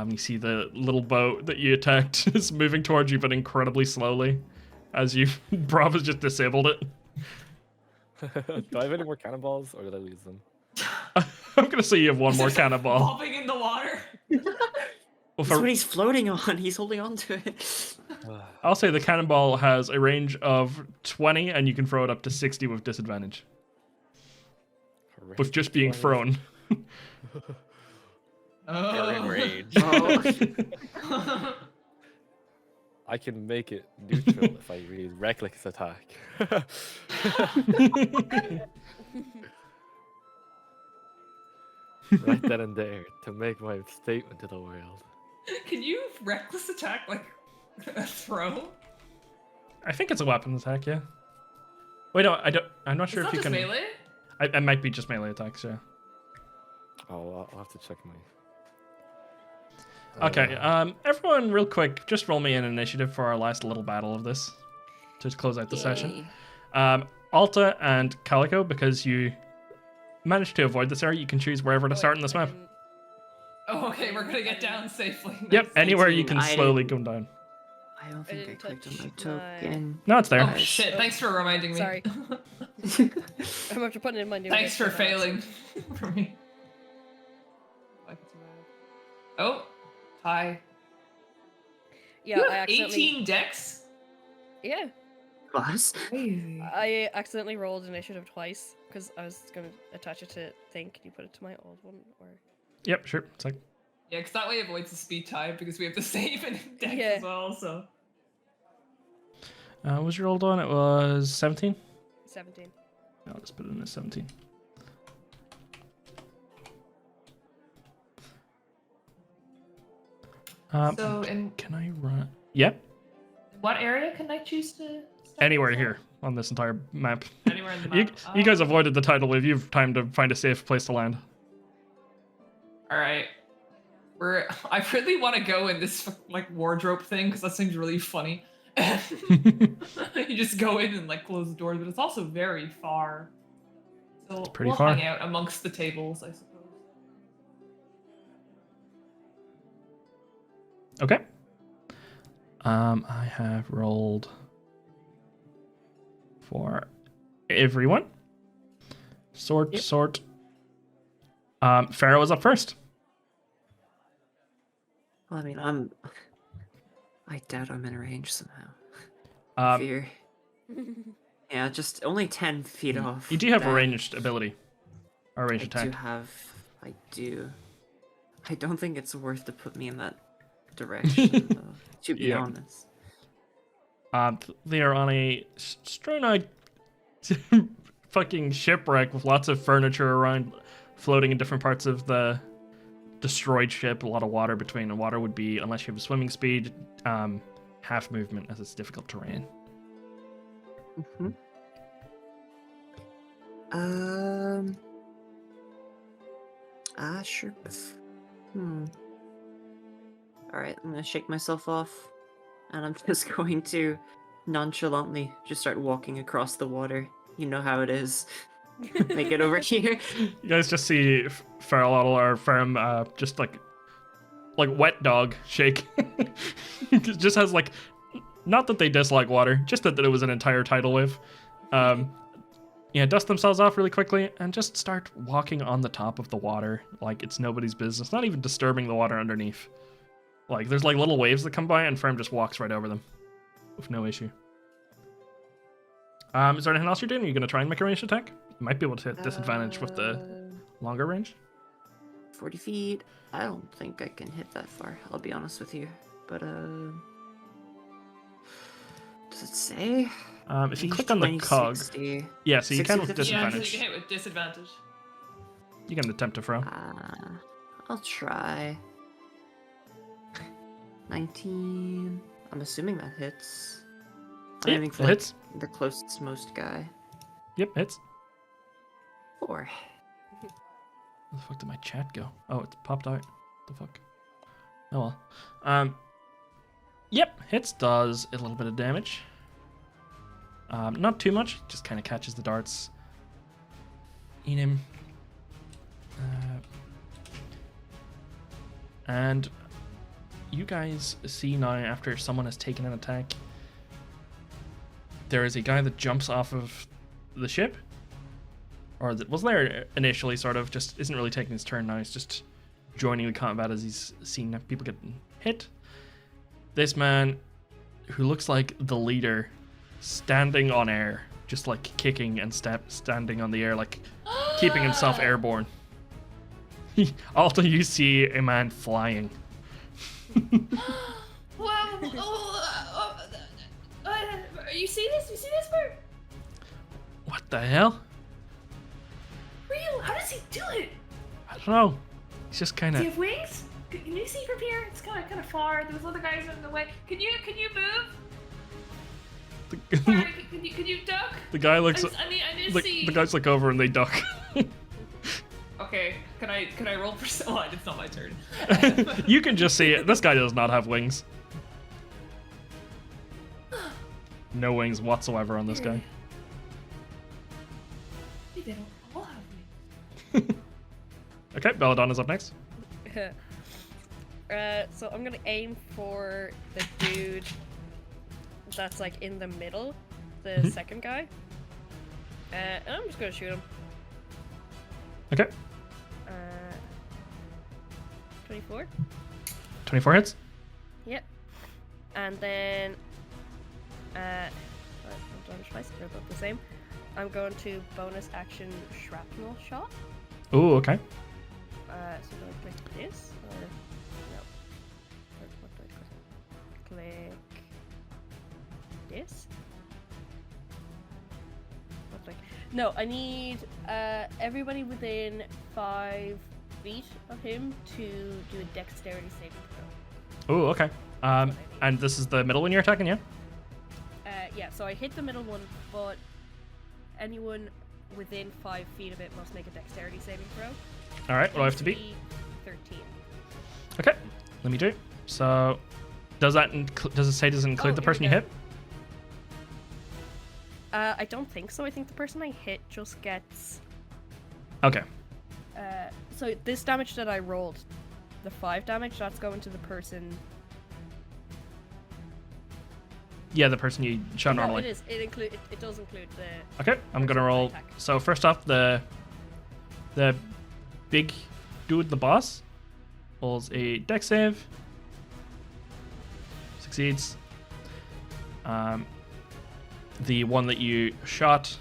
You see the little boat that you attacked is moving towards you, but incredibly slowly, as Bravv has just disabled it. Do I have any more cannonballs, or did I lose them? I'm gonna say you have one more cannonball. Popping in the water. Well, That's what he's floating on. He's holding on to it. I'll say the cannonball has a range of 20, and you can throw it up to 60 with disadvantage. With just being thrown. They're in rage. Oh. I can make it neutral if I use reckless attack. Right then and there, to make my statement to the world. Can you reckless attack like a throw? I think it's a weapon attack, yeah. Wait, no, I'm not Is sure that if you just can. melee? I might be just melee attacks, yeah. Oh, I'll have to check my. Okay, everyone, real quick, just roll me an initiative for our last little battle of this to close out the session. Alta and Calico, because you managed to avoid this area, you can choose wherever to start in this map. Oh, okay, we're gonna get down safely. Yep, Nice. anywhere you can I slowly didn't- come down. I don't think I didn't clicked on my touch my- token. No, it's there. Oh shit! Thanks for reminding me. Sorry. I'm after putting in my new. Thanks for headset. failing for me. Oh, hi. Yeah, You I have accidentally. 18 decks. Yeah, Plus, Crazy. I accidentally rolled initiative twice because I was gonna attach it to thing. Can you put it to my old one or? Yep, sure. It's like, Yeah, because that way it avoids the speed time because we have the save in decks Yeah. as well. So what was your old one? It was 17? 17. I'll just put it in as 17. so in Can I run? Yep, what area can I choose to? start anywhere this here on this entire map. on? Anywhere in the You, map. you guys avoided the tidal wave. You have time to find a safe place to land. All right. where I really want to go in this like wardrobe thing because that seems really funny. You just go in and like close the doors, but it's also very far. So pretty we'll far. hang out amongst the tables, I suppose. Okay. I have rolled for everyone. Sort. Pharaoh is up first. Well, I mean, I doubt I'm in range somehow. Um, Fear. Yeah, just only 10 feet off. you do have a that. ranged ability. Or a ranged attack. I do. I don't think it's worth to put me in that direction, though, to be Yeah. honest. They are on a strewn fucking shipwreck with lots of furniture around, floating in different parts of the destroyed ship. A lot of water between. And water would be, unless you have swimming speed, half movement, as it's difficult terrain. Sure. Alright, I'm gonna shake myself off, and I'm just going to nonchalantly just start walking across the water. You know how it is. Make it over here. You guys just see Ferrum just like wet dog shake. It just has like, not that they dislike water, just that it was an entire tidal wave. Dust themselves off really quickly and just start walking on the top of the water like it's nobody's business, not even disturbing the water underneath. Like there's like little waves that come by and Ferrum just walks right over them with no issue. Is there anything else you're doing? Are you going to try and make a ranged attack? You might be able to hit disadvantage with the longer range. 40 feet. I don't think I can hit that far, I'll be honest with you. But, does it say? If you click on the cog, 60. yeah, so you can with 60. Yeah, so you disadvantage. can hit with disadvantage. You can attempt to throw. I'll try. 19. I'm assuming that hits. Yeah, aiming for it hits. the closest most guy. Yep, hits. 4. Where the fuck did my chat go? Oh, it popped out. The fuck? Oh well. Yep, hits, does a little bit of damage. Not too much, just kind of catches the darts. Niamh. And you guys see now, after someone has taken an attack, there is a guy that jumps off of the ship, or that was there initially, sort of, just isn't really taking his turn now. He's just joining the combat as he's seen people getting hit. This man, who looks like the leader, standing on air, just like kicking and standing on the air, like keeping himself airborne. Also, you see a man flying. Wow. You see this? You see this part? What the hell? Real? How does he do it? I don't know. He's just kind Does he of. have wings? Can you see from here? It's kind of far. There's other guys in the way. Can you move? Sorry, can you duck? The guy looks. I need to see. The guys look over and they duck. Okay, can I roll for? Oh, it's not my turn. You can just see it. This guy does not have wings. No wings whatsoever on this guy. Maybe they don't all have wings. Okay, Belladonna's up next. So I'm gonna aim for the dude that's like in the middle, the second guy. And I'm just gonna shoot him. Okay, 24. 24 hits. Yep. And then, damage twice, they're both the same. I'm going to bonus action shrapnel shot. Ooh, okay. So do I click this or no? What do I click? Click this. What do I? No, I need everybody within 5 feet of him to do a dexterity saving throw. Ooh, okay. And this is the middle one you're attacking, yeah? Yeah, so I hit the middle one, but anyone within 5 feet of it must make a dexterity saving throw. All right, what do I have to beat? 13. Okay, let me do. So, does it say does it include Oh, the here person we you go. hit? I don't think so. I think the person I hit just gets. Okay. So this damage that I rolled, the 5 damage, that's going to the person. Yeah, the person you shot No, normally. it is. It does include the. Okay, I'm gonna person roll. attack. So first off, the big dude, the boss, rolls a dex save. Succeeds. The one that you shot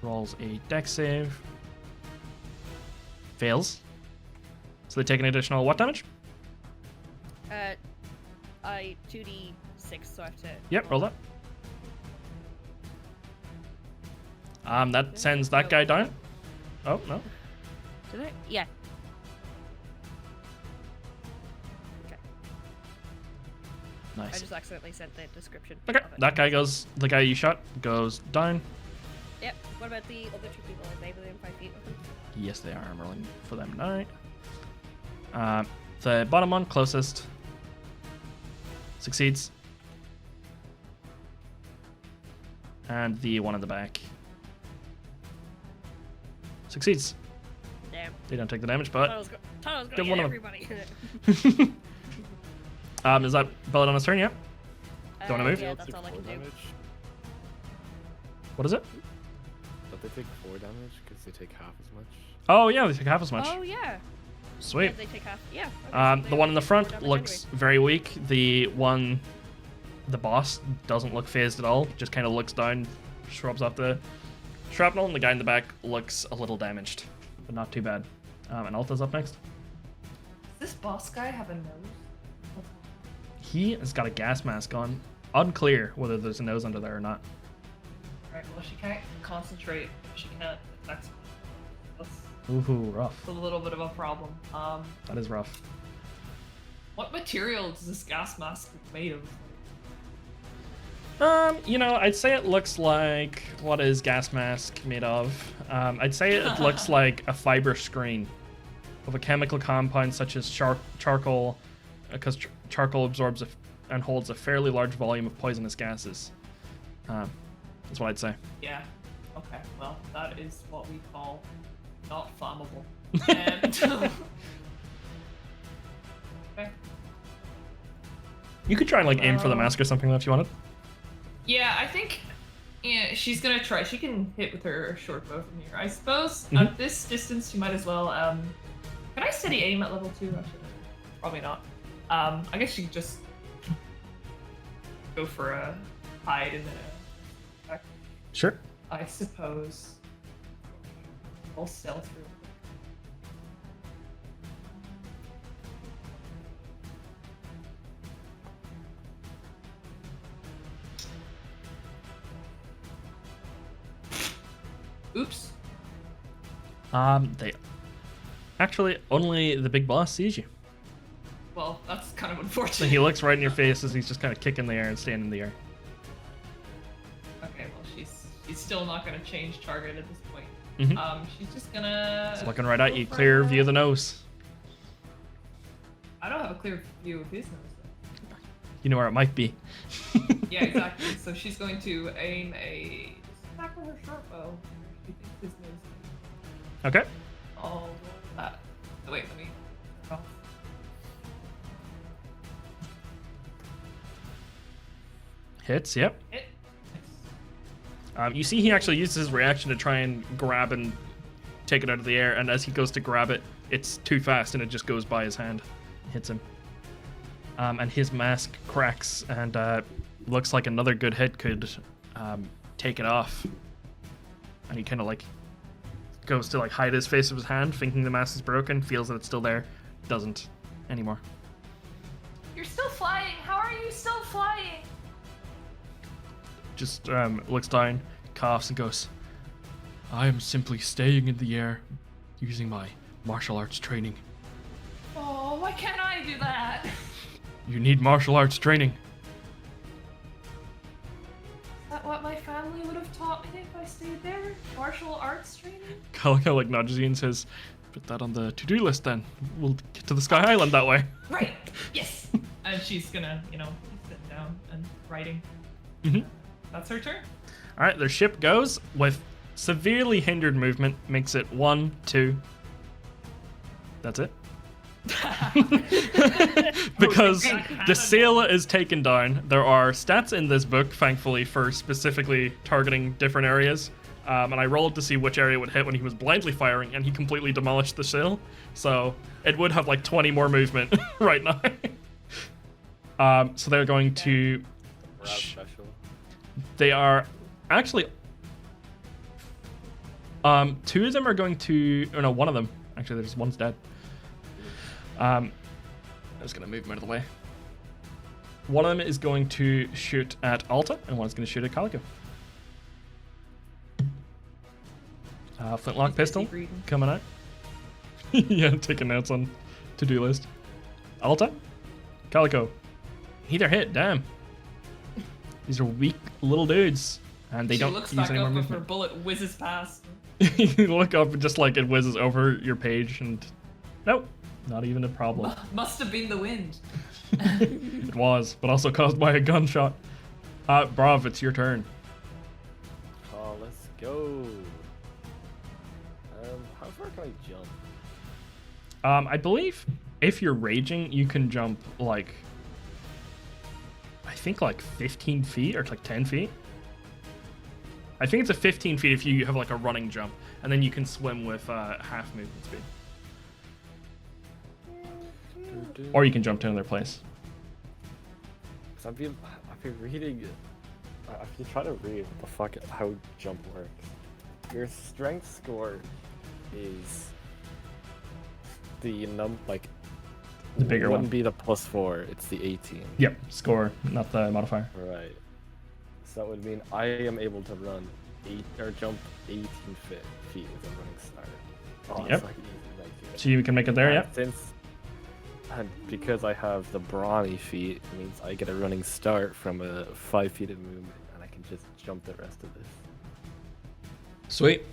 rolls a dex save. Fails. So they take an additional what damage? I 2d6, so I have to. Yep, roll that. That sends that guy down. Oh, no. Did I? Yeah. Okay. I Nice. just accidentally sent the description. Okay, of it. that guy goes, the guy you shot goes down. Yep. What about the other 2 people? Are they within 5 feet of them? Yes, they are. I'm rolling for them now. The bottom one, closest, succeeds. And the one in the back succeeds. Damn. They don't take the damage, Thought I but was going Get to one get of them. everybody. is that Belladonna's turn? Yeah. Don't wanna move? Yeah, They'll that's take all I 4 can do. damage. What is it? But they take 4 damage because they take half as much. Oh yeah, they take half as much. Oh yeah. Sweet. Yeah, they take half. Yeah. Okay, so The they one in the take front damage looks very weak. The boss doesn't look phased at all. Just kind of looks down, shrubs off the shrapnel, and the guy in the back looks a little damaged, but not too bad. And Alta's up next. Does this boss guy have a nose? He has got a gas mask on. Unclear whether there's a nose under there or not. Right, well, she can't concentrate if she can't attack someone. That's Ooh, rough. a little bit of a problem. That is rough. What material is this gas mask made of? I'd say it looks like what is gas mask made of? I'd say it looks like a fiber screen of a chemical compound such as charcoal, because charcoal absorbs and holds a fairly large volume of poisonous gases. That's what I'd say. Yeah. Okay. Well, that is what we call not flammable. And okay. You could try and aim for the mask or something if you wanted. Yeah, I think she's gonna try. She can hit with her short bow from here. I suppose Mhm. at this distance she might as well. Can I steady aim at level 2? Actually, probably not. I guess she could just go for a hide and then a attack. Sure. I suppose. I'll stealth through. Oops. They actually only the big boss sees you. Well, that's kind of So unfortunate. he looks right in your face as he's just kind of kicking the air and staying in the air. Okay, well, she's still not gonna change target at this point. Mhm. She's just gonna. It's looking right at go you. for Clear a- view of the nose. I don't have a clear view of his nose. You know where it might be. Though. Yeah, exactly. So she's going to aim a attack with her short bow. She thinks his nose. Okay. Oh, that. Oh, wait, let me. Oh. Hits. Yep. Hit. You see, he actually uses his reaction to try and grab and take it out of the air, and as he goes to grab it, it's too fast and it just goes by his hand, hits him. And his mask cracks, and looks like another good hit could take it off. And he kind of goes to hide his face with his hand, thinking the mask is broken, feels that it's still there, doesn't anymore. You're still flying. How are you still flying? Just looks down, coughs, and goes, I am simply staying in the air using my martial arts training. Oh, why can't I do that? You need martial arts training. Is that what my family would have taught me if I stayed there? Martial arts training? Calico nudges you and says, Put that on the to-do list then. We'll get to the Sky Island that way. Right. Yes. And she's gonna, you know, sit down and writing. Mhm. That's her turn. All right, their ship goes with severely hindered movement, makes it 1, 2. That's it. Because the sail is taken down. There are stats in this book, thankfully, for specifically targeting different areas. And I rolled to see which area would hit when he was blindly firing, and he completely demolished the sail. So it would have like 20 more movement right now. So they're going to. Bravv special. They are actually. 2 of them are going to. Oh no, one of them. Actually, there's one's dead. I'm just gonna move him out of the way. One of them is going to shoot at Alta, and one's going to shoot at Calico. Flintlock pistol breathing. coming out. Yeah, taking notes on to-do list. Alta, Calico. Either hit, damn. These are weak little dudes, and they She don't looks use back any more up if her movement. bullet whizzes past. You look up and just like it whizzes over your page, and nope, not even a problem. Must have been the wind. It was, but also caused by a gunshot. Bravv, it's your turn. Oh, let's go. How far can I jump? I believe if you're raging, you can jump like, I think like 15 feet or like 10 feet. I think it's a 15 feet if you have like a running jump, and then you can swim with half movement speed. Or you can jump to another place. So I've been reading. I've been trying to read what the fuck how jump works. Your strength score is the like. The bigger wouldn't one. be the +4. It's the 18. Yep, score, not the modifier. Right. So that would mean I am able to run jump 18 feet with a running start. Oh, Yep. that's like easy, like, dude. So you can make it there, And yeah? And because I have the brawny feet, it means I get a running start from a 5 feet of movement, and I can just jump the rest of this. Sweet.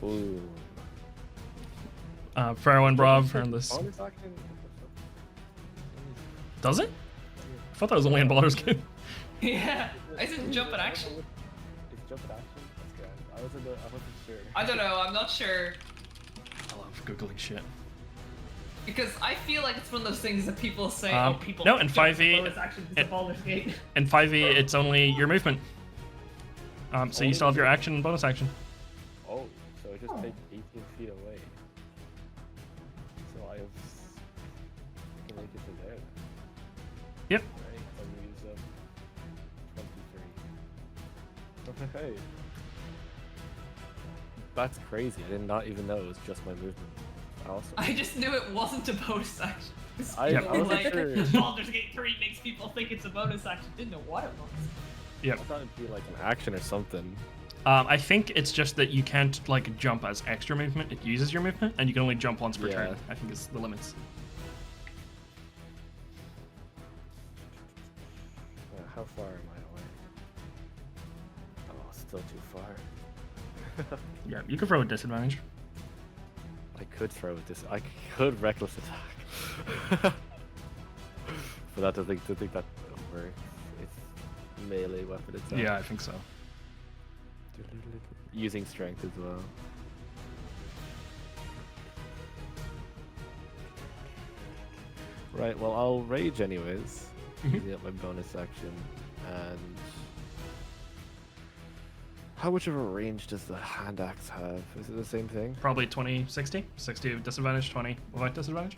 Boom. Ferrum and Bravv are on this. Bonus action? Does it? I thought that was only in Baldur's Gate. Yeah. I didn't jump in action. It's jump in action? That's good. I wasn't sure. I don't know. I'm not sure. I love Googling shit. Because I feel like it's one of those things that people say, people no, in jump in 5e bonus action because of Baldur's Gate. In 5e, it's only your movement. So you still have your action and bonus action. Oh, so it just takes 18 feet away. So I can make it to there. Yep. Right, so use 23. Hey. That's crazy. I did not even know it was just my movement. Awesome. I just knew it wasn't a bonus action. I Yep. wasn't Like, sure. Baldur's Gate 3 makes people think it's a bonus action. Didn't know what it was. Yep. I thought it'd be like an action or something. I think it's just that you can't like jump as extra movement. It uses your movement, and you can only jump once per Yeah. turn. I think is the limits. How far am I away? Oh, still too far. Yeah, you can throw a disadvantage. I could throw this. I could reckless attack. But that doesn't think that works. It's melee weapon attack. Yeah, I think so. Using strength as well. Right, well I'll rage anyways. Using up my bonus action. And how much of a range does the hand axe have? Is it the same thing? Probably 20, 60. 60 with disadvantage, 20 without disadvantage.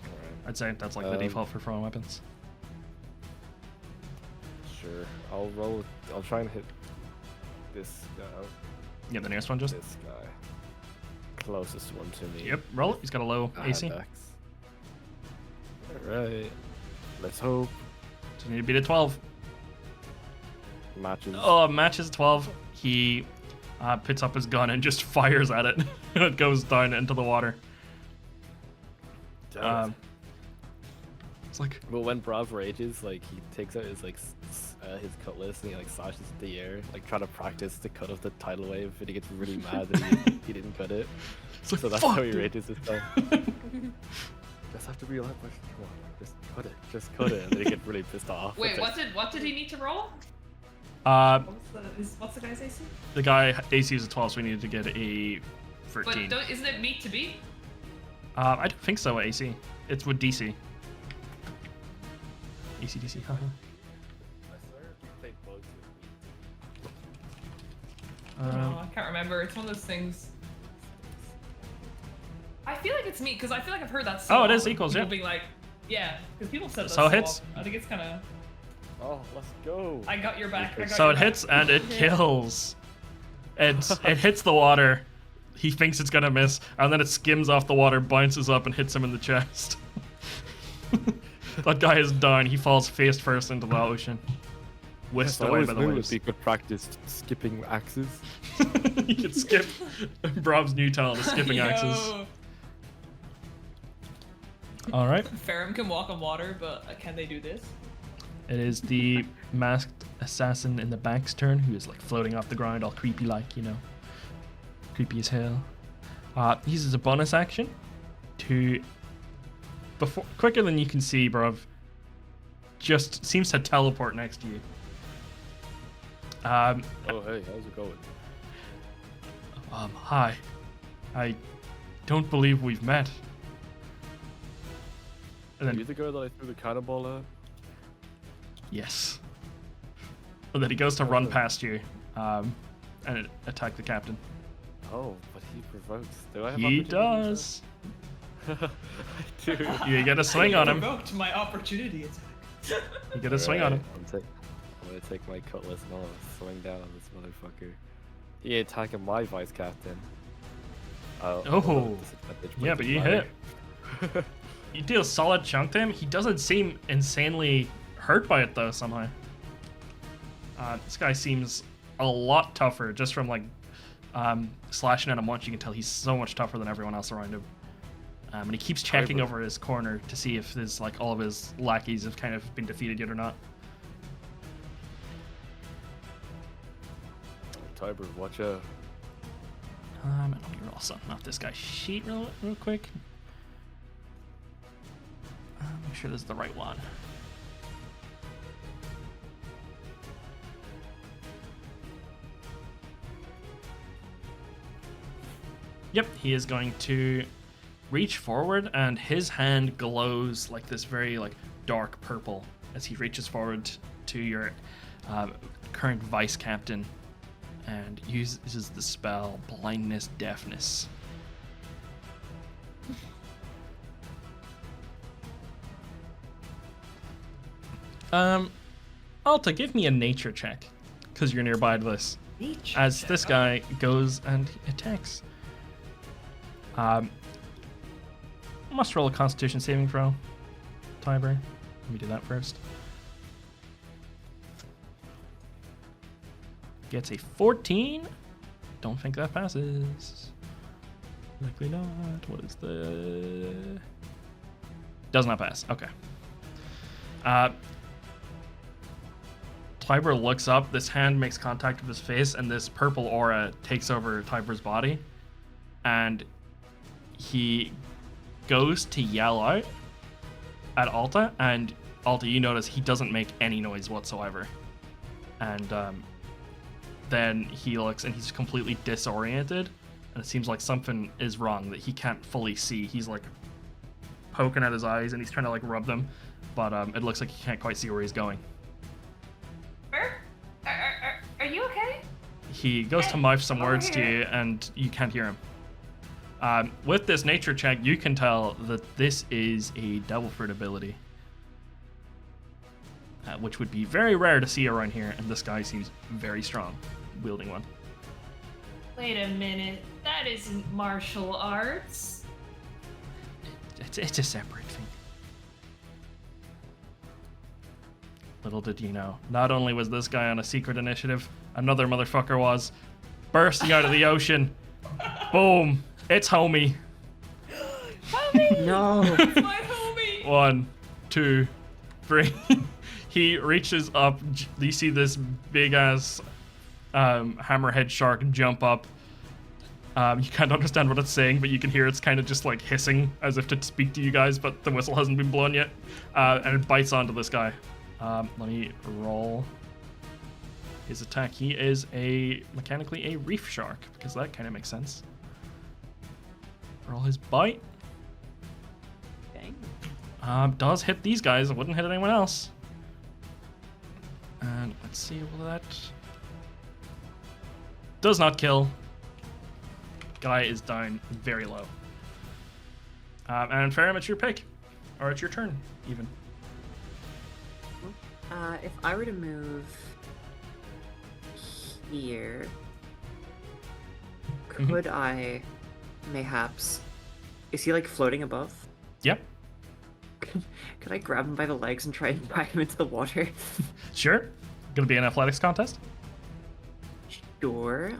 Alright, I'd say that's like the default for throwing weapons. sure. I'll try and hit this guy. Yeah, the nearest one just. This guy. Closest one to me. Yep, roll it. He's got a low AC. Hand axe. Alright. Let's hope. So you need to beat a 12. Matches. Oh, matches 12. He picks up his gun and just fires at it. And it goes down into the water. Damn it. It's like, But when Bravv rages, like he takes out his like his cutlass and he like slashes the air, like trying to practice the cut of the tidal wave, and he gets really mad that he didn't cut it. it's like So that's fuck, how he dude. rages this time. Just have to be a lot more. Come on, just cut it, and then he gets really pissed off. Wait, It's like, what did he need to roll? What's the guy's AC? The guy AC is a 12, so we needed to get a 13. But isn't it meat to beat? I don't think so, AC. It's with DC. AC, DC, haha. I swear we played bugs with I can't remember. It's one of those things. I feel like it's meat because I feel like I've heard that. So Oh, it is often. equals, People yeah. being like, yeah, because people said that. So it hits. often. I think it's kind of. Oh, let's go. I got your back. So it hits and it kills. It hits the water. He thinks it's gonna miss, and then it skims off the water, bounces up, and hits him in the chest. That guy is down. He falls face first into the ocean, whisked I away always by the knew waves. it'd be good practice skipping axes. He can skip. Brav's new talent is skipping axes. All right. Ferrum can walk on water, but can they do this? It is the masked assassin in the back's turn, who is like floating off the ground, all creepy like, you know. Creepy as hell. He uses a bonus action to, quicker than you can see, Bravv, just seems to teleport next to you. Oh, hey, how's it going? Hi. I don't believe we've met. And Are you then, the girl that I threw the cannonball at? yes. And then he goes to run past you and attack the captain. Oh, but he provokes. Do I have He opportunities does. then? I do. You get a swing on him. Provoked my opportunity attack. You get a swing on him. I'm gonna take my cutlass and I'll swing down on this motherfucker. He attacking my vice captain. Oh. Disadvantage, Yeah, but you it's hit. You deal a solid chunk to him. He doesn't seem insanely hurt by it though somehow. This guy seems a lot tougher just from like slashing at him once. You can tell he's so much tougher than everyone else around him. And he keeps checking over his corner to see if there's like all of his lackeys have kind of been defeated yet or not. Tiber, watch out. Let me roll something off this guy's sheet real quick. Make sure this is the right one. Yep, he is going to reach forward, and his hand glows like this very like dark purple as he reaches forward to your current vice captain and uses the spell Blindness Deafness. Alta, give me a nature check because you're nearby to this. Nature As check. this guy goes and attacks. Must roll a Constitution saving throw. Tiber. Let me do that first. Gets a 14. Don't think that passes. Likely not. What is the... Does not pass. Okay. Tiber looks up. This hand makes contact with his face, and this purple aura takes over Tiber's body. And he goes to yell out at Alta, and Alta, you notice he doesn't make any noise whatsoever. And then he looks, and he's completely disoriented, and it seems like something is wrong that he can't fully see. He's like poking at his eyes, and he's trying to like rub them, but it looks like he can't quite see where he's going. Are you okay? He goes to mouth some over words to here. you, and you can't hear him. With this nature check, you can tell that this is a devil fruit ability, which would be very rare to see around here, and this guy seems very strong wielding one. Wait a minute. That isn't martial arts. It's a separate thing. Little did you know, not only was this guy on a secret initiative, another motherfucker was bursting out of the ocean. Boom! It's homie. No. My homie. 1, to Bree. He reaches up. You see this big ass hammerhead shark jump up. You can't understand what it's saying, but you can hear it's kind of just like hissing as if to speak to you guys, but the whistle hasn't been blown yet. And it bites onto this guy. Let me roll his attack. He is mechanically a reef shark, because that kind of makes sense. Roll his bite. Okay. Does hit these guys. It wouldn't hit anyone else. And let's see, will that... Does not kill. Guy is down very low. And Ferrum, it's your pick. Or it's your turn, even. If I were to move here, could I mayhaps... Is he like floating above? Yep. Could I grab him by the legs and try and drag him into the water? Sure. Gonna be an athletics contest. Sure.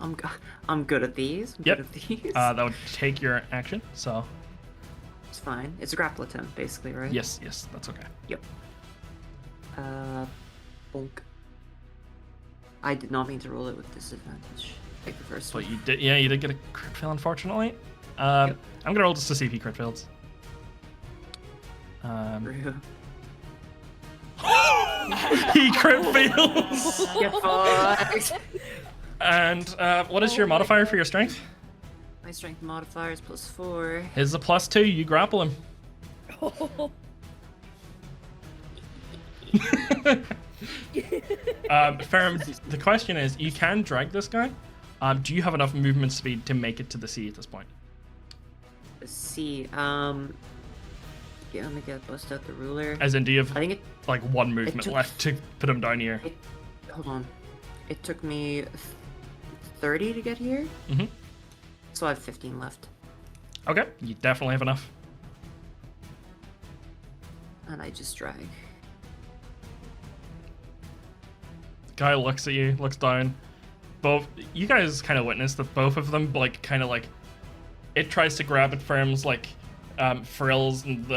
I'm good at these. I'm Yep. good at these. That would take your action, so... It's fine. It's a grapple attempt, basically, right? Yes, that's okay. Yep. Bonk. I did not mean to roll it with disadvantage. Like the first But one. you did, yeah, you did get a crit fail, unfortunately. I'm gonna roll just to see if he crit fails. True. He crit fails! Get fucked! And what is your modifier for your strength? My strength modifier is +4. His is a +2. You grapple him. Ferrum, the question is, you can drag this guy. Do you have enough movement speed to make it to the sea at this point? Let's see. Yeah, let me bust out the ruler. As in, do you have I think it. like one movement took- left to put him down here? Hold on. It took me 30 to get here, Mm-hmm. so I have 15 left. Okay, you definitely have enough. And I just drag. Guy looks at you, looks down. Both you guys kind of witness that both of them like kind of like it tries to grab at Ferrum's like frills and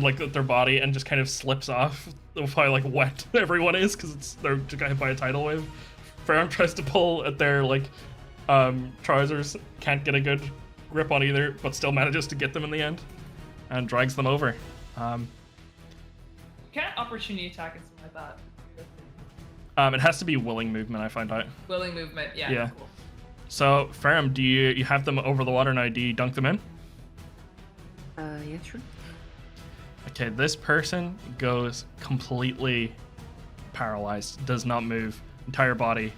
like their body and just kind of slips off of how like wet everyone is because they're just got hit by a tidal wave. Ferrum tries to pull at their like trousers, can't get a good grip on either, but still manages to get them in the end and drags them over. Can't opportunity attack and something like that. It has to be willing movement, I found out. Willing movement, yeah. Yeah. Cool. So, Ferrum, do you have them over the water now? Do you dunk them in? Yeah, sure. Okay, this person goes completely paralyzed, does not move, entire body.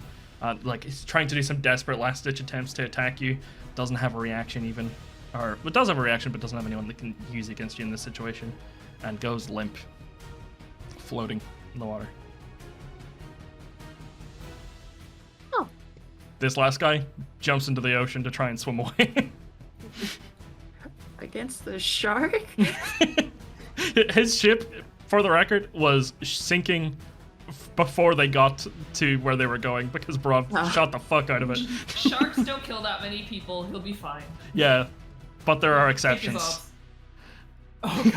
Like, he's trying to do some desperate last-ditch attempts to attack you, doesn't have a reaction even. Or, it does have a reaction, but doesn't have anyone that can use against you in this situation. And goes limp, floating in the water. Oh. This last guy jumps into the ocean to try and swim away. Against the shark? His ship, for the record, was sinking before they got to where they were going because Bravv shot the fuck out of it. Sharks don't kill that many people. He'll be fine. Yeah, but there are Take his exceptions. odds. Oh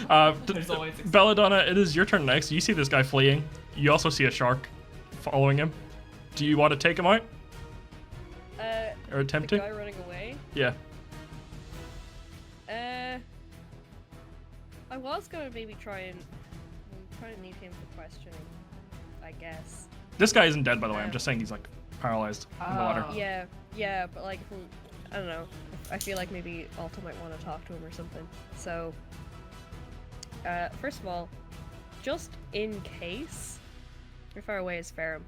god. There's always exceptions. Belladonna, it is your turn next. You see this guy fleeing. You also see a shark following him. Do you want to take him out or attempt the to? guy running away. Yeah. I was gonna maybe try to need him for questioning, I guess. This guy isn't dead, by the way. I'm just saying he's like paralyzed in the water. Oh. Yeah, but like, I don't know. I feel like maybe Alta might want to talk to him or something. So, first of all, just in case, how far away is Ferrum?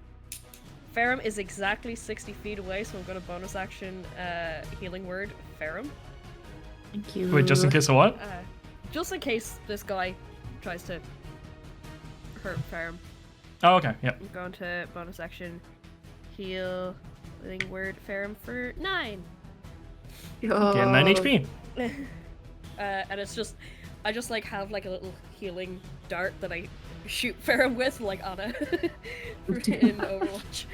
Ferrum is exactly 60 feet away, so I'm gonna bonus action healing word Ferrum. Thank you. Wait, just in case of what? Just in case this guy tries to hurt Ferrum. Oh, okay. Yep. I'm going to bonus action heal healing word Ferrum for 9. Get 9 HP. And it's just, I just like have like a little healing dart that I shoot Ferrum with, like Anna in Overwatch.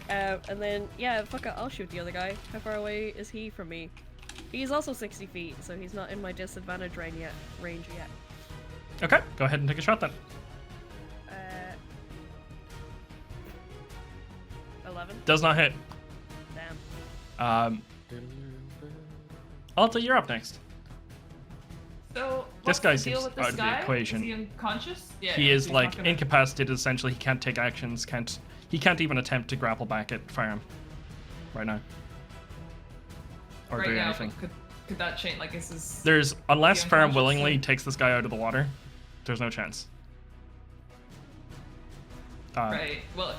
And then, yeah, fuck it, I'll shoot the other guy. How far away is he from me? He's also 60 feet, so he's not in my disadvantage range yet. Okay, go ahead and take a shot then. 11. Does not hit. Damn. Alta, you're up next. So This what's guy the deal seems with this out of the guy? equation. Is he unconscious? Yeah. He yeah, is so he's like not gonna- incapacitated essentially. He can't take actions, he can't even attempt to grapple back at Ferrum right now. Or right do now. anything. Could that change? Like, is this? There's unless Is he Ferrum unconscious willingly or- takes this guy out of the water, there's no chance. Right. Well,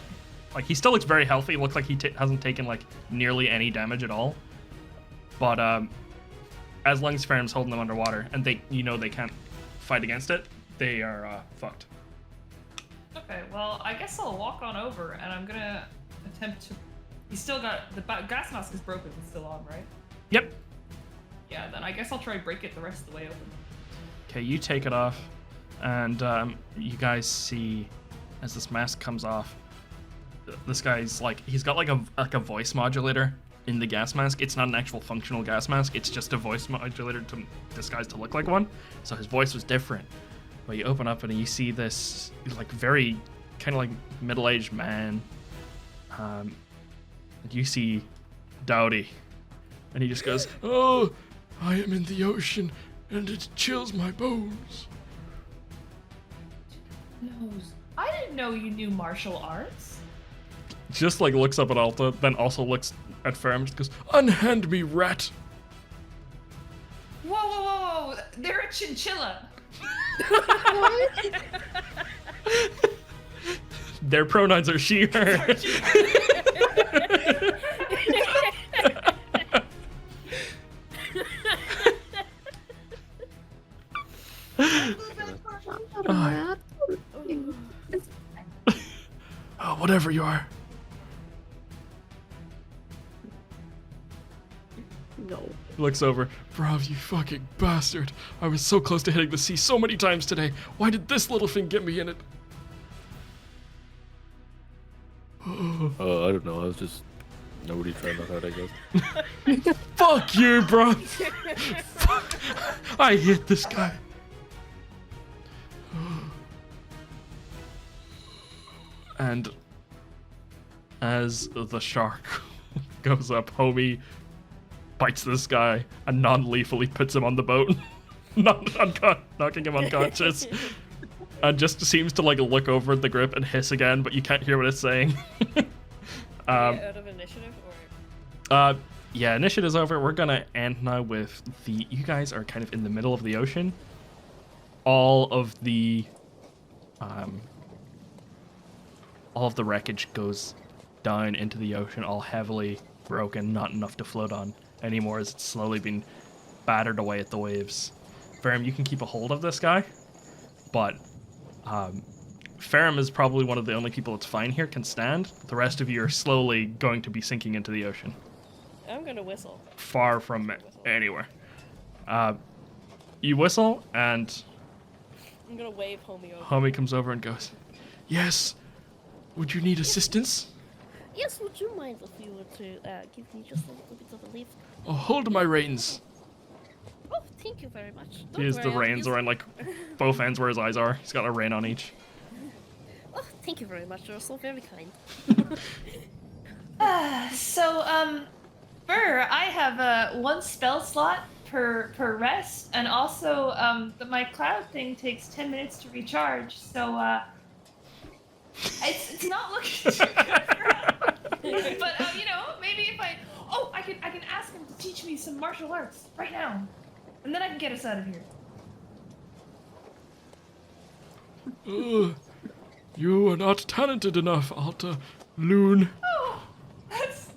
Like he still looks very healthy. Looks like he hasn't taken like nearly any damage at all. But as long as Ferrum's holding them underwater and they can't fight against it, they are fucked. okay. Well, I guess I'll walk on over and I'm gonna attempt to. He's still got the gas mask is broken. It's still on, right? Yep. Yeah. Then I guess I'll try to break it the rest of the way open. Okay, you take it off, and you guys see as this mask comes off, this guy's like he's got like a voice modulator in the gas mask. It's not an actual functional gas mask. It's just a voice modulator to disguise to look like one. So his voice was different. But you open up and you see this like very kind of like middle-aged man. You see Dowdy, and he just goes, "Oh, I am in the ocean, and it chills my bones." Nose. I didn't know you knew martial arts. Just like looks up at Alta, then also looks at Ferrum, just goes, "Unhand me, rat." Whoa, whoa, whoa, whoa! They're a chinchilla. Their pronouns are she, her. Oh, whatever you are. No. Looks over. Bravv, you fucking bastard. I was so close to hitting the sea so many times today. Why did this little thing get me in it? I don't know. I was just nobody trying to hurt, I guess. Fuck you, bro. Fuck. I hate this guy. And as the shark goes up, Homie bites this guy and non-lethally puts him on the boat, knocking him unconscious. And just seems to like look over at the grip and hiss again, but you can't hear what it's saying. Out of initiative or? Yeah, initiative's over. We're gonna end now with you guys are kind of in the middle of the ocean. All of the wreckage goes down into the ocean, all heavily broken, not enough to float on anymore as it's slowly being battered away at the waves. Ferrum, you can keep a hold of this guy, but Ferrum is probably one of the only people that's fine here, can stand. The rest of you are slowly going to be sinking into the ocean. I'm gonna whistle. Far from anywhere. You whistle, and I'm gonna wave Homie over. Homie comes over and goes, "Yes, would you need assistance?" Yes, would you mind if you were to give me just a little bit of a lift? Oh, hold my reins. Oh, thank you very much. He has the reins around like both ends where his eyes are. He's got a rein on each. Oh, thank you very much. You're so very kind. Burr, I have one spell slot per rest, and also my cloud thing takes 10 minutes to recharge, so it's not looking too good for us. But maybe if I can ask him to teach me some martial arts right now, and then I can get us out of here. You are not talented enough, Altalune. Oh, that's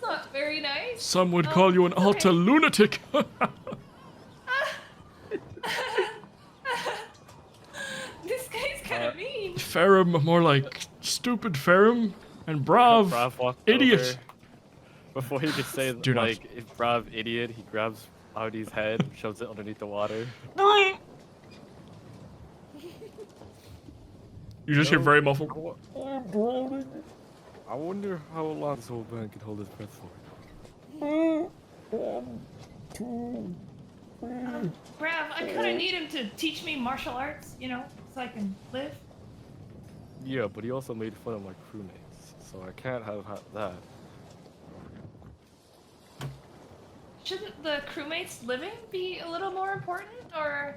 not very nice. Some would call you an okay. Altalunatic. This guy's kind of mean. Ferrum, more like stupid Ferrum, and Bravv, Bravv walks idiot. over. Before he could say, Do not. like, if Bravv idiot, he grabs Audi's head, shoves it underneath the water. You just hear very muffled. I'm drowning. I wonder how long this old man can hold his breath for. 1, 2, Bravv, I kind of need him to teach me martial arts, you know, so I can live. Yeah, but he also made fun of my crewmates, so I can't have that. Shouldn't the crewmates living be a little more important? Or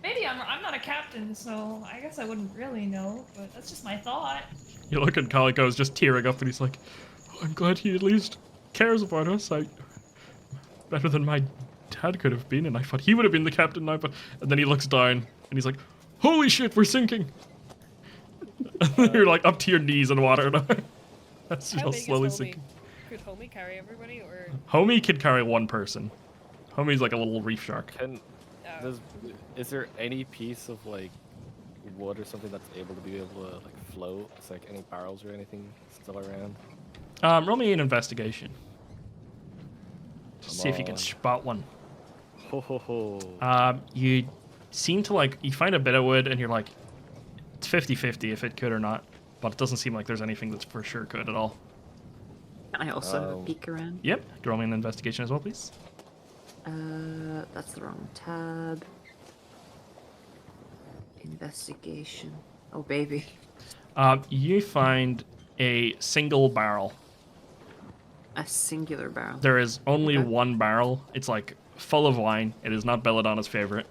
maybe I'm not a captain, so I guess I wouldn't really know, but that's just my thought. You look at Calico's just tearing up, and he's like, oh, I'm glad he at least cares about us. Better than my dad could have been, and I thought he would have been the captain now, but... And then he looks down, and he's like, holy shit, we're sinking! You're like up to your knees in water now. That's How just big is slowly Homie? sinking. Could Homie carry everybody, or? Homie could carry one person. Homie's like a little reef shark. Oh. Is there any piece of like wood or something that's able to like float? It's like any barrels or anything still around? Roll me an investigation. Come See if you can on. spot one. Ho ho ho. You seem to like, you find a bit of wood and you're like, it's 50-50 if it could or not. But it doesn't seem like there's anything that's for sure good at all. Can I also have a peek around? Yep. Roll me an investigation as well, please. That's the wrong tab. Investigation. Oh, baby. You find a single barrel. A singular barrel. There is only Okay. one barrel. It's like full of wine. It is not Belladonna's favorite.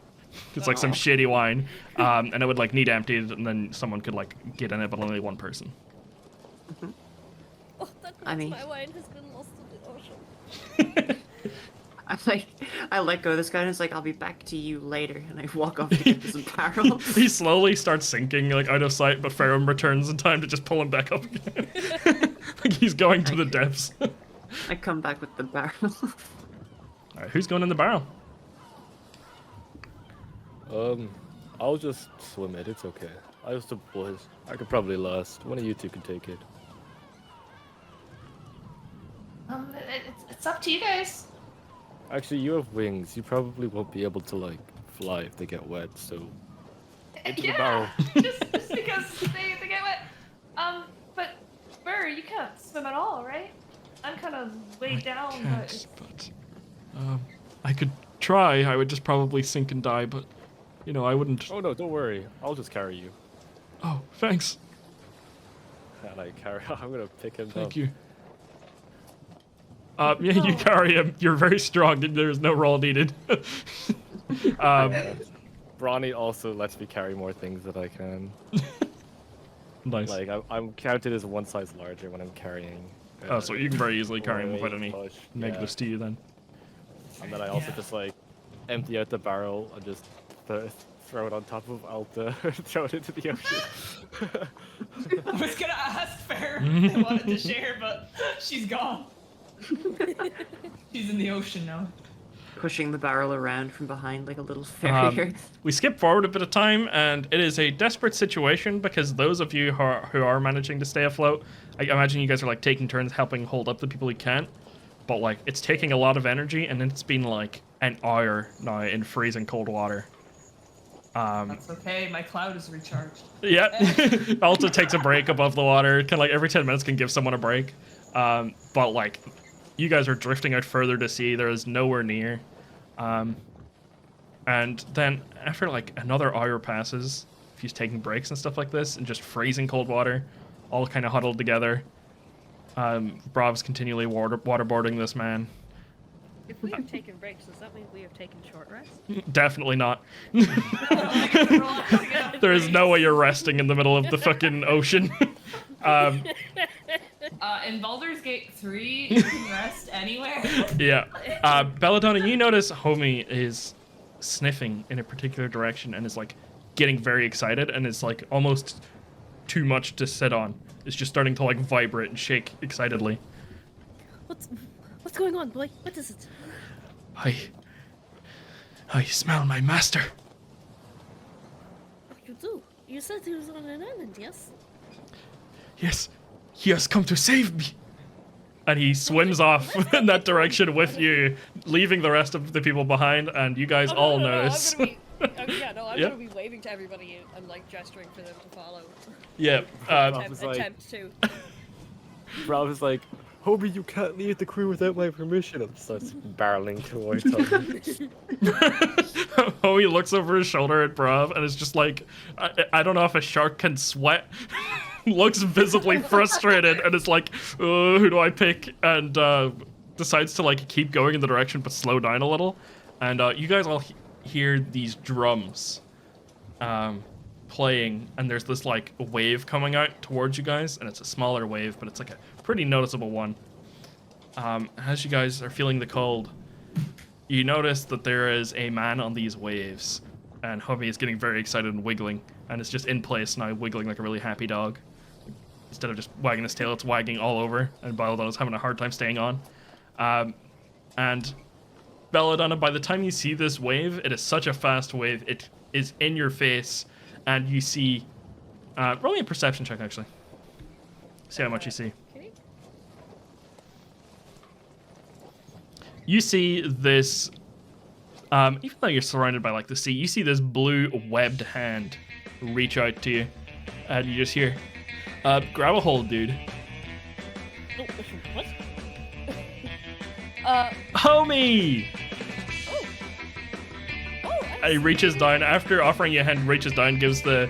It's like some Aw. shitty wine. And it would like need emptied and then someone could like get in it, but only one person. Oh, that I means mean- my wine has been lost in the ocean. I let go of this guy and it's like, I'll be back to you later. And I walk off to get this barrel. He slowly starts sinking like out of sight, but Ferrum returns in time to just pull him back up again. Like he's going to the depths. I come back with the barrel. Alright, who's going in the barrel? I'll just swim it. It's okay. I used to boys. I could probably last. One of you two can take it. It's up to you guys. Actually, you have wings. You probably won't be able to like fly if they get wet. So into the barrel. just because they get wet. But Burr, you can't swim at all, right? I'm kind of weighed down, Can't, but I could try. I would just probably sink and die, but you know, I wouldn't. Oh no, don't worry. I'll just carry you. Oh, thanks. And I carry. I'm gonna pick him Thank up. you. Yeah, you carry him. You're very strong. There's no roll needed. Brawny also lets me carry more things that I can. Nice. Like I'm counted as one size larger when I'm carrying. Oh, so you can very easily carry him without weight any push, negatives to you then. And then I also Yeah. just like empty out the barrel and just throw it on top of Alta, throw it into the ocean. I was gonna ask Fair if they wanted to share, but she's gone. She's in the ocean now. Pushing the barrel around from behind like a little farrier. We skip forward a bit of time, and it is a desperate situation because those of you who are managing to stay afloat, I imagine you guys are like taking turns helping hold up the people who can't. But like, it's taking a lot of energy, and it's been like an hour now in freezing cold water. That's okay. My cloud is recharged. Yeah, Alta takes a break above the water. Kind of like every 10 minutes can give someone a break. But like, you guys are drifting out further to sea. There is nowhere near. And then after like another hour passes, if he's taking breaks and stuff like this, and just freezing cold water, all kind of huddled together. Bravv's continually waterboarding this man. If we have taken breaks, does that mean we have taken short rests? Definitely not. Relaxing enough There is breeze. no way you're resting in the middle of the fucking ocean. In Baldur's Gate 3, you can rest anywhere. Yeah. Belladonna, you notice Homie is sniffing in a particular direction and is like getting very excited and is like almost too much to sit on. It's just starting to like vibrate and shake excitedly. What's going on, boy? What is it? I smell my master. Oh, you do? You said he was on an island, yes? Yes, he has come to save me. And he swims off in that direction with you, leaving the rest of the people behind, and you guys all notice. I'm Yeah. gonna be waving to everybody and like gesturing for them to follow. Yeah. was like- Attempt to. Bravv is like, Hobie, you can't leave the crew without my permission. And starts barreling towards him. Oh, he looks over his shoulder at Bravv and is just like, I don't know if a shark can sweat. Looks visibly frustrated and is like, who do I pick? And decides to like keep going in the direction but slow down a little. And you guys all hear these drums playing, and there's this like wave coming out towards you guys, and it's a smaller wave, but it's like a pretty noticeable one. As you guys are feeling the cold, you notice that there is a man on these waves, and Hubby is getting very excited and wiggling, and it's just in place now, wiggling like a really happy dog. Instead of just wagging his tail, it's wagging all over, and Belladonna's having a hard time staying on. And Belladonna, by the time you see this wave, it is such a fast wave, it is in your face, and you see... roll me a perception check, actually. See how much you see. Okay. You see this... even though you're surrounded by like the sea, you see this blue webbed hand reach out to you, and you just hear, grab a hold, dude. Oh, what? Homie! Oh, And he reaches down, after offering you a hand, reaches down, gives the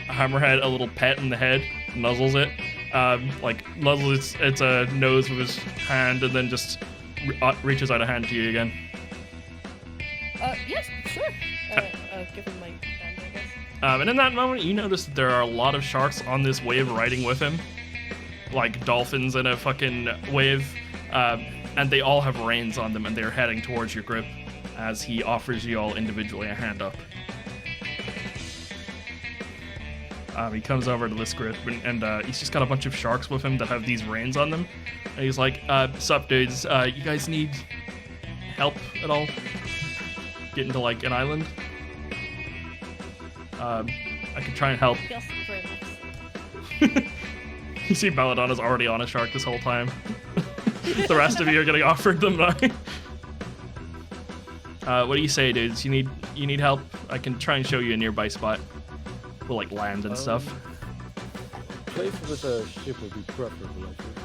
hammerhead a little pet in the head, nuzzles it, like nuzzles its nose with his hand, and then just reaches out a hand to you again. yes, sure. Give him my hand, I guess. And in that moment, you notice that there are a lot of sharks on this wave riding with him, like dolphins in a fucking wave, and they all have reins on them, and they're heading towards your group as he offers you all individually a hand up. He comes over to this group, and he's just got a bunch of sharks with him that have these reins on them, and he's like, sup dudes, you guys need help at all? Getting to like an island? I could try and help. Yes, very much. You see Belladonna's already on a shark this whole time. The rest of you are getting offered them now. What do you say, dudes? You need help? I can try and show you a nearby spot. We'll like land and stuff. Place with a ship would be preferable, I think.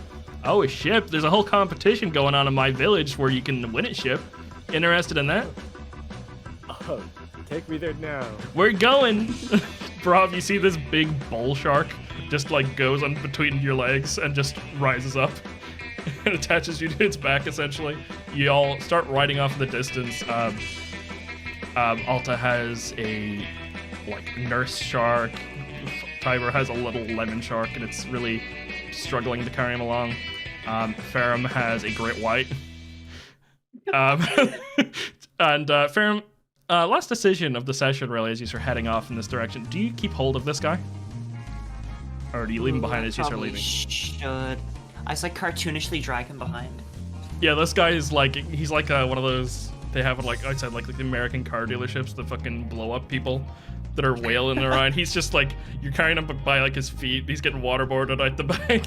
Oh, a ship? There's a whole competition going on in my village where you can win a ship. Interested in that? Oh, take me there now. We're going! Bravv, you see this big bull shark just like goes on between your legs and just rises up and attaches you to its back, essentially. You all start riding off in the distance. Alta has a like nurse shark. Tiber has a little lemon shark, and it's really struggling to carry him along. Ferrum has a great white. And Ferrum, last decision of the session, really, as you start heading off in this direction. Do you keep hold of this guy? Or do you leave him behind as you start Probably leaving? should. I just like cartoonishly drag him behind. Yeah, this guy is like, he's like one of those, they have it like outside like the American car dealerships, the fucking blow up people that are wailing around. He's just like, you're carrying him by like his feet, he's getting waterboarded out the back.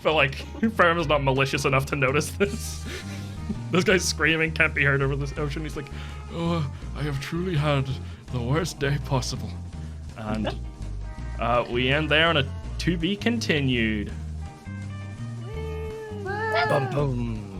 But like, Ferrum is not malicious enough to notice this. This guy's screaming, can't be heard over this ocean. He's like, oh, I have truly had the worst day possible. And we end there on a to be continued. Bum bum.